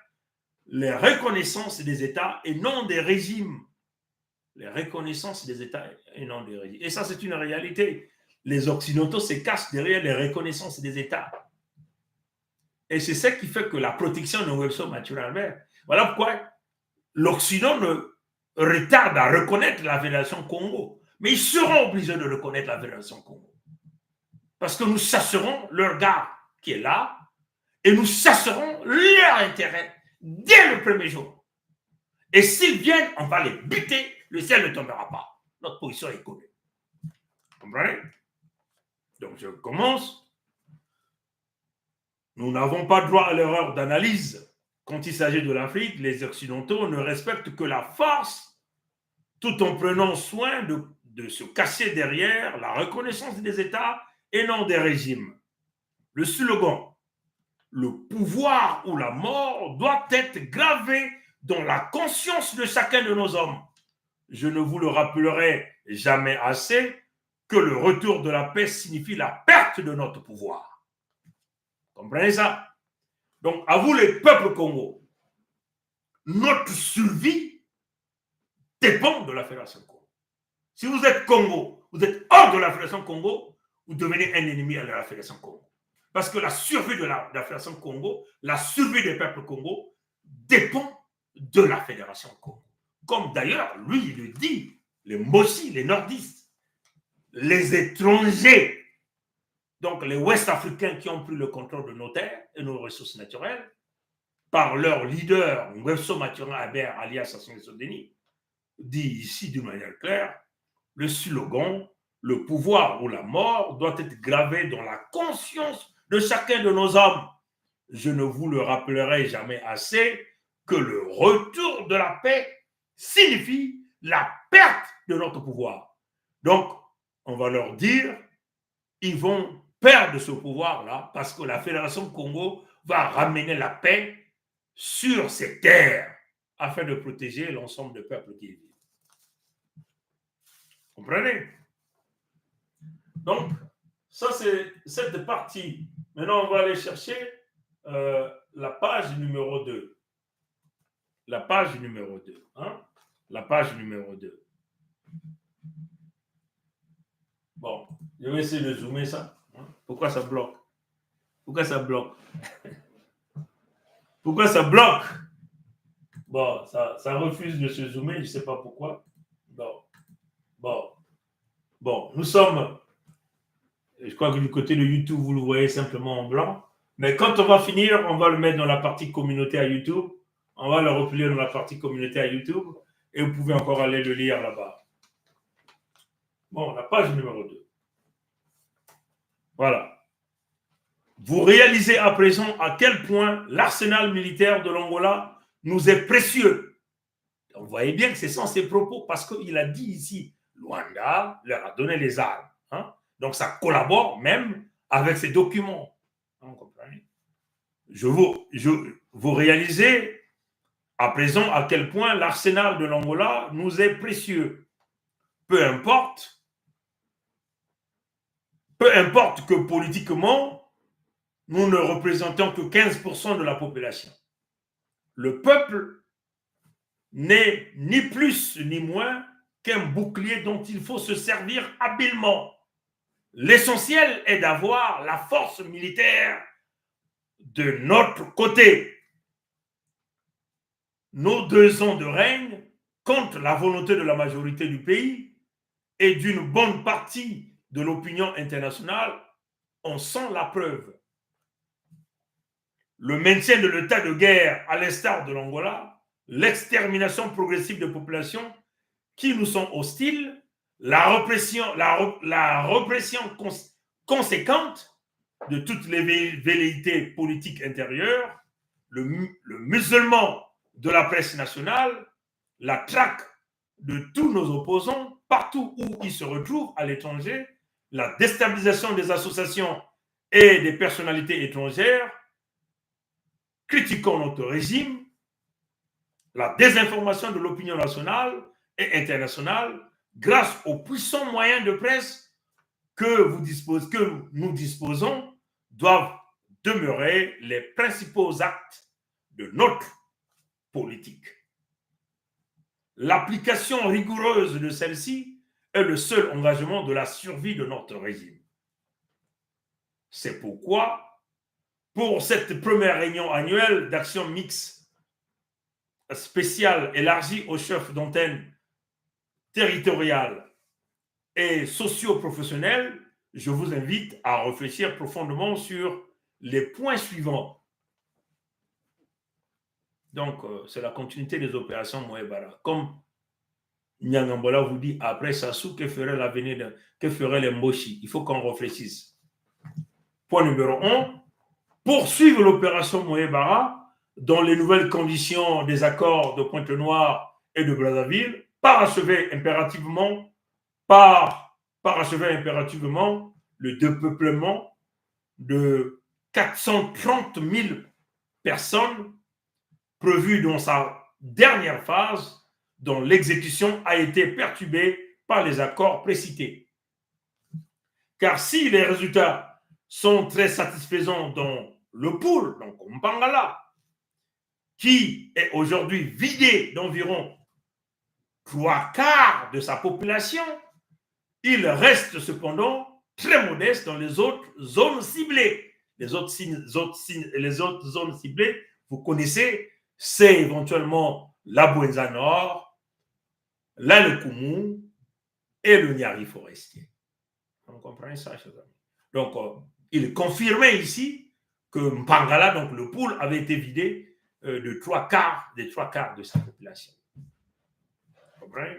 les reconnaissances des États et non des régimes. Les reconnaissances des États et non des régimes. Et ça, c'est une réalité. Les Occidentaux se cachent derrière les reconnaissances des États. Et c'est ce qui fait que la protection de Webso Mathieu Albert, voilà pourquoi l'Occident ne retarde à reconnaître la Fédération Congo. Mais ils seront obligés de reconnaître la Fédération Congo. Parce que nous chasserons leur gars qui est là et nous chasserons leur intérêt dès le premier jour. Et s'ils viennent, on va les buter, le ciel ne tombera pas. Notre position est connue. Vous comprenez? Donc je commence. Nous n'avons pas droit à l'erreur d'analyse. Quand il s'agit de l'Afrique, les Occidentaux ne respectent que la force tout en prenant soin de se cacher derrière la reconnaissance des États et non des régimes. Le slogan « Le pouvoir ou la mort » doit être gravé dans la conscience de chacun de nos hommes. Je ne vous le rappellerai jamais assez que le retour de la paix signifie la perte de notre pouvoir. Comprenez ça? Donc, à vous les peuples Congo, notre survie dépend de la Fédération Congo. Si vous êtes Congo, vous êtes hors de la Fédération Congo, vous devenez un ennemi à la Fédération Congo. Parce que la survie de la Fédération Congo, la survie des peuples Congo dépend de la Fédération Congo. Comme d'ailleurs, lui, il le dit, les Mossi, les nordistes, les étrangers, donc les Ouest-Africains qui ont pris le contrôle de nos terres et nos ressources naturelles, par leur leader, Nguesso Mathurin Albert, alias Sassou Nguesso Deni, dit ici d'une manière claire, le slogan « Le pouvoir ou la mort » doit être gravé dans la conscience de chacun de nos hommes. Je ne vous le rappellerai jamais assez que le retour de la paix signifie la perte de notre pouvoir. Donc, on va leur dire, ils vont perdre ce pouvoir-là parce que la Fédération Congo va ramener la paix sur ces terres afin de protéger l'ensemble des peuples qui y vivent. Comprenez? Donc, ça c'est cette partie. Maintenant, on va aller chercher la page numéro 2. La page numéro 2. Hein? La page numéro 2. Bon, je vais essayer de zoomer ça. Hein? Pourquoi ça bloque? Pourquoi ça bloque? Pourquoi ça bloque? Bon, ça refuse de se zoomer, je ne sais pas pourquoi. Bon, nous sommes, je crois que du côté de YouTube, vous le voyez simplement en blanc. Mais quand on va finir, on va le mettre dans la partie communauté à YouTube. On va le replier dans la partie communauté à YouTube. Et vous pouvez encore aller le lire là-bas. Bon, la page numéro 2. Voilà. Vous réalisez à présent à quel point l'arsenal militaire de l'Angola nous est précieux. Vous voyez bien que c'est sans ses propos parce qu'il a dit ici, Luanda leur a donné les armes. Hein? Donc ça collabore même avec ces documents. Vous comprenez? Vous réalisez à présent à quel point l'arsenal de l'Angola nous est précieux. Peu importe que politiquement, nous ne représentons que 15% de la population. Le peuple n'est ni plus ni moins qu'un bouclier dont il faut se servir habilement. L'essentiel est d'avoir la force militaire de notre côté. Nos 2 ans de règne, contre la volonté de la majorité du pays et d'une bonne partie de l'opinion internationale, on sent la preuve. Le maintien de l'état de guerre à l'instar de l'Angola, l'extermination progressive des populations qui nous sont hostiles, la répression conséquente de toutes les velléités politiques intérieures, le musulman de la presse nationale, la traque de tous nos opposants partout où ils se retrouvent à l'étranger, la déstabilisation des associations et des personnalités étrangères critiquant notre régime, la désinformation de l'opinion nationale et internationale grâce aux puissants moyens de presse que nous disposons doivent demeurer les principaux actes de notre politique. L'application rigoureuse de celle-ci est le seul engagement de la survie de notre régime. C'est pourquoi, pour cette première réunion annuelle d'action mixte spéciale élargie aux chefs d'antenne territoriales et socio-professionnels, je vous invite à réfléchir profondément sur les points suivants. Donc, c'est la continuité des opérations Moebara. Comme Nyangambola vous dit, après Sassou, que ferait l'avenir, que feraient les Moshi? Il faut qu'on réfléchisse. Point numéro 1, poursuivre l'opération Moebara dans les nouvelles conditions des accords de Pointe-Noire et de Brazzaville, parachever impérativement le dépeuplement de 430 000 personnes prévu dans sa dernière phase, dont l'exécution a été perturbée par les accords précités. Car si les résultats sont très satisfaisants dans le pôle, donc Mpangala, qui est aujourd'hui vidé d'environ 3/4 de sa population, il reste cependant très modeste dans les autres zones ciblées, Les autres zones ciblées, vous connaissez, c'est éventuellement la Bouenza Nord, la Lekoumou et le Niari forestier. On comprend ça, chers amis. Donc, il confirmait ici que Mpangala, donc le pôle, avait été vidé des trois quarts de sa population. Vous comprenez?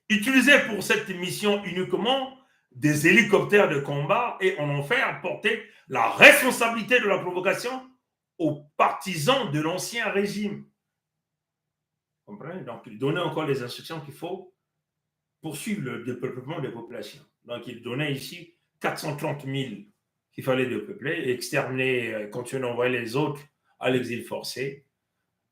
Utilisé pour cette mission uniquement des hélicoptères de combat et on en fait porter la responsabilité de la provocation aux partisans de l'ancien régime. Vous comprenez? Donc, il donnait encore les instructions qu'il faut poursuivre le dépeuplement des populations. Donc, il donnait ici 430 000 qu'il fallait dépeupler, exterminer, continuer d'envoyer les autres à l'exil forcé.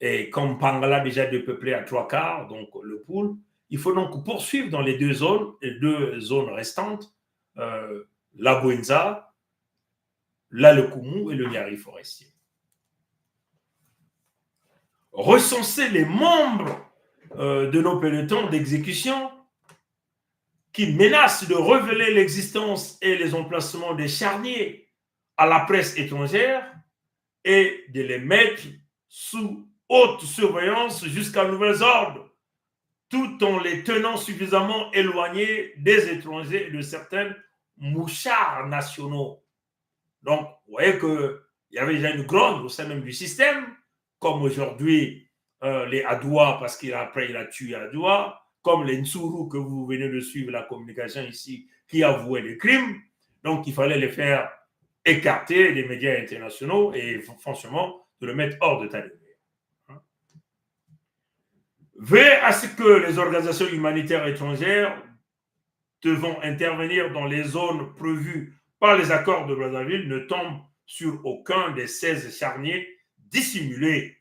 Et comme Pangala déjà dépeuplé à 3/4, donc le pool, il faut donc poursuivre dans les deux zones restantes, la Bouenza, la Lekoumou et le Niari forestier. Recenser les membres de nos pelotons d'exécution qui menacent de révéler l'existence et les emplacements des charniers à la presse étrangère et de les mettre sous haute surveillance jusqu'à nouvel ordre, tout en les tenant suffisamment éloignés des étrangers et de certains mouchards nationaux. Donc, vous voyez qu'il y avait déjà une grogne au sein même du système, comme aujourd'hui les Adoua, parce qu'après il a tué Adoua, comme les Nsourou que vous venez de suivre la communication ici, qui avouaient les crimes. Donc, il fallait les faire écarter des médias internationaux et franchement, de le mettre hors de ta lumière. Veillez à ce que les organisations humanitaires étrangères devant intervenir dans les zones prévues par les accords de Brazzaville ne tombent sur aucun des 16 charniers dissimulés.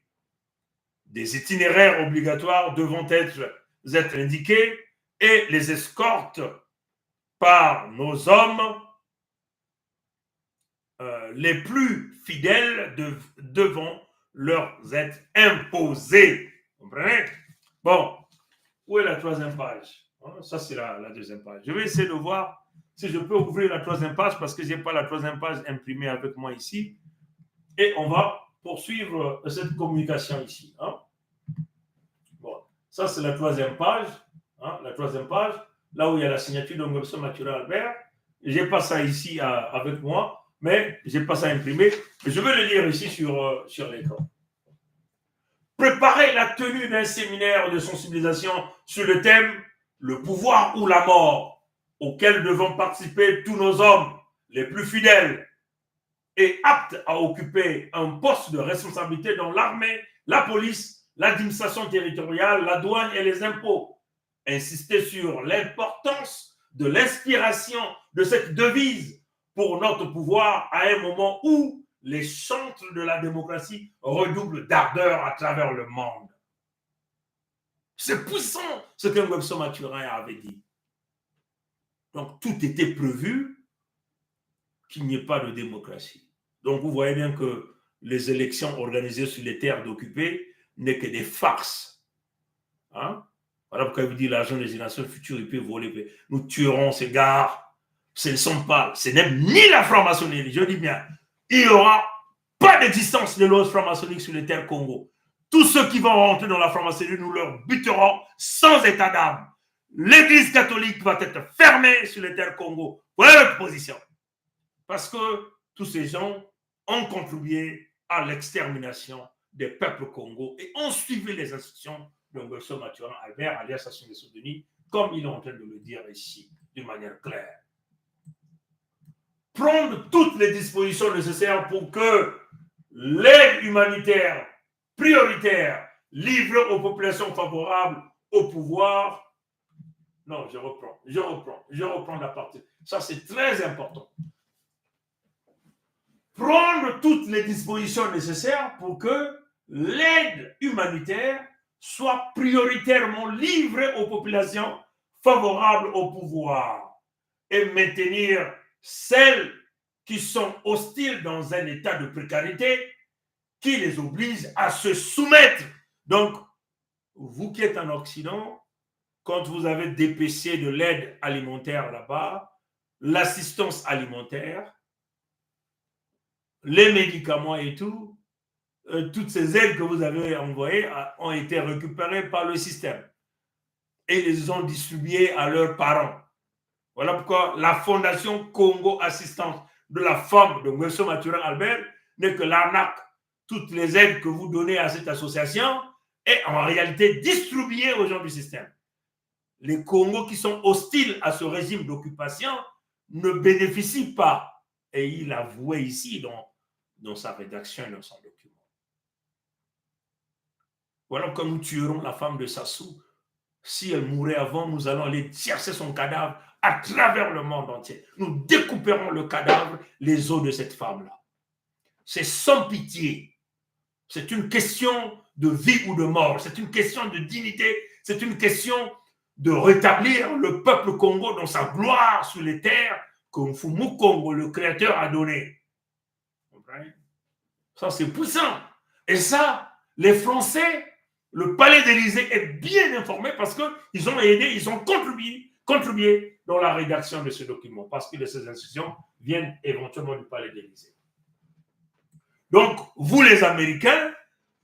Des itinéraires obligatoires devront être indiqués et les escortes par nos hommes les plus fidèles devront leur être imposées. Vous comprenez? Bon, où est la troisième page? Ça, c'est la deuxième page. Je vais essayer de voir si je peux ouvrir la troisième page parce que je n'ai pas la troisième page imprimée avec moi ici. Et on va poursuivre cette communication ici. Bon, ça, c'est la troisième page. La troisième page, là où il y a la signature de Ngobso Mathuré Albert. Je n'ai pas ça ici avec moi, mais je n'ai pas ça imprimé. Je vais le lire ici sur l'écran. Préparer la tenue d'un séminaire de sensibilisation sur le thème « Le pouvoir ou la mort » auquel devront participer tous nos hommes les plus fidèles et aptes à occuper un poste de responsabilité dans l'armée, la police, l'administration territoriale, la douane et les impôts. Insister sur l'importance de l'inspiration de cette devise pour notre pouvoir à un moment où les chantres de la démocratie redoublent d'ardeur à travers le monde. C'est puissant ce que Ngobso Mathuré avait dit. Donc tout était prévu qu'il n'y ait pas de démocratie. Donc vous voyez bien que les élections organisées sur les terres d'occupés n'est que des farces. Voilà pourquoi il vous dit l'argent des générations futures, il peut voler. Nous tuerons ces gars. Ce ne sont pas, ce n'est ni la franc-maçonnerie, je dis bien. Il n'y aura pas d'existence de l'ordre franc-maçonnique sur les terres Congo. Tous ceux qui vont rentrer dans la franc-maçonnerie, nous leur buterons sans état d'âme. L'Église catholique va être fermée sur les terres Congo. Voilà notre position. Parce que tous ces gens ont contribué à l'extermination des peuples Congo et ont suivi les instructions de Ngobso Mathuré Albert, alias Sassou Nguesso Denis, comme il est en train de le dire ici, d'une manière claire. Prendre toutes les dispositions nécessaires pour que l'aide humanitaire prioritaire livrée aux populations favorables au pouvoir. Non, je reprends la partie. Ça, c'est très important. Prendre toutes les dispositions nécessaires pour que l'aide humanitaire soit prioritairement livrée aux populations favorables au pouvoir et maintenir celles qui sont hostiles dans un état de précarité qui les oblige à se soumettre. Donc, vous qui êtes en Occident, quand vous avez dépêché de l'aide alimentaire là-bas, l'assistance alimentaire, les médicaments et tout, toutes ces aides que vous avez envoyées ont été récupérées par le système et les ont distribuées à leurs parents. Voilà pourquoi la Fondation Congo Assistance de la femme de M. Mathurin Albert n'est que l'arnaque. Toutes les aides que vous donnez à cette association est en réalité distribuée aux gens du système. Les Congos qui sont hostiles à ce régime d'occupation ne bénéficient pas. Et il avouait ici dans sa rédaction et dans son document. Voilà comme nous tuerons la femme de Sassou. Si elle mourait avant, nous allons aller chercher son cadavre à travers le monde entier. Nous découperons le cadavre, les os de cette femme-là. C'est sans pitié. C'est une question de vie ou de mort. C'est une question de dignité. C'est une question de rétablir le peuple Congo dans sa gloire sur les terres que Mfumu Congo, le Créateur, a donné. Ça, c'est puissant. Et ça, les Français, le palais d'Élysée est bien informé parce qu'ils ont aidé, ils ont contribué dans la rédaction de ce document parce que ces institutions viennent éventuellement du palais d'Élysée. Donc, vous les Américains,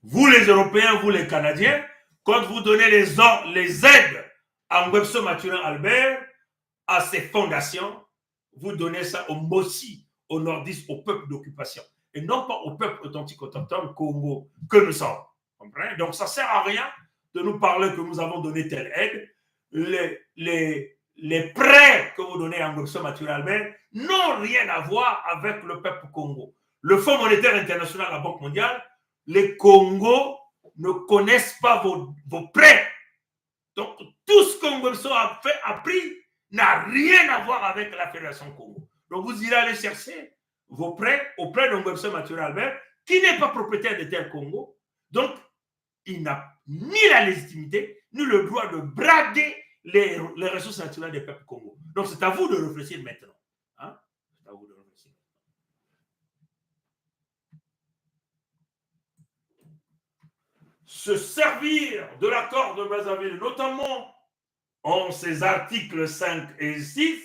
vous les Européens, vous les Canadiens, quand vous donnez les aides à Ngwebso Mathurin Albert, à ses fondations, vous donnez ça aux Mossi, aux Nordistes, au peuple d'occupation, et non pas au peuple authentique autochtone Congo que nous sommes. Comprenez? Donc, ça ne sert à rien de nous parler que nous avons donné telle aide. Les prêts que vous donnez à Ngwebso Mathurin Albert n'ont rien à voir avec le peuple Congo. Le Fonds monétaire international, la Banque mondiale, les Congos ne connaissent pas vos prêts. Donc, tout ce que Ngwebso a pris n'a rien à voir avec la Fédération Congo. Donc, vous irez aller chercher vos prêts auprès de Ngwebso Mathurin Albert, qui n'est pas propriétaire de Terre Congo. Donc, il n'a ni la légitimité, ni le droit de brader les ressources naturelles des peuples Congo. Donc, c'est à vous de réfléchir maintenant. Hein? C'est à vous de réfléchir. Se servir de l'accord de Brazzaville, notamment en ses articles 5 et 6,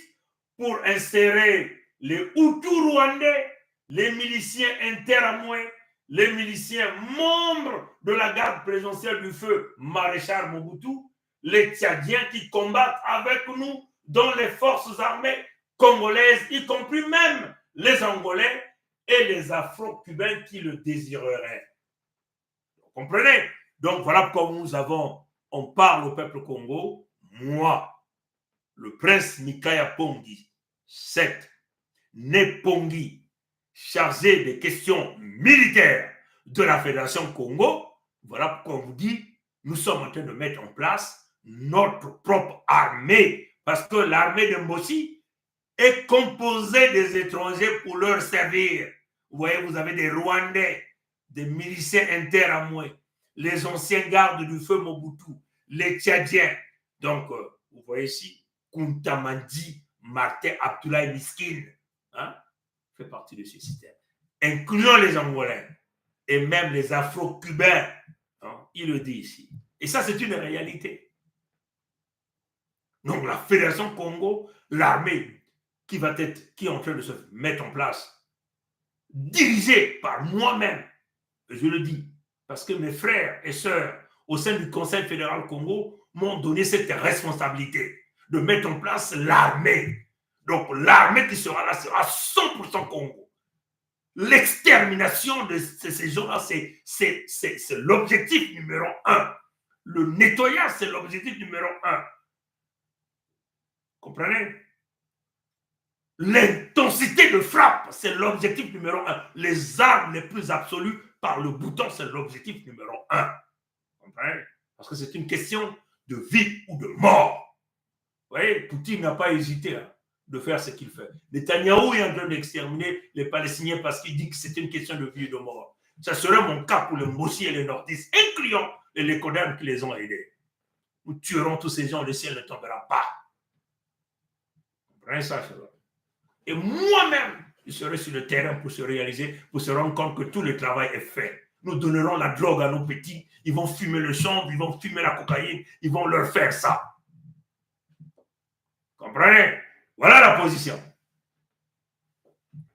pour insérer les Hutus rwandais, les miliciens interamouais, les miliciens membres de la garde présidentielle du feu Maréchal Mobutu, les Tchadiens qui combattent avec nous dans les forces armées congolaises, y compris même les Angolais et les Afro-Cubains qui le désireraient. Vous comprenez? Donc voilà pourquoi on parle au peuple Congo, moi, le prince Mikaya Pongi, 7, né Pongi, chargé des questions militaires de la Fédération Congo, voilà pourquoi on vous dit, nous sommes en train de mettre en place notre propre armée, parce que l'armée de Mbossi est composée des étrangers pour leur servir. Vous voyez, vous avez des Rwandais, des miliciens interamouais, les anciens gardes du feu Mobutu, les Tchadiens. Donc, vous voyez ici, Kuntamandi, Martin Abdoulaye Miskin, hein, fait partie de ce système, incluant les Angolais et même les Afro-Cubains. Hein, il le dit ici. Et ça, c'est une réalité. Donc, la Fédération Congo, l'armée qui est en train de se mettre en place, dirigée par moi-même, je le dis, parce que mes frères et sœurs au sein du Conseil fédéral Congo m'ont donné cette responsabilité de mettre en place l'armée. Donc l'armée qui sera là sera 100% Congo. L'extermination de ces gens-là, c'est l'objectif numéro 1. Le nettoyage, c'est l'objectif numéro 1. Comprenez? L'intensité de frappe, c'est l'objectif numéro 1. Les armes les plus absolues par le bouton, c'est l'objectif numéro 1. Comprenez? Parce que c'est une question de vie ou de mort. Vous voyez, Poutine n'a pas hésité de faire ce qu'il fait. Netanyahou est en train d'exterminer les Palestiniens parce qu'il dit que c'est une question de vie et de mort. Ça serait mon cas pour les Mossi et les Nordistes, incluant les Lekodan qui les ont aidés. Nous tuerons tous ces gens, le ciel ne tombera pas. Vous comprenez ça, cela? Et moi-même, je serai sur le terrain pour se réaliser, pour se rendre compte que tout le travail est fait. Nous donnerons la drogue à nos petits, ils vont fumer le chanvre, ils vont fumer la cocaïne, ils vont leur faire ça. Comprenez? Voilà la position.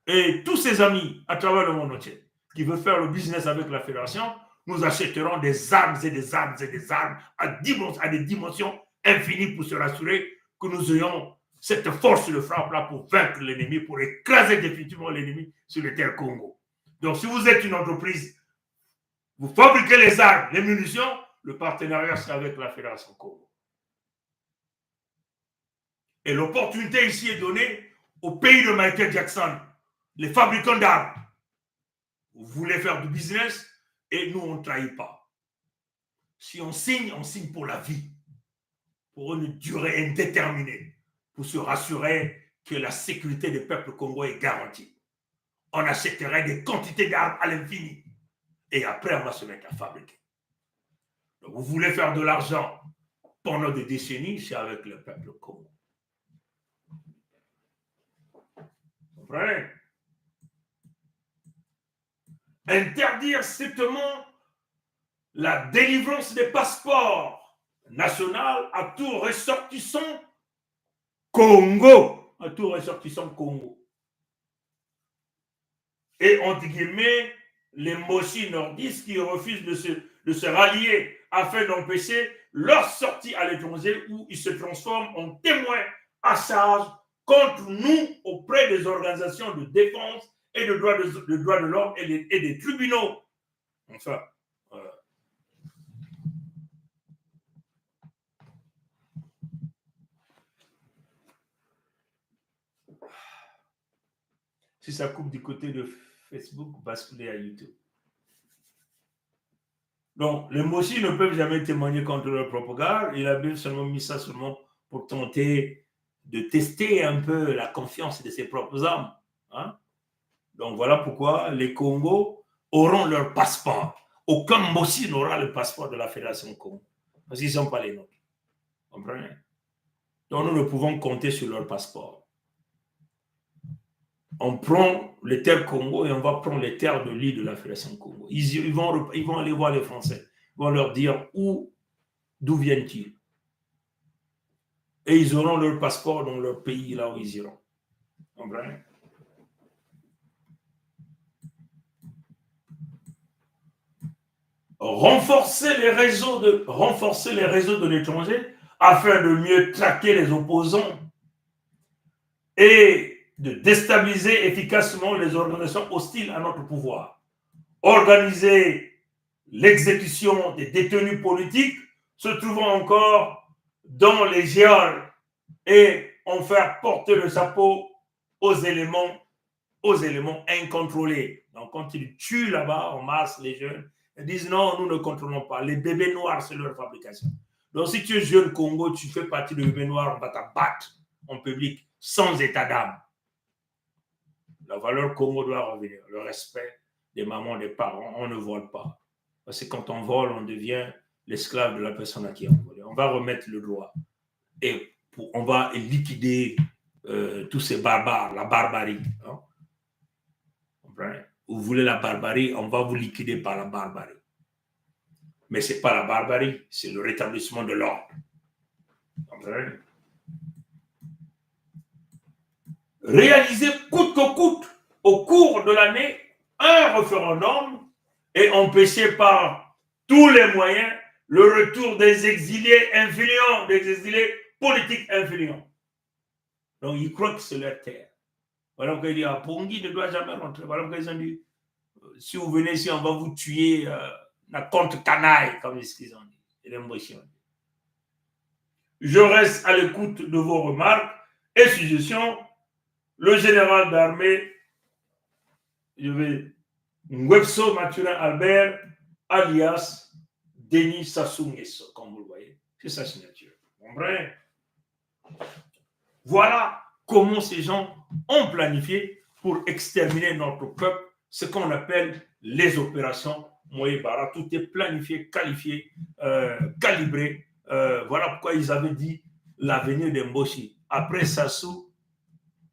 Et tous ses amis à travers le monde entier qui veulent faire le business avec la fédération, nous achèterons des armes et des armes et des armes à des dimensions infinies pour se rassurer que nous ayons cette force de frappe-là pour vaincre l'ennemi, pour écraser définitivement l'ennemi sur les terres Congo. Donc, si vous êtes une entreprise, vous fabriquez les armes, les munitions, le partenariat sera avec la Fédération Congo. Et l'opportunité ici est donnée au pays de Michael Jackson, les fabricants d'armes. Vous voulez faire du business et nous, on ne trahit pas. Si on signe pour la vie, pour une durée indéterminée, pour se rassurer que la sécurité des peuples congolais est garantie. On achèterait des quantités d'armes à l'infini. Et après, on va se mettre à fabriquer. Donc, vous voulez faire de l'argent pendant des décennies, c'est avec le peuple congolais. Vous comprenez? Interdire strictement la délivrance des passeports nationaux à tout ressortissant Congo. À tout ressortissant Congo. Et entre guillemets, les Moshi nordistes qui refusent de se rallier afin d'empêcher leur sortie à l'étranger où ils se transforment en témoins à charge contre nous auprès des organisations de défense et de droits de l'homme et des tribunaux. Enfin, si ça coupe du côté de Facebook, basculez à YouTube. Donc, les Moshi ne peuvent jamais témoigner contre leur propagande. Il a bien seulement mis ça seulement pour tenter de tester un peu la confiance de ses propres hommes. Hein? Donc, voilà pourquoi les Congos auront leur passeport. Aucun Moshi n'aura le passeport de la Fédération Congo. Parce qu'ils ne sont pas les nôtres. Vous comprenez? Donc, nous ne pouvons compter sur leur passeport. On prend les terres Congo et on va prendre les terres de l'île de la Fédération Congo. Ils vont aller voir les Français. Ils vont leur dire d'où viennent-ils. Et ils auront leur passeport dans leur pays, là où ils iront. Comprenez? Renforcer les réseaux de l'étranger afin de mieux traquer les opposants et de déstabiliser efficacement les organisations hostiles à notre pouvoir. Organiser l'exécution des détenus politiques se trouvant encore dans les geôles et en faire porter le chapeau aux éléments incontrôlés. Donc, quand ils tuent là-bas en masse les jeunes, ils disent non, nous ne contrôlons pas. Les bébés noirs, c'est leur fabrication. Donc, si tu es jeune Congo, tu fais partie des bébés noirs, on va t'abattre en public sans état d'âme. La valeur Congo doit revenir. Le respect des mamans, des parents, on ne vole pas. Parce que quand on vole, on devient l'esclave de la personne à qui on vole. On va remettre le droit. Et on va liquider tous ces barbares, la barbarie. Hein? Vous voulez la barbarie, on va vous liquider par la barbarie. Mais ce n'est pas la barbarie, c'est le rétablissement de l'ordre. Réaliser coûte que coûte au cours de l'année un référendum et empêcher par tous les moyens le retour des exilés influents, des exilés politiques influents. Donc ils croient que c'est leur terre. Voilà pourquoi ils disent, Pongi ne doit jamais rentrer. Voilà pourquoi ils ont dit, si vous venez ici, on va vous tuer la contre canaille, comme ils ont dit. Et l'émotion. Je reste à l'écoute de vos remarques et suggestions. Le général d'armée, Ngwebso Mathurin Albert, alias Denis Sassou Nguesso, comme vous le voyez. C'est sa signature. Comprenez? Voilà comment ces gens ont planifié pour exterminer notre peuple, ce qu'on appelle les opérations Moïbara. Tout est planifié, qualifié, calibré. Voilà pourquoi ils avaient dit l'avenir de Mboshi. Après Sassou,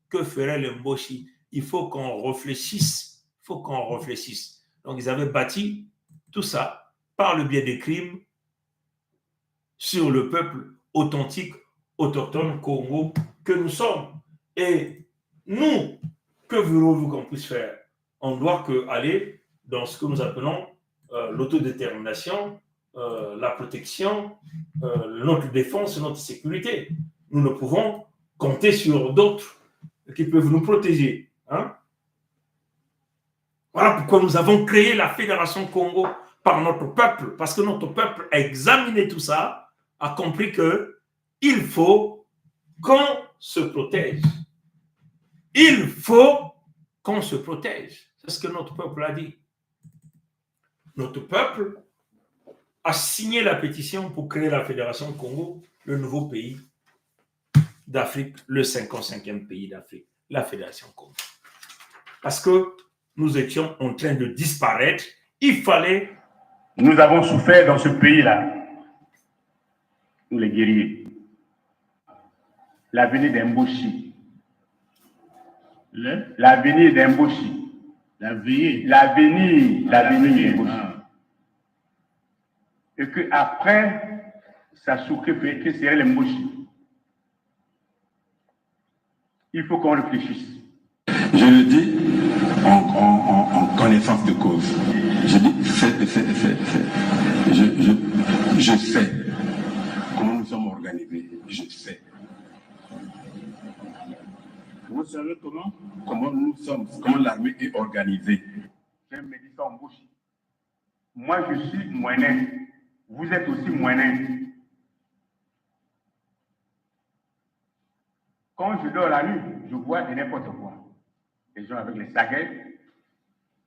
que ferait le Mboshi? Il faut qu'on réfléchisse. Il faut qu'on réfléchisse. Donc, ils avaient bâti tout ça par le biais des crimes sur le peuple authentique, autochtone Congo que nous sommes. Et nous, Que voulez-vous qu'on puisse faire? On doit aller dans ce que nous appelons l'autodétermination, la protection, notre défense, notre sécurité. Nous ne pouvons compter sur d'autres qui peuvent nous protéger. Hein? Voilà pourquoi nous avons créé la Fédération Congo par notre peuple, parce que notre peuple a examiné tout ça, a compris qu'il faut qu'on se protège. Il faut qu'on se protège. C'est ce que notre peuple a dit. Notre peuple a signé la pétition pour créer la Fédération Congo, le nouveau pays d'Afrique, le 55e pays d'Afrique, la Fédération Congo. Parce que nous étions en train de disparaître, il fallait... Nous avons souffert dans ce pays-là, nous les guerriers. L'avenir d'Mboshi. L'avenir d'Mboshi. L'avenir d'Mboshi. Et qu'après, ça souffrait que serait l'Mboshi. Il faut qu'on réfléchisse. Je le dis en connaissance de cause. Je dis fait. Je sais comment nous sommes organisés. Je sais. Vous savez comment nous sommes, comment l'armée est organisée. J'aime me dire ça en bouche. Moi, je suis moyen. Vous êtes aussi moyen. Quand je dors la nuit, je vois de n'importe quoi. Les gens avec les saguets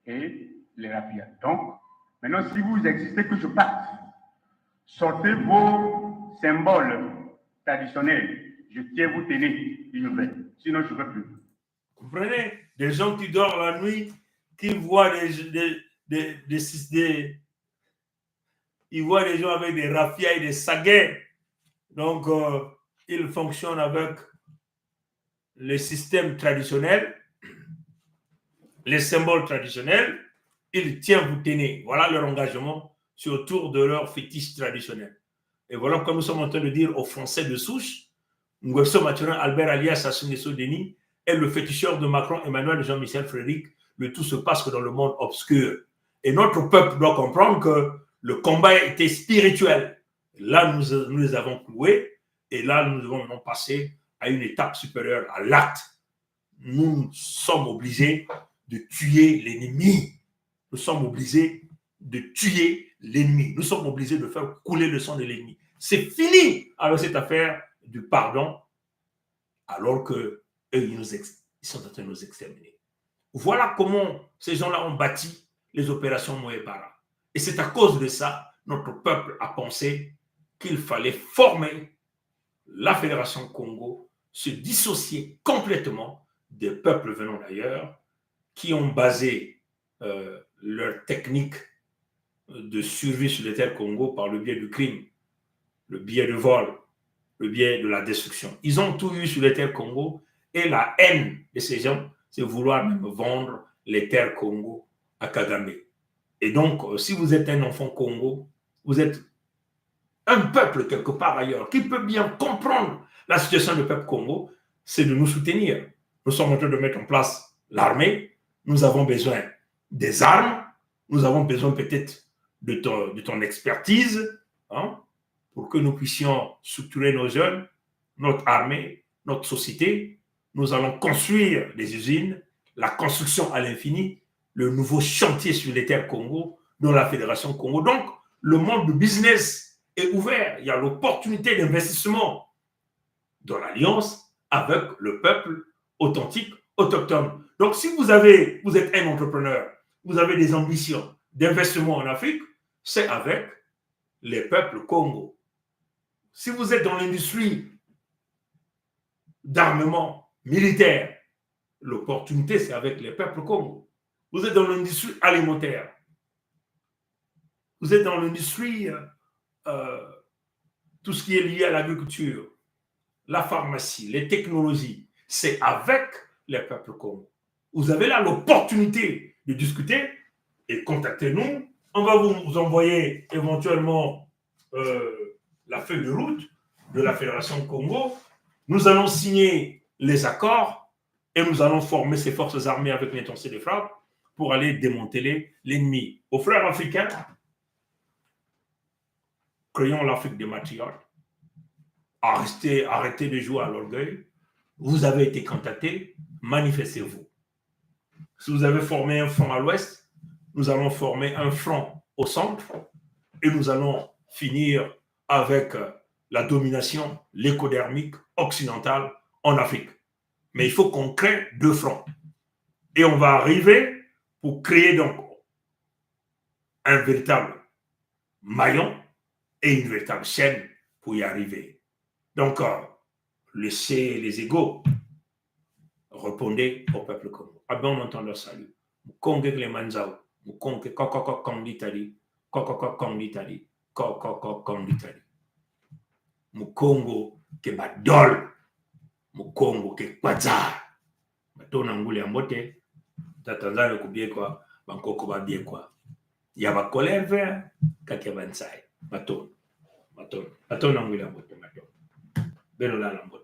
et les rapias. Donc, maintenant, si vous existez, que je parte, sortez vos symboles traditionnels. Je tiens vous tenir une nouvelle. Sinon, je ne veux plus. Vous comprenez? Des gens qui dorment la nuit, qui voient ils voient des gens avec des rafias et des saguets. Donc, ils fonctionnent avec les systèmes traditionnels, les symboles traditionnels. Ils tiennent vous tenir. Voilà leur engagement autour de leur fétiche traditionnel. Et voilà comme nous sommes en train de dire aux Français de souche, Nguesso Mathurin Albert alias Sassou Nguesso Denis est le féticheur de Macron Emmanuel Jean-Michel Frédéric. Le tout se passe que dans le monde obscur. Et notre peuple doit comprendre que le combat était spirituel. Là, nous les avons cloués. Et là, nous devons maintenant passer à une étape supérieure, à l'acte. Nous sommes obligés de tuer l'ennemi. Nous sommes obligés de tuer l'ennemi. Nous sommes obligés de faire couler le sang de l'ennemi. C'est fini avec cette affaire du pardon, alors qu'eux, ils sont en train de nous exterminer. Voilà comment ces gens-là ont bâti les opérations Moebara. Et c'est à cause de ça, notre peuple a pensé qu'il fallait former la Fédération Congo, se dissocier complètement des peuples venant d'ailleurs, qui ont basé leur technique de survie sur les terres Congo par le biais du crime, le biais du vol, le biais de la destruction. Ils ont tout eu sur les terres Congo et la haine de ces gens, c'est vouloir même vendre les terres Congo à Kagame. Et donc, si vous êtes un enfant Congo, vous êtes un peuple quelque part ailleurs qui peut bien comprendre la situation du peuple Congo, c'est de nous soutenir. Nous sommes en train de mettre en place l'armée, nous avons besoin des armes, nous avons besoin peut-être de ton expertise, hein, pour que nous puissions structurer nos jeunes, notre armée, notre société. Nous allons construire des usines, la construction à l'infini, le nouveau chantier sur les terres Congo, dans la Fédération Congo. Donc, le monde du business est ouvert. Il y a l'opportunité d'investissement dans l'alliance avec le peuple authentique, autochtone. Donc, si vous êtes un entrepreneur, vous avez des ambitions d'investissement en Afrique, c'est avec les peuples Congo. Si vous êtes dans l'industrie d'armement militaire, l'opportunité, c'est avec les peuples Congo. Vous êtes dans l'industrie alimentaire. Vous êtes dans l'industrie, tout ce qui est lié à l'agriculture, la pharmacie, les technologies. C'est avec les peuples Congo. Vous avez là l'opportunité de discuter et contactez-nous. On va vous envoyer éventuellement la feuille de route de la Fédération Congo. Nous allons signer les accords Et nous allons former ces forces armées avec l'intention de frappe pour aller démanteler l'ennemi. Aux frères africains, créons l'Afrique des matriotes. Arrêtez de jouer à l'orgueil. Vous avez été candidaté, manifestez-vous. Si vous avez formé un front à l'ouest, nous allons former un front au centre et nous allons finir avec la domination l'écodermique occidentale en Afrique. Mais il faut qu'on crée 2 fronts. Et on va arriver pour créer donc un véritable maillon et une véritable chaîne pour y arriver. Donc, laissez les égaux. Répondez au peuple Congo. Ah ben, on entend leur salut. Congo les manzao. Congo comme l'Italie. Comme l'Italie. Comme l'Italie. Congo ke badol. Congo ke kwazar. Batona ngule ya mbote. Tatanzania kubie kwa. Bankoko babie kwa. Ya ba colère vert. Kake bansai. Batona ngule ya mbote. Batona. Beno la mbote.